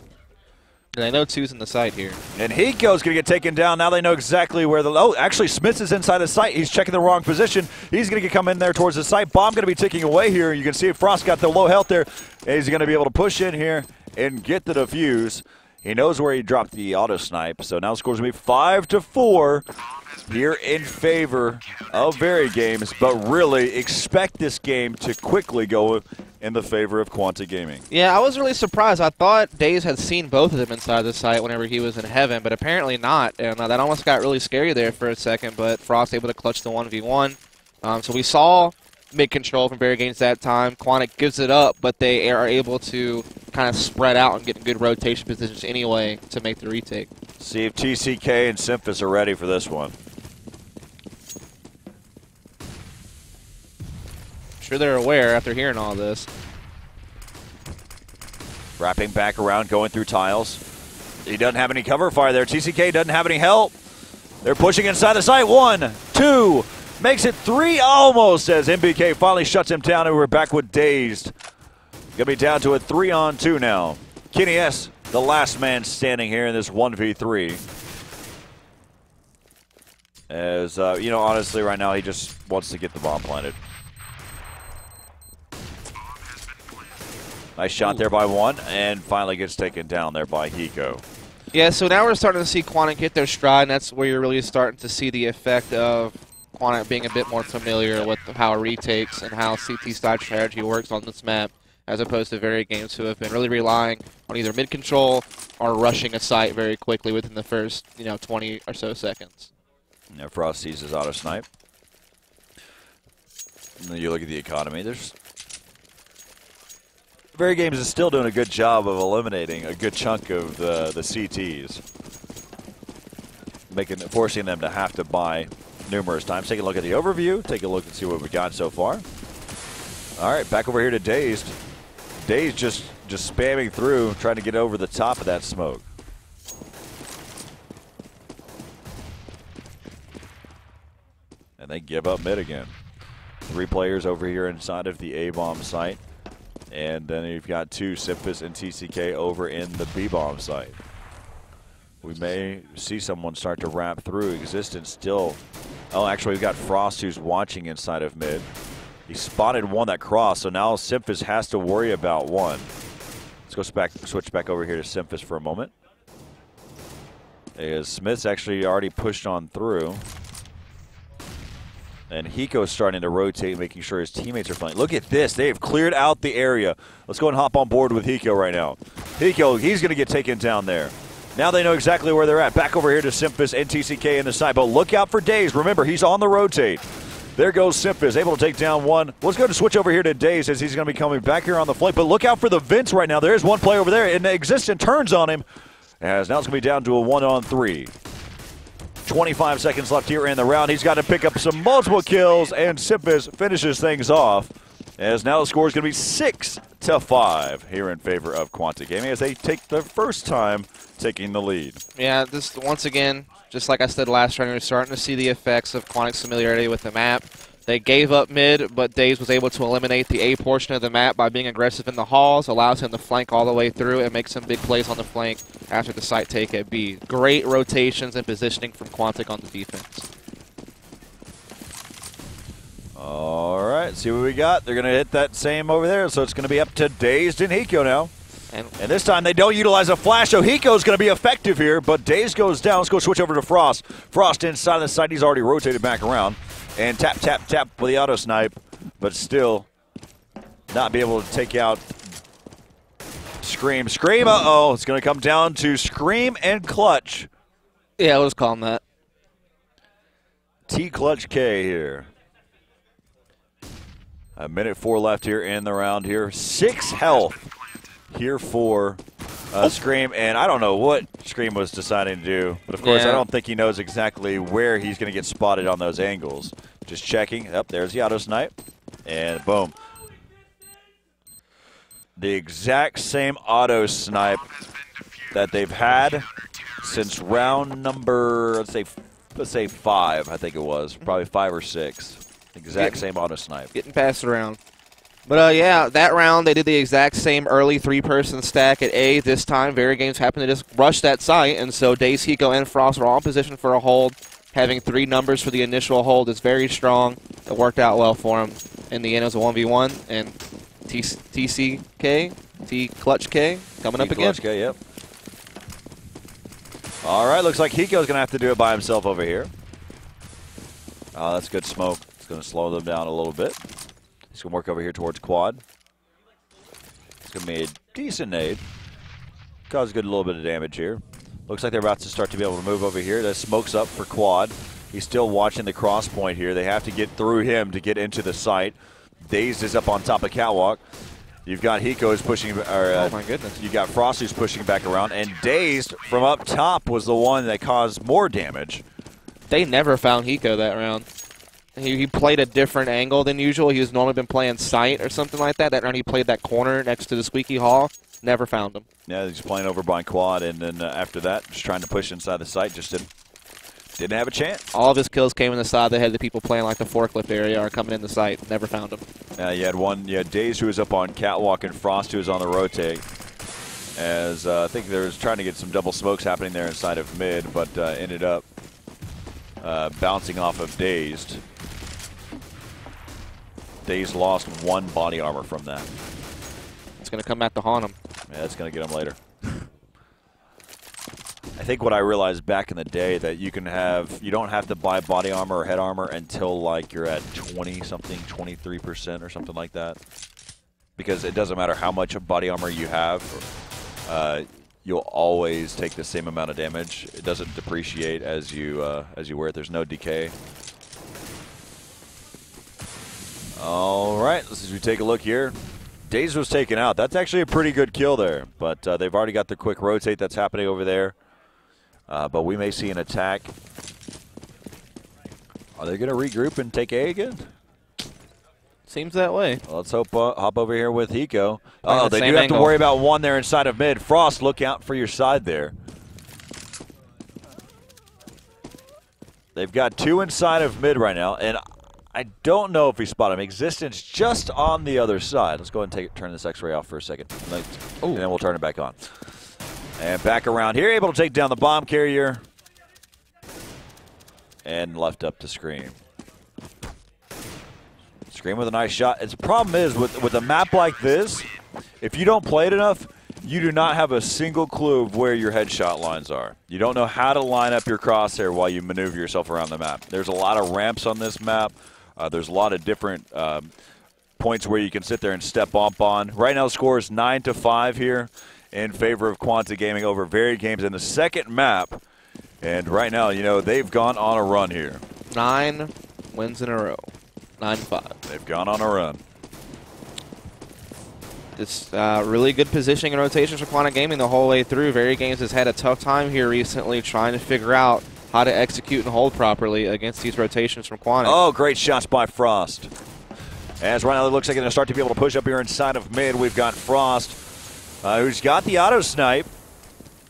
And I know 2's in the site here. And Hiko's going to get taken down. Now they know exactly where the... Oh, actually, Smiths is inside the site. He's checking the wrong position. He's going to come in there towards the site. Bomb going to be ticking away here. You can see Frost got the low health there. He's going to be able to push in here and get the defuse. He knows where he dropped the auto snipe. So now the score's going to be 5-4 here in favor of VeryGames. But really expect this game to quickly go in the favor of Quantic Gaming. Yeah, I was really surprised. I thought Daze had seen both of them inside the site whenever he was in heaven, but apparently not. And that almost got really scary there for a second, but Frost able to clutch the 1v1. So we saw mid-control from VeryGames that time. Quantic gives it up, but they are able to kind of spread out and get in good rotation positions anyway to make the retake. See if TCK and Simphis are ready for this one. Sure they're aware after hearing all this. Wrapping back around, going through tiles. He doesn't have any cover fire there. TCK doesn't have any help. They're pushing inside the site. 1, 2, makes it 3 almost as MBK finally shuts him down, and we're back with Dazed. Gonna be down to a 3-on-2 now. Kenny S, the last man standing here in this 1v3. As, you know, honestly, right now he just wants to get the bomb planted. Nice shot there by 1, and finally gets taken down there by Hiko. Yeah, so now we're starting to see Quantic hit their stride, and that's where you're really starting to see the effect of Quantic being a bit more familiar with how retakes and how CT side strategy works on this map, as opposed to VeryGames, who have been really relying on either mid-control or rushing a site very quickly within the first, 20 or so seconds. Now Frost sees his auto snipe. And then you look at the economy. VeryGames is still doing a good job of eliminating a good chunk of the CTs, forcing them to have to buy numerous times. Take a look at the overview. Take a look and see what we've got so far. All right, back over here to Dazed. Dazed just spamming through, trying to get over the top of that smoke. And they give up mid again. 3 players over here inside of the A-bomb site. And then you've got 2, Simphis and TCK, over in the B-bomb site. We may see someone start to wrap through. Existence still. Oh, actually, we've got Frost who's watching inside of mid. He spotted one that crossed, so now Simphis has to worry about 1. Let's go switch back over here to Simphis for a moment. As Smith's actually already pushed on through. And Hiko's starting to rotate, making sure his teammates are flying. Look at this. They have cleared out the area. Let's go and hop on board with Hiko right now. Hiko, he's going to get taken down there. Now they know exactly where they're at. Back over here to Simphis and TCK in the side. But look out for Daze. Remember, he's on the rotate. There goes Simphis, able to take down 1. Let's go to switch over here to Daze as he's going to be coming back here on the flank. But look out for the vents right now. There's one player over there, and Existence turns on him. As now it's going to be down to a 1-on-3. 25 seconds left here in the round. He's got to pick up some multiple kills, and Simphis finishes things off. As now the score is going to be 6-5 here in favor of Quantic Gaming as they take the first time taking the lead. Yeah, this once again, just like I said last round, we're starting to see the effects of Quantic's familiarity with the map. They gave up mid, but Daze was able to eliminate the A portion of the map by being aggressive in the halls, allows him to flank all the way through and make some big plays on the flank after the site take at B. Great rotations and positioning from Quantic on the defense. All right, see what we got. They're going to hit that same over there, so it's going to be up to Dazed and Hiko now. And this time they don't utilize a flash, so Hiko's going to be effective here, but Daze goes down. Let's go switch over to Frost. Frost inside of the site. He's already rotated back around. And tap, tap, tap with the auto snipe, but still not be able to take out Scream. Scream, uh-oh. It's going to come down to Scream and Clutch. Yeah, let's call him that. T Clutch K here. A minute 4 left here in the round here. 6 health here for Scream, and I don't know what Scream was deciding to do, but of course I don't think he knows exactly where he's going to get spotted on those angles. Just checking. Yep, there's the auto snipe, and boom. The exact same auto snipe that they've had since round number, let's say 5, I think it was, probably 5 or 6. Exact same auto snipe. Getting passed around. But, yeah, that round they did the exact same early 3-person stack at A. This time, VeryGames happened to just rush that site, and so Daze, Hiko, and Frost were all in position for a hold. Having 3 numbers for the initial hold is very strong. It worked out well for him. In the end, it was a 1v1, and TCK, T Clutch K, coming up again. Clutch K, yep. All right, looks like Hiko's going to have to do it by himself over here. Oh, that's good smoke. It's going to slow them down a little bit. He's going to work over here towards quad. It's going to be a decent nade. Cause a good little bit of damage here. Looks like they're about to start to be able to move over here. That smoke's up for quad. He's still watching the cross point here. They have to get through him to get into the site. Dazed is up on top of catwalk. You've got Hiko is pushing, oh my goodness. You got Frost who's pushing back around, and Dazed from up top was the one that caused more damage. They never found Hiko that round. He played a different angle than usual. He was normally been playing sight or something like that. That round he played that corner next to the squeaky hall. Never found him. Yeah, he's playing over by quad, and then after that, just trying to push inside the site, just didn't have a chance. All of his kills came in the side that had the people playing like the forklift area or coming in the site. Never found him. You had Daze who was up on catwalk and Frost who was on the rotate. As I think there was trying to get some double smokes happening there inside of mid, but ended up bouncing off of Dazed. Dazed lost 1 body armor from that. It's going to come back to haunt him. Yeah, it's going to get him later. I think what I realized back in the day that you don't have to buy body armor or head armor until like you're at 20-something, 23% or something like that. Because it doesn't matter how much of body armor you have, you'll always take the same amount of damage. It doesn't depreciate as you wear it. There's no decay. All right, as we take a look here. Daze was taken out. That's actually a pretty good kill there, but they've already got the quick rotate that's happening over there. But we may see an attack. Are they going to regroup and take A again? Seems that way. Well, let's hop over here with Hiko. Oh, they do have angle. to worry about one there inside of mid. Frost, look out for your side there. They've got 2 inside of mid right now, and I don't know if he spotted him. Existence just on the other side. Let's go ahead and turn this X-ray off for a second, and then we'll turn it back on. And back around here, able to take down the bomb carrier. And left up to Scream. Scream with a nice shot. The problem is, with a map like this, if you don't play it enough, you do not have a single clue of where your headshot lines are. You don't know how to line up your crosshair while you maneuver yourself around the map. There's a lot of ramps on this map. There's a lot of different points where you can sit there and step up on. Right now the score is 9-5 here in favor of Quantic Gaming over VeryGames in the second map. And right now, they've gone on a run here. 9 wins in a row. 9-5. They've gone on a run. It's really good positioning and rotations for Quantic Gaming the whole way through. VeryGames has had a tough time here recently trying to figure out how to execute and hold properly against these rotations from Quantic. Oh, great shots by Frost. As right now it looks like they're going to start to be able to push up here inside of mid. We've got Frost, who's got the auto snipe.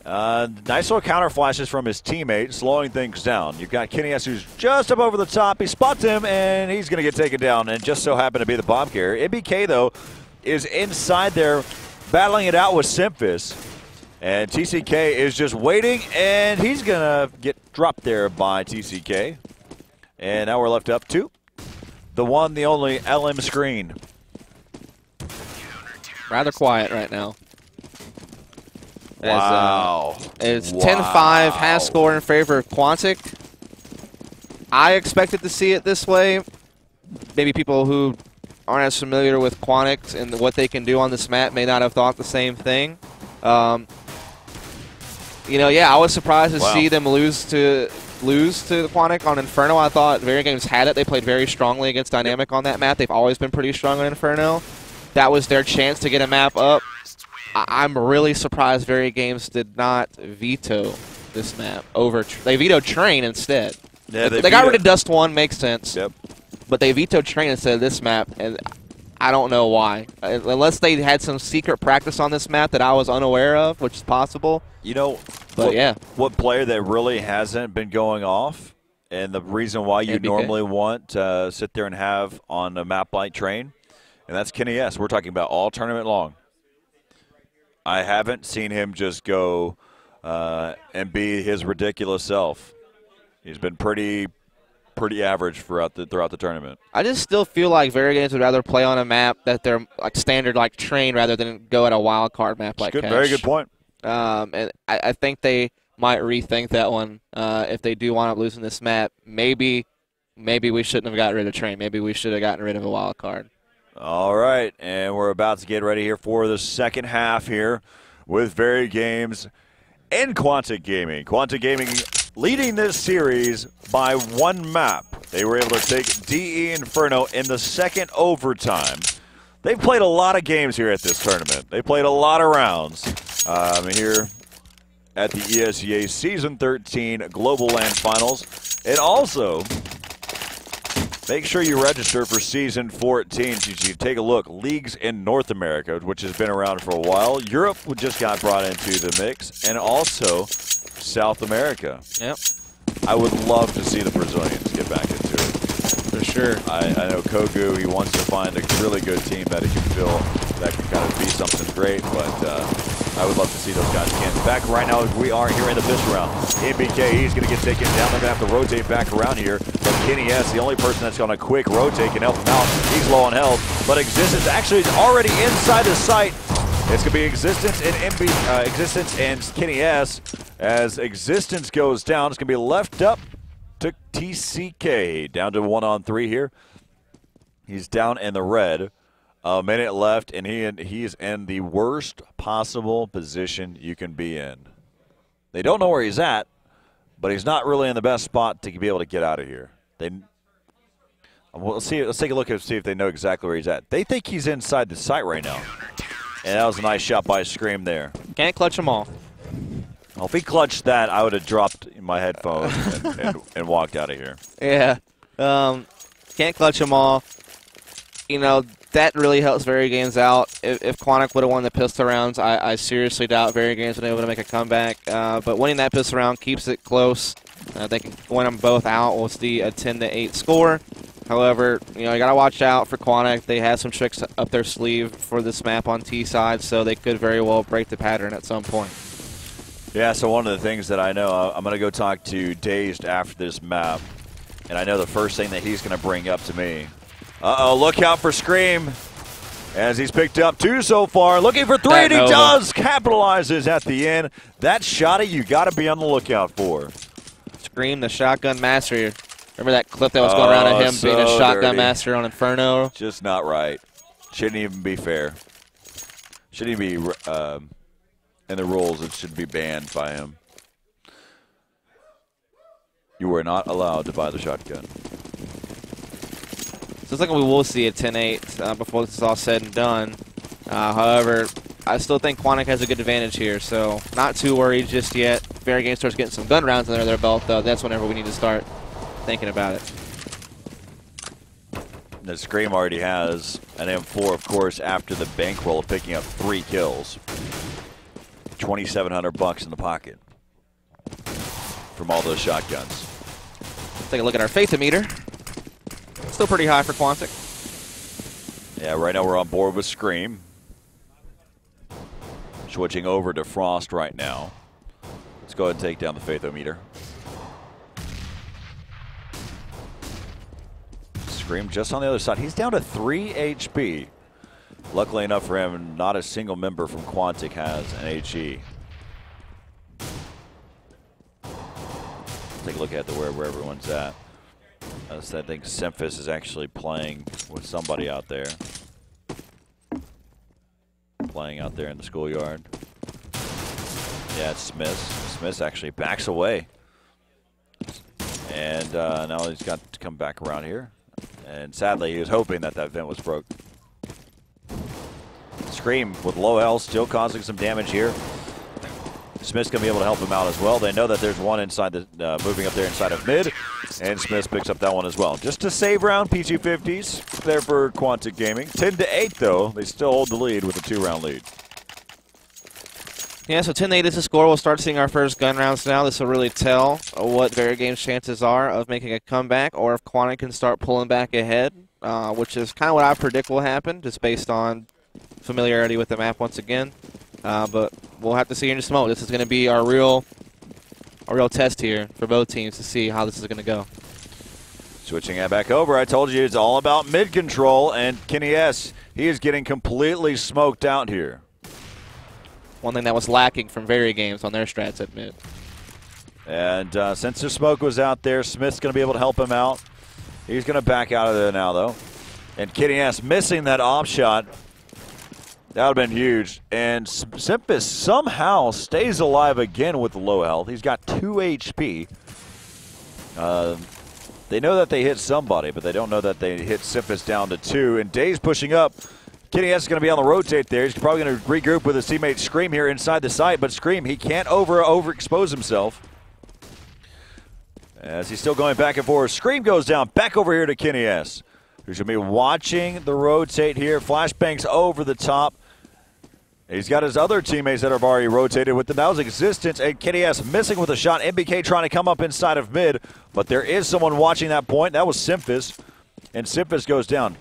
Nice little counter flashes from his teammate, slowing things down. You've got Kenny S, who's just up over the top. He spots him, and he's going to get taken down, and just so happened to be the bomb carrier. MBK, though, is inside there battling it out with Simphis. And TCK is just waiting, and he's going to get dropped there by TCK. And now we're left up to the one, the only LM Screen. Rather quiet right now. Wow. It's 10-5 half score in favor of Quantic. I expected to see it this way. Maybe people who aren't as familiar with Quantic and what they can do on this map may not have thought the same thing. You know, yeah, I was surprised to see them lose to Quantic on Inferno. I thought VeryGames had it. They played very strongly against Dynamic on that map. They've always been pretty strong on Inferno. That was their chance to get a map up. I'm really surprised VeryGames did not veto this map over. They vetoed Train instead. Yeah, they got rid of Dust 1, makes sense. Yep. But they vetoed Train instead of this map, and I don't know why. Unless they had some secret practice on this map that I was unaware of, which is possible. You know, but what player that really hasn't been going off, and the reason why you normally want to sit there and have on a map like Train, and that's Kenny S. We're talking about all tournament long. I haven't seen him just go and be his ridiculous self. He's been pretty average throughout the tournament. I just still feel like VeryGames would rather play on a map that they're like standard like Train rather than go at a wild card map like Cash. Very good point. And I think they might rethink that one if they do wind up losing this map. Maybe we shouldn't have gotten rid of Train. Maybe we should have gotten rid of a wild card. All right, and we're about to get ready here for the second half here with VeryGames and Quantic Gaming. Quantic Gaming leading this series by 1 map. They were able to take DE Inferno in the second overtime. They've played a lot of games here at this tournament. They played a lot of rounds here at the ESEA Season 13 Global LAN Finals. And also, make sure you register for Season 14 so you can take a look. Leagues in North America, which has been around for a while. Europe just got brought into the mix. And also South America. Yep. I would love to see the Brazilians get back into it. For sure. I know Kogu, he wants to find a really good team that he can fill, that can kind of be something great, but I would love to see those guys again. Back right now, we are here in the fifth round. MBK, he's going to get taken down. They're going to have to rotate back around here. But Kenny S, the only person that's going to quick rotate, can help him out. He's low on health, but Existence actually is already inside the site. It's going to be Existence and Existence and Kenny S. As Existence goes down, it's going to be left up to TCK. Down to 1-on-3 here. He's down in the red. A minute left, and he's in the worst possible position you can be in. They don't know where he's at, but he's not really in the best spot to be able to get out of here. Let's take a look and see if they know exactly where he's at. They think he's inside the site right now. And that was a nice shot by Scream there. Can't clutch them all. Well, if he clutched that, I would have dropped my headphones and walked out of here. Yeah. Can't clutch them all. You know, that really helps VeryGames out. If Quantic would have won the pistol rounds, I seriously doubt VeryGames would be able to make a comeback. But winning that pistol round keeps it close. They can win them both out. We'll see a 10-8 score. However, you got to watch out for Quantic. They have some tricks up their sleeve for this map on T side, so they could very well break the pattern at some point. Yeah, so one of the things that I know, I'm going to go talk to Dazed after this map, and I know the first thing that he's going to bring up to me. Uh-oh, look out for Scream, as he's picked up 2 so far. Looking for 3, and he does! Capitalizes at the end. That shotty you got to be on the lookout for. Scream, the shotgun master. Remember that clip that was going around of him being a shotgun master on Inferno? Just not right. Shouldn't even be fair. Shouldn't even be in the rules. It should be banned by him. You were not allowed to buy the shotgun. So it's like we will see a 10-8 before this is all said and done. However, I still think Quantic has a good advantage here, so not too worried just yet. VeryGames starts getting some gun rounds under their belt, though. That's whenever we need to start thinking about it. The Scream already has an M4, of course, after the bankroll of picking up 3 kills. $2,700 in the pocket from all those shotguns. Let's take a look at our faith-o-meter. Still pretty high for Quantic. Yeah, right now we're on board with Scream. Switching over to Frost right now. Let's go ahead and take down the faith-o-meter. Scream just on the other side. He's down to 3 HP. Luckily enough for him, not a single member from Quantic has an HE. Take a look at where everyone's at. I think Semphis is actually playing with somebody out there. Playing out there in the schoolyard. Yeah, it's Smith. Smith actually backs away. And now he's got to come back around here. And sadly, he was hoping that that vent was broke. Scream with low health, still causing some damage here. Smith's going to be able to help him out as well. They know that there's one inside the moving up there inside of mid, and Smith picks up that one as well. Just a save round, P250s there for Quantic Gaming. 10-8 though. They still hold the lead with a 2-round lead. Yeah, so 10-8 is the score. We'll start seeing our first gun rounds now. This will really tell what VeryGames' chances are of making a comeback, or if Quantic can start pulling back ahead, which is kind of what I predict will happen, just based on familiarity with the map once again. But we'll have to see in just a moment. This is going to be our real test here for both teams to see how this is going to go. Switching that back over, I told you it's all about mid control, and Kenny S., he is getting completely smoked out here. One thing that was lacking from VeryGames on their strats at mid. And since the smoke was out there, Smith's going to be able to help him out. He's going to back out of there now, though. And Kenny S. missing that op shot. That would have been huge. And Simpus somehow stays alive again with the low health. He's got 2 HP. They know that they hit somebody, but they don't know that they hit Simpus down to 2. And Day's pushing up. Kenny S is going to be on the rotate there. He's probably going to regroup with his teammate Scream here inside the site. But Scream, he can't overexpose himself. As he's still going back and forth. Scream goes down. Back over here to Kenny S, who's going to be watching the rotate here. Flashbangs over the top. He's got his other teammates that have already rotated with the now's existence, and Kenny S missing with a shot. MBK trying to come up inside of mid, but there is someone watching that point. That was Simphis, and Simphis goes down.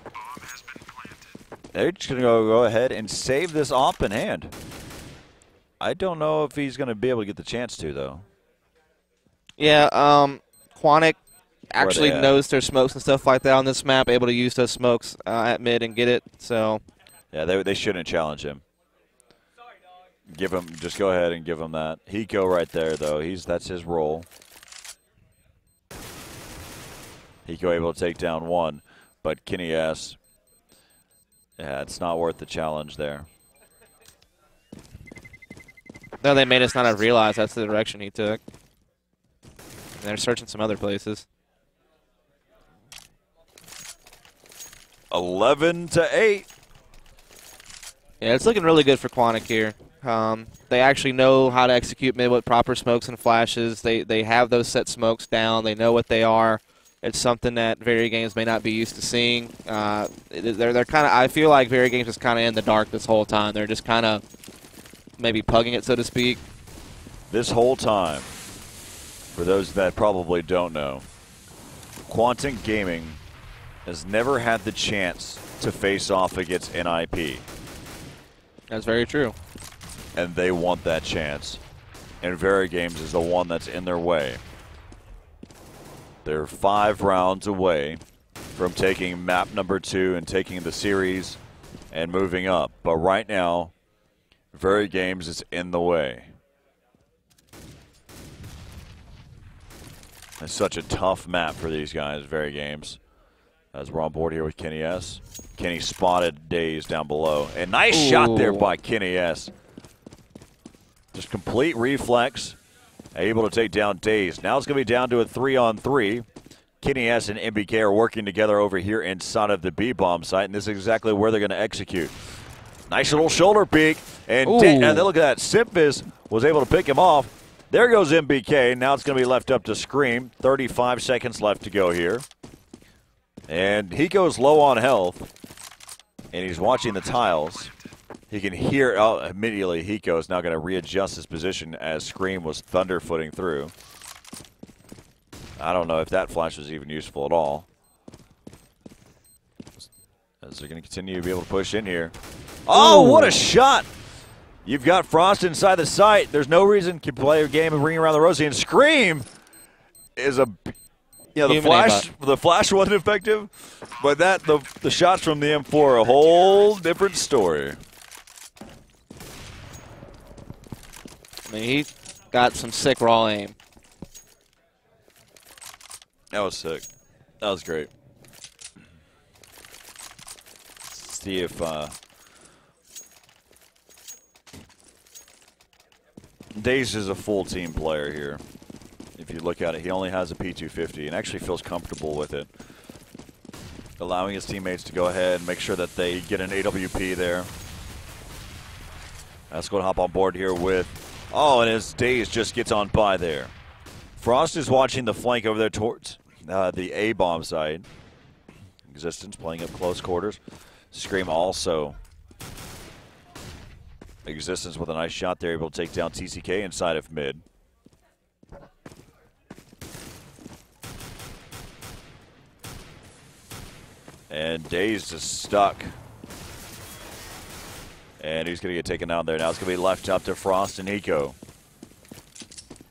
They're just going to go ahead and save this op in hand. I don't know if he's going to be able to get the chance to, though. Yeah, Quantic actually knows their smokes and stuff like that on this map, able to use those smokes at mid and get it. So, yeah, they shouldn't challenge him. Give him, just go ahead and give him that. Hiko right there, though. That's his role. Hiko able to take down one, but Kenny S, yeah, it's not worth the challenge there. No, they made us not have realized that's the direction he took. And they're searching some other places. 11-8. Yeah, it's looking really good for Quantic here. They actually know how to execute mid with proper smokes and flashes. They have those set smokes down. They know what they are. It's something that VeryGames may not be used to seeing. They're kind of. I feel like VeryGames is kind of in the dark this whole time. They're just kind of maybe pugging it, so to speak. This whole time, for those that probably don't know, Quantic Gaming has never had the chance to face off against NIP. That's very true. And they want that chance. And VeryGames is the one that's in their way. They're 5 rounds away from taking map number 2 and taking the series and moving up. But right now, VeryGames is in the way. It's such a tough map for these guys, VeryGames. As we're on board here with Kenny S. Kenny spotted Daze down below. And nice shot there by Kenny S. Just complete reflex. Able to take down Daze. Now it's going to be down to a 3-on-3. Kenny S and MBK are working together over here inside of the B-bomb site, and this is exactly where they're going to execute. Nice little shoulder peek. And look at that. Simphis was able to pick him off. There goes MBK. Now it's going to be left up to Scream. 35 seconds left to go here. And he goes low on health, and he's watching the tiles. He can hear immediately Hiko is now going to readjust his position as Scream was thunderfooting through. I don't know if that flash was even useful at all. As they're going to continue to be able to push in here. Oh, what a shot! You've got Frost inside the site. There's no reason to play a game of Ring Around the Rosie, and Scream is a... Yeah, the flash wasn't effective, but the shots from the M4 are a whole different story. I mean, he got some sick raw aim. That was sick. That was great. See if Daze is a full team player here. If you look at it, he only has a P250 and actually feels comfortable with it. Allowing his teammates to go ahead and make sure that they get an AWP there. Let's go and hop on board here with, oh, and his Daze just gets on by there. Frost is watching the flank over there towards the A-bomb side. Existence playing up close quarters. Scream also. Existence with a nice shot there, able to take down TCK inside of mid. And Daze is stuck. And he's going to get taken out there. Now it's going to be left up to Frost and Hiko.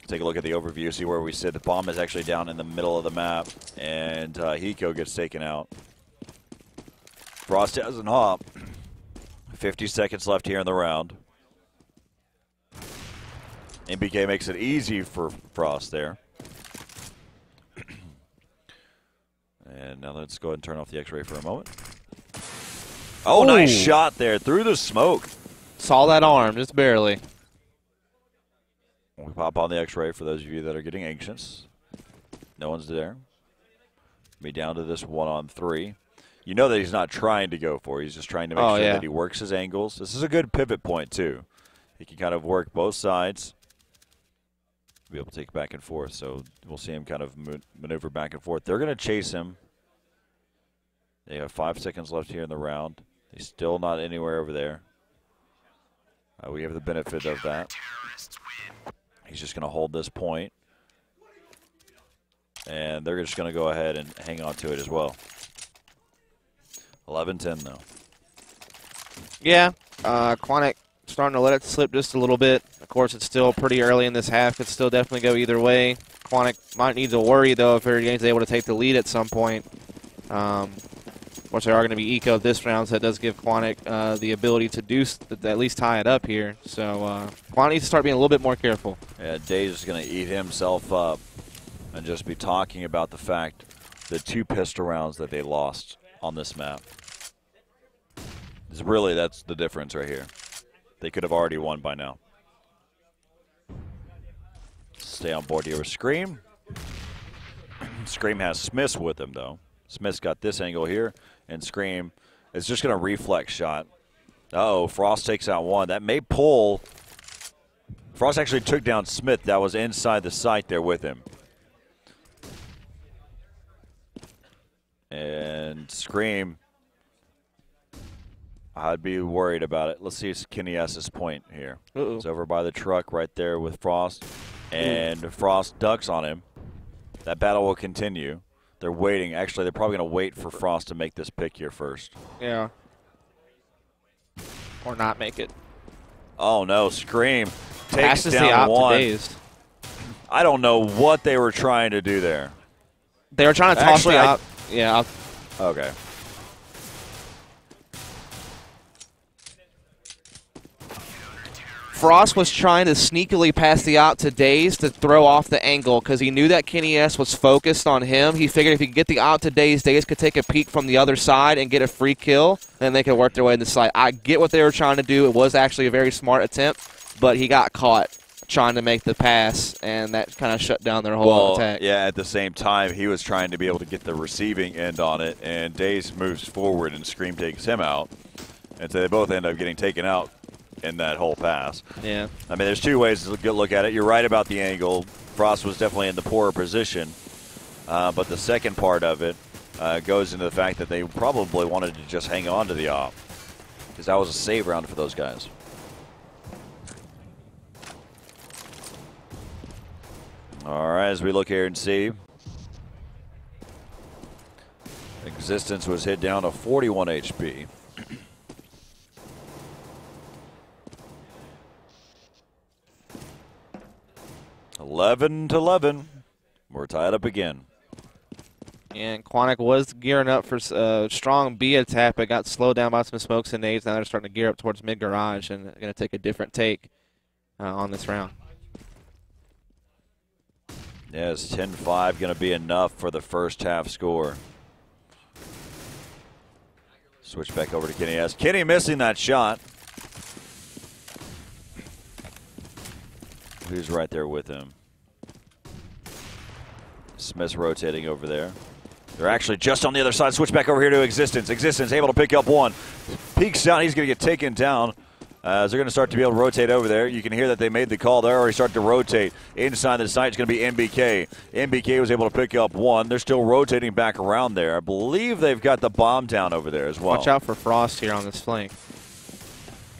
Take a look at the overview, see where we sit. The bomb is actually down in the middle of the map. And Hiko gets taken out. Frost has an hop. 50 seconds left here in the round. MBK makes it easy for Frost there. And now let's go ahead and turn off the X-ray for a moment. Oh, nice shot there through the smoke. Saw that arm, just barely. We pop on the X-ray for those of you that are getting anxious. No one's there. Be down to this 1-on-3. You know that he's not trying to go for it. He's just trying to make sure that he works his angles. This is a good pivot point, too. He can kind of work both sides. Be able to take back and forth. So we'll see him kind of maneuver back and forth. They're going to chase him. They have 5 seconds left here in the round. He's still not anywhere over there. We have the benefit of that. He's just going to hold this point. And they're just going to go ahead and hang on to it as well. 11-10 though. Yeah, Quantic starting to let it slip just a little bit. Of course, it's still pretty early in this half. Could still definitely go either way. Quantic might need to worry, though, if VeryGames is able to take the lead at some point. Of course, there are going to be eco this round, so that does give Quantic the ability to at least tie it up here. So Quantic needs to start being a little bit more careful. Yeah, Daze is going to eat himself up and just be talking about the fact the 2 pistol rounds that they lost on this map. Really, that's the difference right here. They could have already won by now. Stay on board here with Scream. Scream has Smith with him, though. Smith's got this angle here, and Scream is just going to reflex shot. Uh-oh, Frost takes out one. That may pull. Frost actually took down Smith. That was inside the site there with him. And Scream, I'd be worried about it. Let's see Kenny S's point here. It's over by the truck right there with Frost. And Frost ducks on him. That battle will continue. They're waiting. Actually, they're probably going to wait for Frost to make this pick here first. Yeah. Or not make it. Oh, no. Scream takes Passes down the op one. to Daze. I don't know what they were trying to do there. They were trying to toss the op. Yeah. Okay. Frost was trying to sneakily pass the op to Daze to throw off the angle because he knew that Kenny S was focused on him. He figured if he could get the op to Daze, Daze could take a peek from the other side and get a free kill, and they could work their way in the side. I get what they were trying to do. It was actually a very smart attempt, but he got caught trying to make the pass, and that kind of shut down their whole attack. Yeah, at the same time, he was trying to be able to get the receiving end on it, and Daze moves forward and Scream takes him out. And so they both end up getting taken out in that whole pass. Yeah. I mean, there's 2 ways to look at it. You're right about the angle. Frost was definitely in the poorer position. But the second part of it goes into the fact that they probably wanted to just hang on to the op, because that was a save round for those guys. All right, as we look here and see, Existence was hit down to 41 HP. (11-11). We're tied up again. And Quantic was gearing up for a strong B attack, but got slowed down by some smokes and nades. Now they're starting to gear up towards mid-garage and going to take a different take on this round. Yes, 10-5 going to be enough for the first half score. Switch back over to Kenny S. Kenny missing that shot. who's right there with him. Smith's rotating over there. They're actually just on the other side. Switch back over here to Existence. Existence able to pick up one. Peeks out. He's going to get taken down. As they're going to start to be able to rotate over there. You can hear that they made the call. They're already starting to rotate. Inside the site is going to be MBK. MBK was able to pick up one. They're still rotating back around there. I believe they've got the bomb down over there as well. Watch out for Frost here on this flank.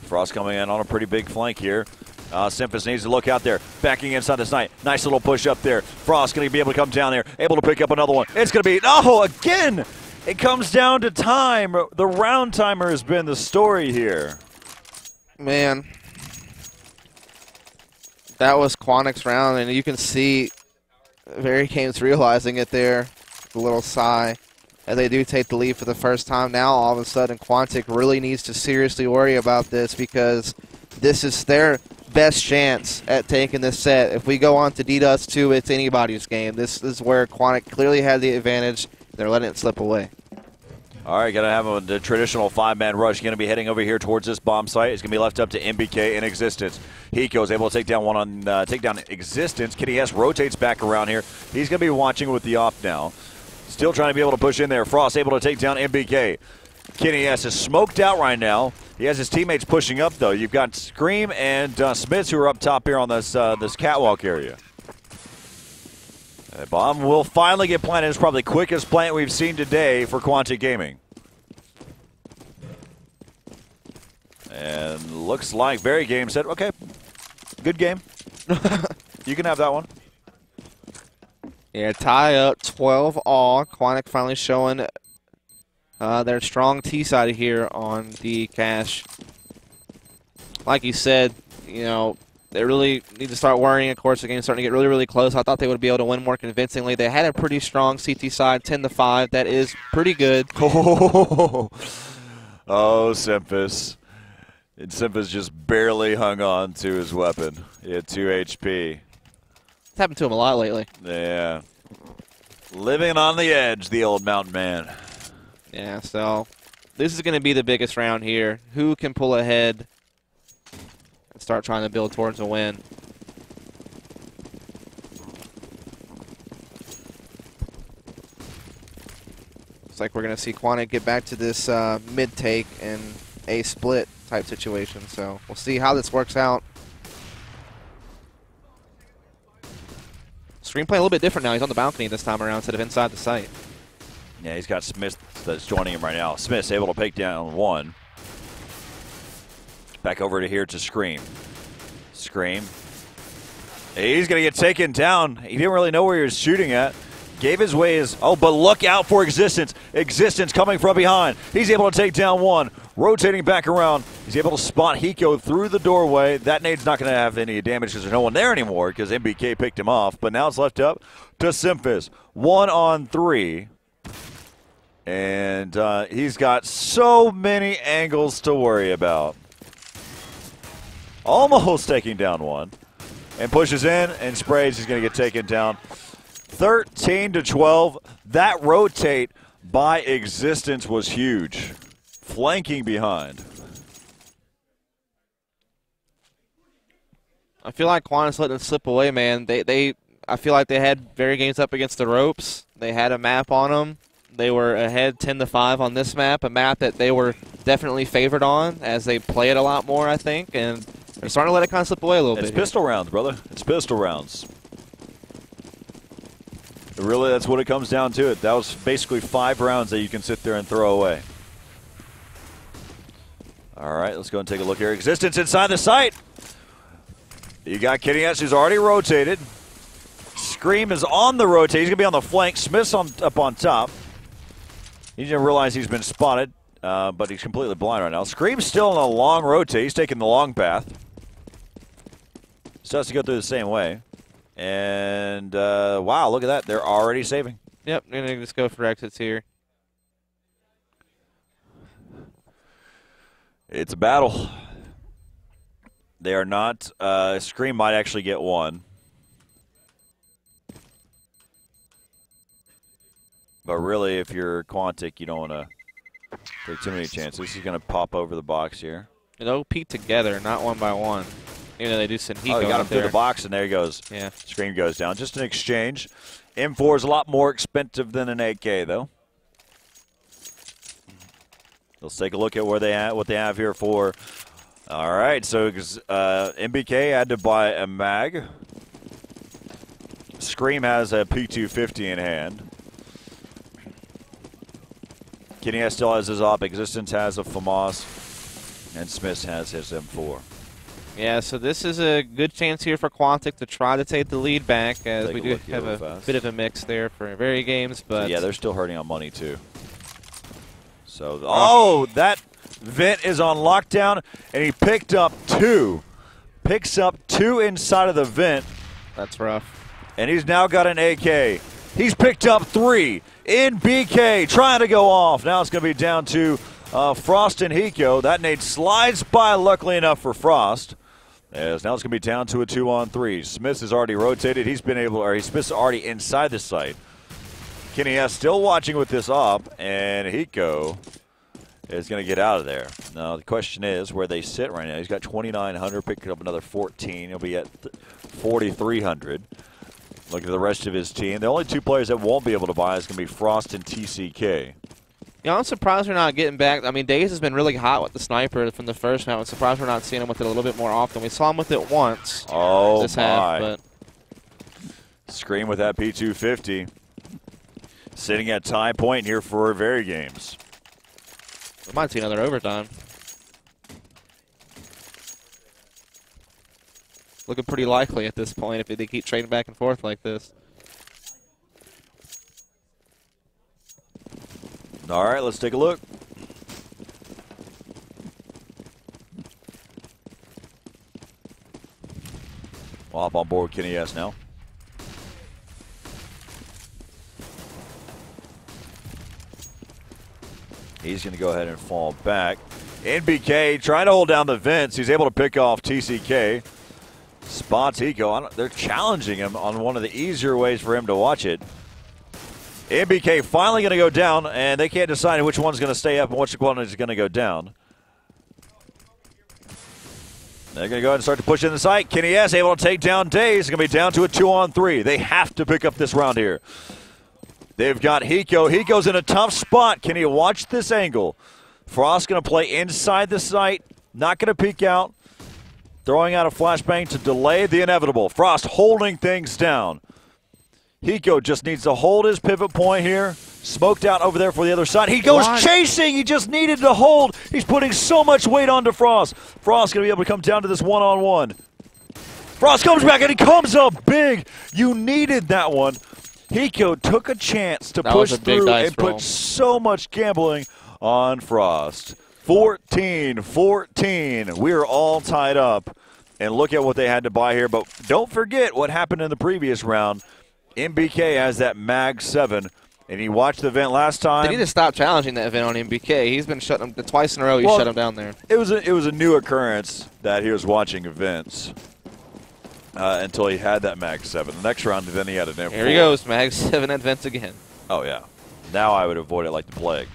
Frost coming in on a pretty big flank here. Simphus needs to look out there. Backing inside the snipe. Nice little push up there. Frost going to be able to come down there. Able to pick up another one. It's going to be, oh, again! It comes down to time. The round timer has been the story here. Man, that was Quantic's round, and you can see VeryGames realizing it there. A little sigh as they do take the lead for the first time. Now, all of a sudden, Quantic really needs to seriously worry about this because this is their best chance at taking this set. If we go on to DDoS 2, it's anybody's game. This is where Quantic clearly had the advantage. They're letting it slip away. All right, going to have the traditional five-man rush. Going to be heading over here towards this bomb site. It's going to be left up to MBK in Existence. Hiko is able to take down one on take down Existence. Kitty S rotates back around here. He's going to be watching with the off now. Still trying to be able to push in there. Frost able to take down MBK. Kitty S is smoked out right now. He has his teammates pushing up, though. You've got Scream and Smiths who are up top here on this this catwalk area. The bomb will finally get planted. It's probably the quickest plant we've seen today for Quantic Gaming. And looks like VeryGames said, okay, good game. You can have that one. Yeah, tie up 12 all. Quantic finally showing their strong T side here on the cash. Like you said, you know, they really need to start worrying. Of course, the game's starting to get really, really close. I thought they would be able to win more convincingly. They had a pretty strong CT side, 10-5. That is pretty good. Oh, Simphus. And Simphus just barely hung on to his weapon. He had 2 HP. It's happened to him a lot lately. Yeah. Living on the edge, the old mountain man. Yeah, so this is going to be the biggest round here. Who can pull ahead and start trying to build towards a win? Looks like we're going to see Quantic get back to this mid-take and a split type situation. So we'll see how this works out. Screen playing a little bit different now. He's on the balcony this time around instead of inside the site. Yeah, he's got Smith that's joining him right now. Smith's able to pick down one. Back over to here to Scream. Scream. He's going to get taken down. He didn't really know where he was shooting at. Gave his ways. Oh, but look out for Existence. Existence coming from behind. He's able to take down one. Rotating back around. He's able to spot Hiko through the doorway. That nade's not going to have any damage because there's no one there anymore because MBK picked him off. But now it's left up to Simphus. 1-on-3. And he's got so many angles to worry about. Almost taking down one. And pushes in and sprays. He's going to get taken down. 13-12. That rotate by Existence was huge. Flanking behind. I feel like Quantic's letting it slip away, man. I feel like they had VeryGames up against the ropes. They had a map on them. They were ahead 10-5 on this map, a map that they were definitely favored on as they play it a lot more, I think. And they're starting to let it kind of slip away a little bit. It's pistol rounds, brother. It's pistol rounds. Really, that's what it comes down to. That was basically 5 rounds that you can sit there and throw away. All right, let's go and take a look here. Existence inside the site. You got Kitty S, who's already rotated. Scream is on the rotate. He's going to be on the flank. Smith's up on top. He didn't realize he's been spotted, but he's completely blind right now. Scream's still on a long rotate. He's taking the long path. Still has to go through the same way. And, wow, look at that. They're already saving. Yep, they're going to just go for exits here. It's a battle. They are not. Scream might actually get one. But really, if you're Quantic, you don't want to take too many chances. He's going to pop over the box here. They'll peek together, not one by one. You know, they do send Hiko Oh, he got him out through there. the box, and there he goes. Yeah. Scream goes down. Just an exchange. M4 is a lot more expensive than an AK, though. Let's take a look at where they at, what they have here for. All right, so MBK had to buy a mag. Scream has a P250 in hand. Kenny S still has his op. Existence has a FAMAS. And Smith has his M4. Yeah, so this is a good chance here for Quantic to try to take the lead back, as Take we a do look here have real a fast. bit of a mix there for VeryGames, but Yeah, they're still hurting on money, too. So, oh, that vent is on lockdown, and he picked up 2. Picks up 2 inside of the vent, that's rough. and he's now got an AK. He's picked up 3 in BK, trying to go off. Now it's going to be down to Frost and Hiko. That nade slides by, luckily enough for Frost. As now it's going to be down to a 2-on-3. Smith has already rotated. Smith's already inside the site. Kenny S still watching with this op, and Hiko is going to get out of there. Now the question is where they sit right now. He's got 2,900, picking up another 14. He'll be at 4,300. Look at the rest of his team. The only 2 players that won't be able to buy is going to be Frost and TCK. Yeah, I'm surprised we're not getting back. I mean, Daze has been really hot with the sniper from the first round. I'm surprised we're not seeing him with it a little bit more often. We saw him with it once Oh, this my. half, but Scream with that P250. Sitting at tie point here for VeryGames. we might see another overtime. Looking pretty likely at this point if they keep trading back and forth like this. All right, let's take a look. We'll hop on board Kenny S now. He's going to go ahead and fall back. NBK trying to hold down the vents. He's able to pick off TCK. Spots Hiko. They're challenging him on one of the easier ways for him to watch it. NBK finally going to go down, and they can't decide which one's going to stay up and which one is going to go down. They're going to go ahead and start to push in the site. Kenny S able to take down Daze. It's going to be down to a 2-on-3. They have to pick up this round here. They've got Hiko. Hiko's in a tough spot. Can he watch this angle? Frost going to play inside the site. Not going to peek out. Throwing out a flashbang to delay the inevitable. Frost holding things down. Hiko just needs to hold his pivot point here. Smoked out over there for the other side. He goes chasing. He just needed to hold. He's putting so much weight onto Frost. Frost going to be able to come down to this one-on-one. Frost comes back, and he comes up big. You needed that one. Hiko took a chance to push through and put so much gambling on Frost. 14-14. We're all tied up. And look at what they had to buy here. But don't forget what happened in the previous round. MBK has that Mag 7, and he watched the event last time. They need to stop challenging that event on MBK. He's been shutting him twice in a row. He shut him down there. It was a new occurrence that he was watching events until he had that Mag 7. The next round, then he had an M4. Here he goes, Mag 7 events again. Oh, yeah. Now I would avoid it like the plague.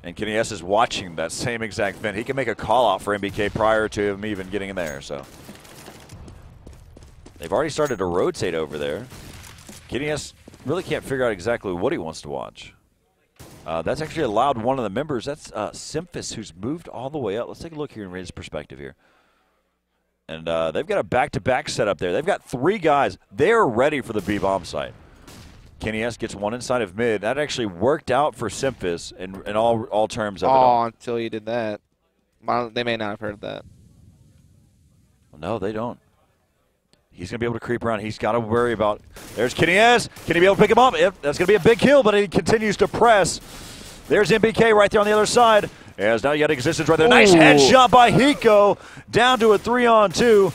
And Kenny S is watching that same exact event. He can make a call out for MBK prior to him even getting in there. So they've already started to rotate over there. Kenny S really can't figure out exactly what he wants to watch. That's actually allowed one of the members. That's Simphis, who's moved all the way up. Let's take a look here in his perspective here. And they've got a back-to-back set up there. They've got 3 guys. They're ready for the B-bomb site. Kenny S gets one inside of mid. That actually worked out for Simphis in all terms of it all. Until you did that. They may not have heard that. No, they don't. He's going to be able to creep around. He's got to worry about. There's Kenny S. Can he be able to pick him up? Yep, that's going to be a big kill, but he continues to press. There's MBK right there on the other side. As now you got Existence right there. Nice headshot by Hiko. Down to a 3-on-2.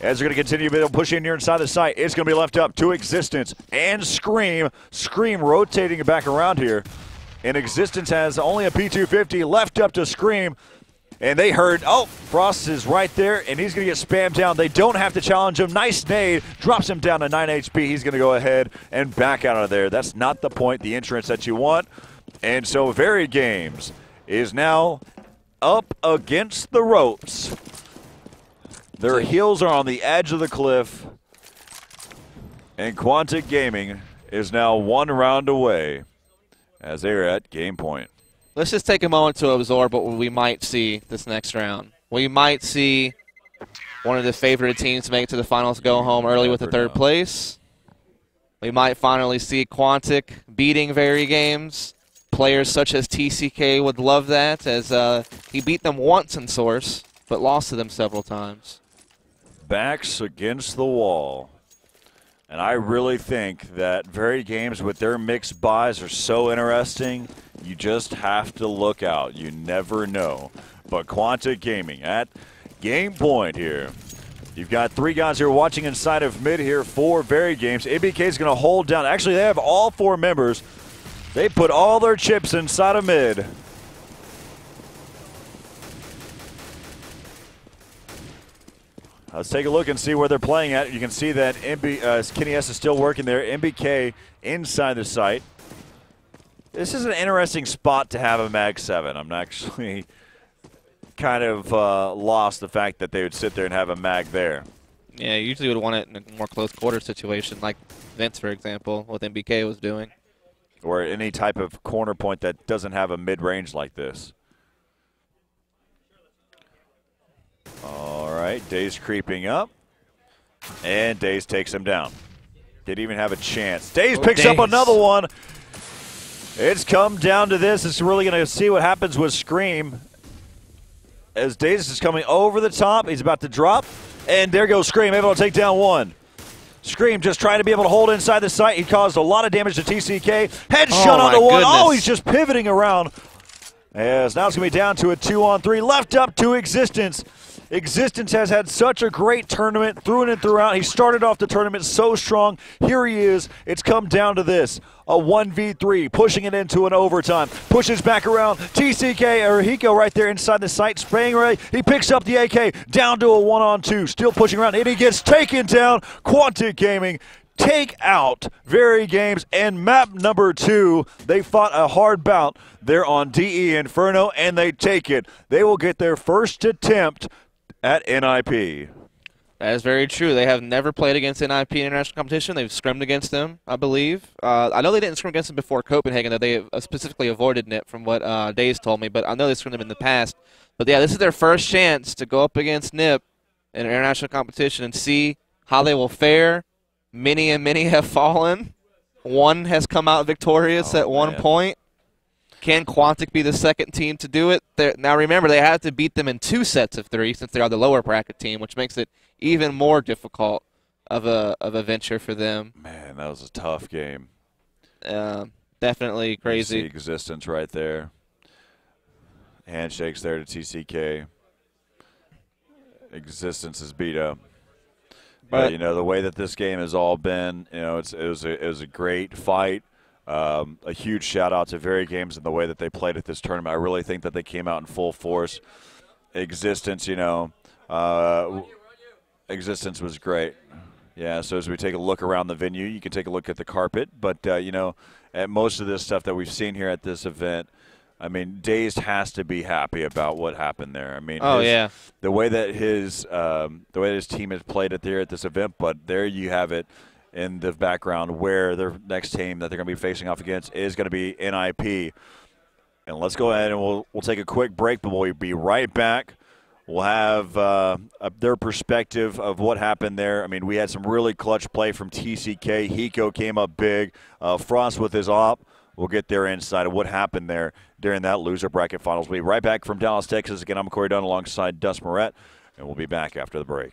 As they're going to continue to push in here inside the site. It's going to be left up to Existence and Scream. Scream rotating back around here. And Existence has only a P250 left up to Scream. And they heard, oh, Frost is right there, and he's going to get spammed down. They don't have to challenge him. Nice nade. Drops him down to 9 HP. He's going to go ahead and back out of there. That's not the point, the entrance that you want. And so VeryGames is now up against the ropes. Their heels are on the edge of the cliff, and Quantic Gaming is now 1 round away as they're at game point. Let's just take a moment to absorb what we might see this next round. We might see one of the favorite teams to make it to the finals go home early with the third place. We might finally see Quantic beating VeryGames. Players such as TCK would love that, as he beat them once in Source, but lost to them several times. Backs against the wall. And I really think that VeryGames with their mixed buys are so interesting, you just have to look out. You never know. But Quantic Gaming at game point here. You've got 3 guys here watching inside of mid here for VeryGames. ABK is going to hold down. Actually, they have all 4 members. They put all their chips inside of mid. Let's take a look and see where they're playing at. You can see that Kenny S is still working there. MBK inside the site. This is an interesting spot to have a Mag 7. I'm actually kind of lost the fact that they would sit there and have a Mag there. Yeah, you usually would want it in a more close quarter situation, like Vince, for example, what MBK was doing. Or any type of corner point that doesn't have a mid-range like this. All right, Daze creeping up. And Daze takes him down. Didn't even have a chance. Daze picks up another one. It's come down to this. It's really going to see what happens with Scream. As Daze is coming over the top, he's about to drop. And there goes Scream, able to take down one. Scream just trying to be able to hold inside the site. He caused a lot of damage to TCK. Headshot onto one. Oh, he's just pivoting around. As now it's going to be down to a 2-on-3. Left up to Existence. Existence has had such a great tournament through and throughout. He started off the tournament so strong. Here he is. It's come down to this. A 1v3, pushing it into an overtime. Pushes back around. TCK, or Hiko right there inside the site, spraying ready. He picks up the AK, down to a 1-on-2. Still pushing around, and he gets taken down. Quantic Gaming take out VeryGames, and map number 2. They fought a hard bout there on DE Inferno, and they take it. They will get their first attempt at NIP. That is very true. They have never played against NIP in international competition. They've scrimmed against them, I believe. I know they didn't scrim against them before Copenhagen, that they specifically avoided NIP from what Daze told me, but I know they scrimmed them in the past. But yeah, this is their first chance to go up against NIP in international competition and see how they will fare. Many and many have fallen. One has come out victorious at one point. Can Quantic be the second team to do it? Now remember, they had to beat them in 2 sets of 3 since they are the lower bracket team, which makes it even more difficult of a venture for them. Man, that was a tough game. Definitely crazy. You see Existence right there. Handshakes there to TCK. Existence is beat up. But you know, the way that this game has all been, you know, it was a great fight. A huge shout out to VeryGames and the way that they played at this tournament. I really think that they came out in full force. Existence, you know, Existence was great. Yeah, so as we take a look around the venue, you can take a look at the carpet. But, you know, at most of this stuff that we've seen here at this event, I mean, Dazed has to be happy about what happened there. I mean, the way that his team has played it there at this event, but there you have it in the background where their next team that they're going to be facing off against is going to be NIP. And let's go ahead and we'll take a quick break, but we'll be right back. We'll have their perspective of what happened there. I mean, we had some really clutch play from TCK. Hiko came up big. Frost with his op. We'll get their insight of what happened there during that loser bracket finals. We'll be right back from Dallas, Texas. Again, I'm Corey Dunn alongside Dust Moret, and we'll be back after the break.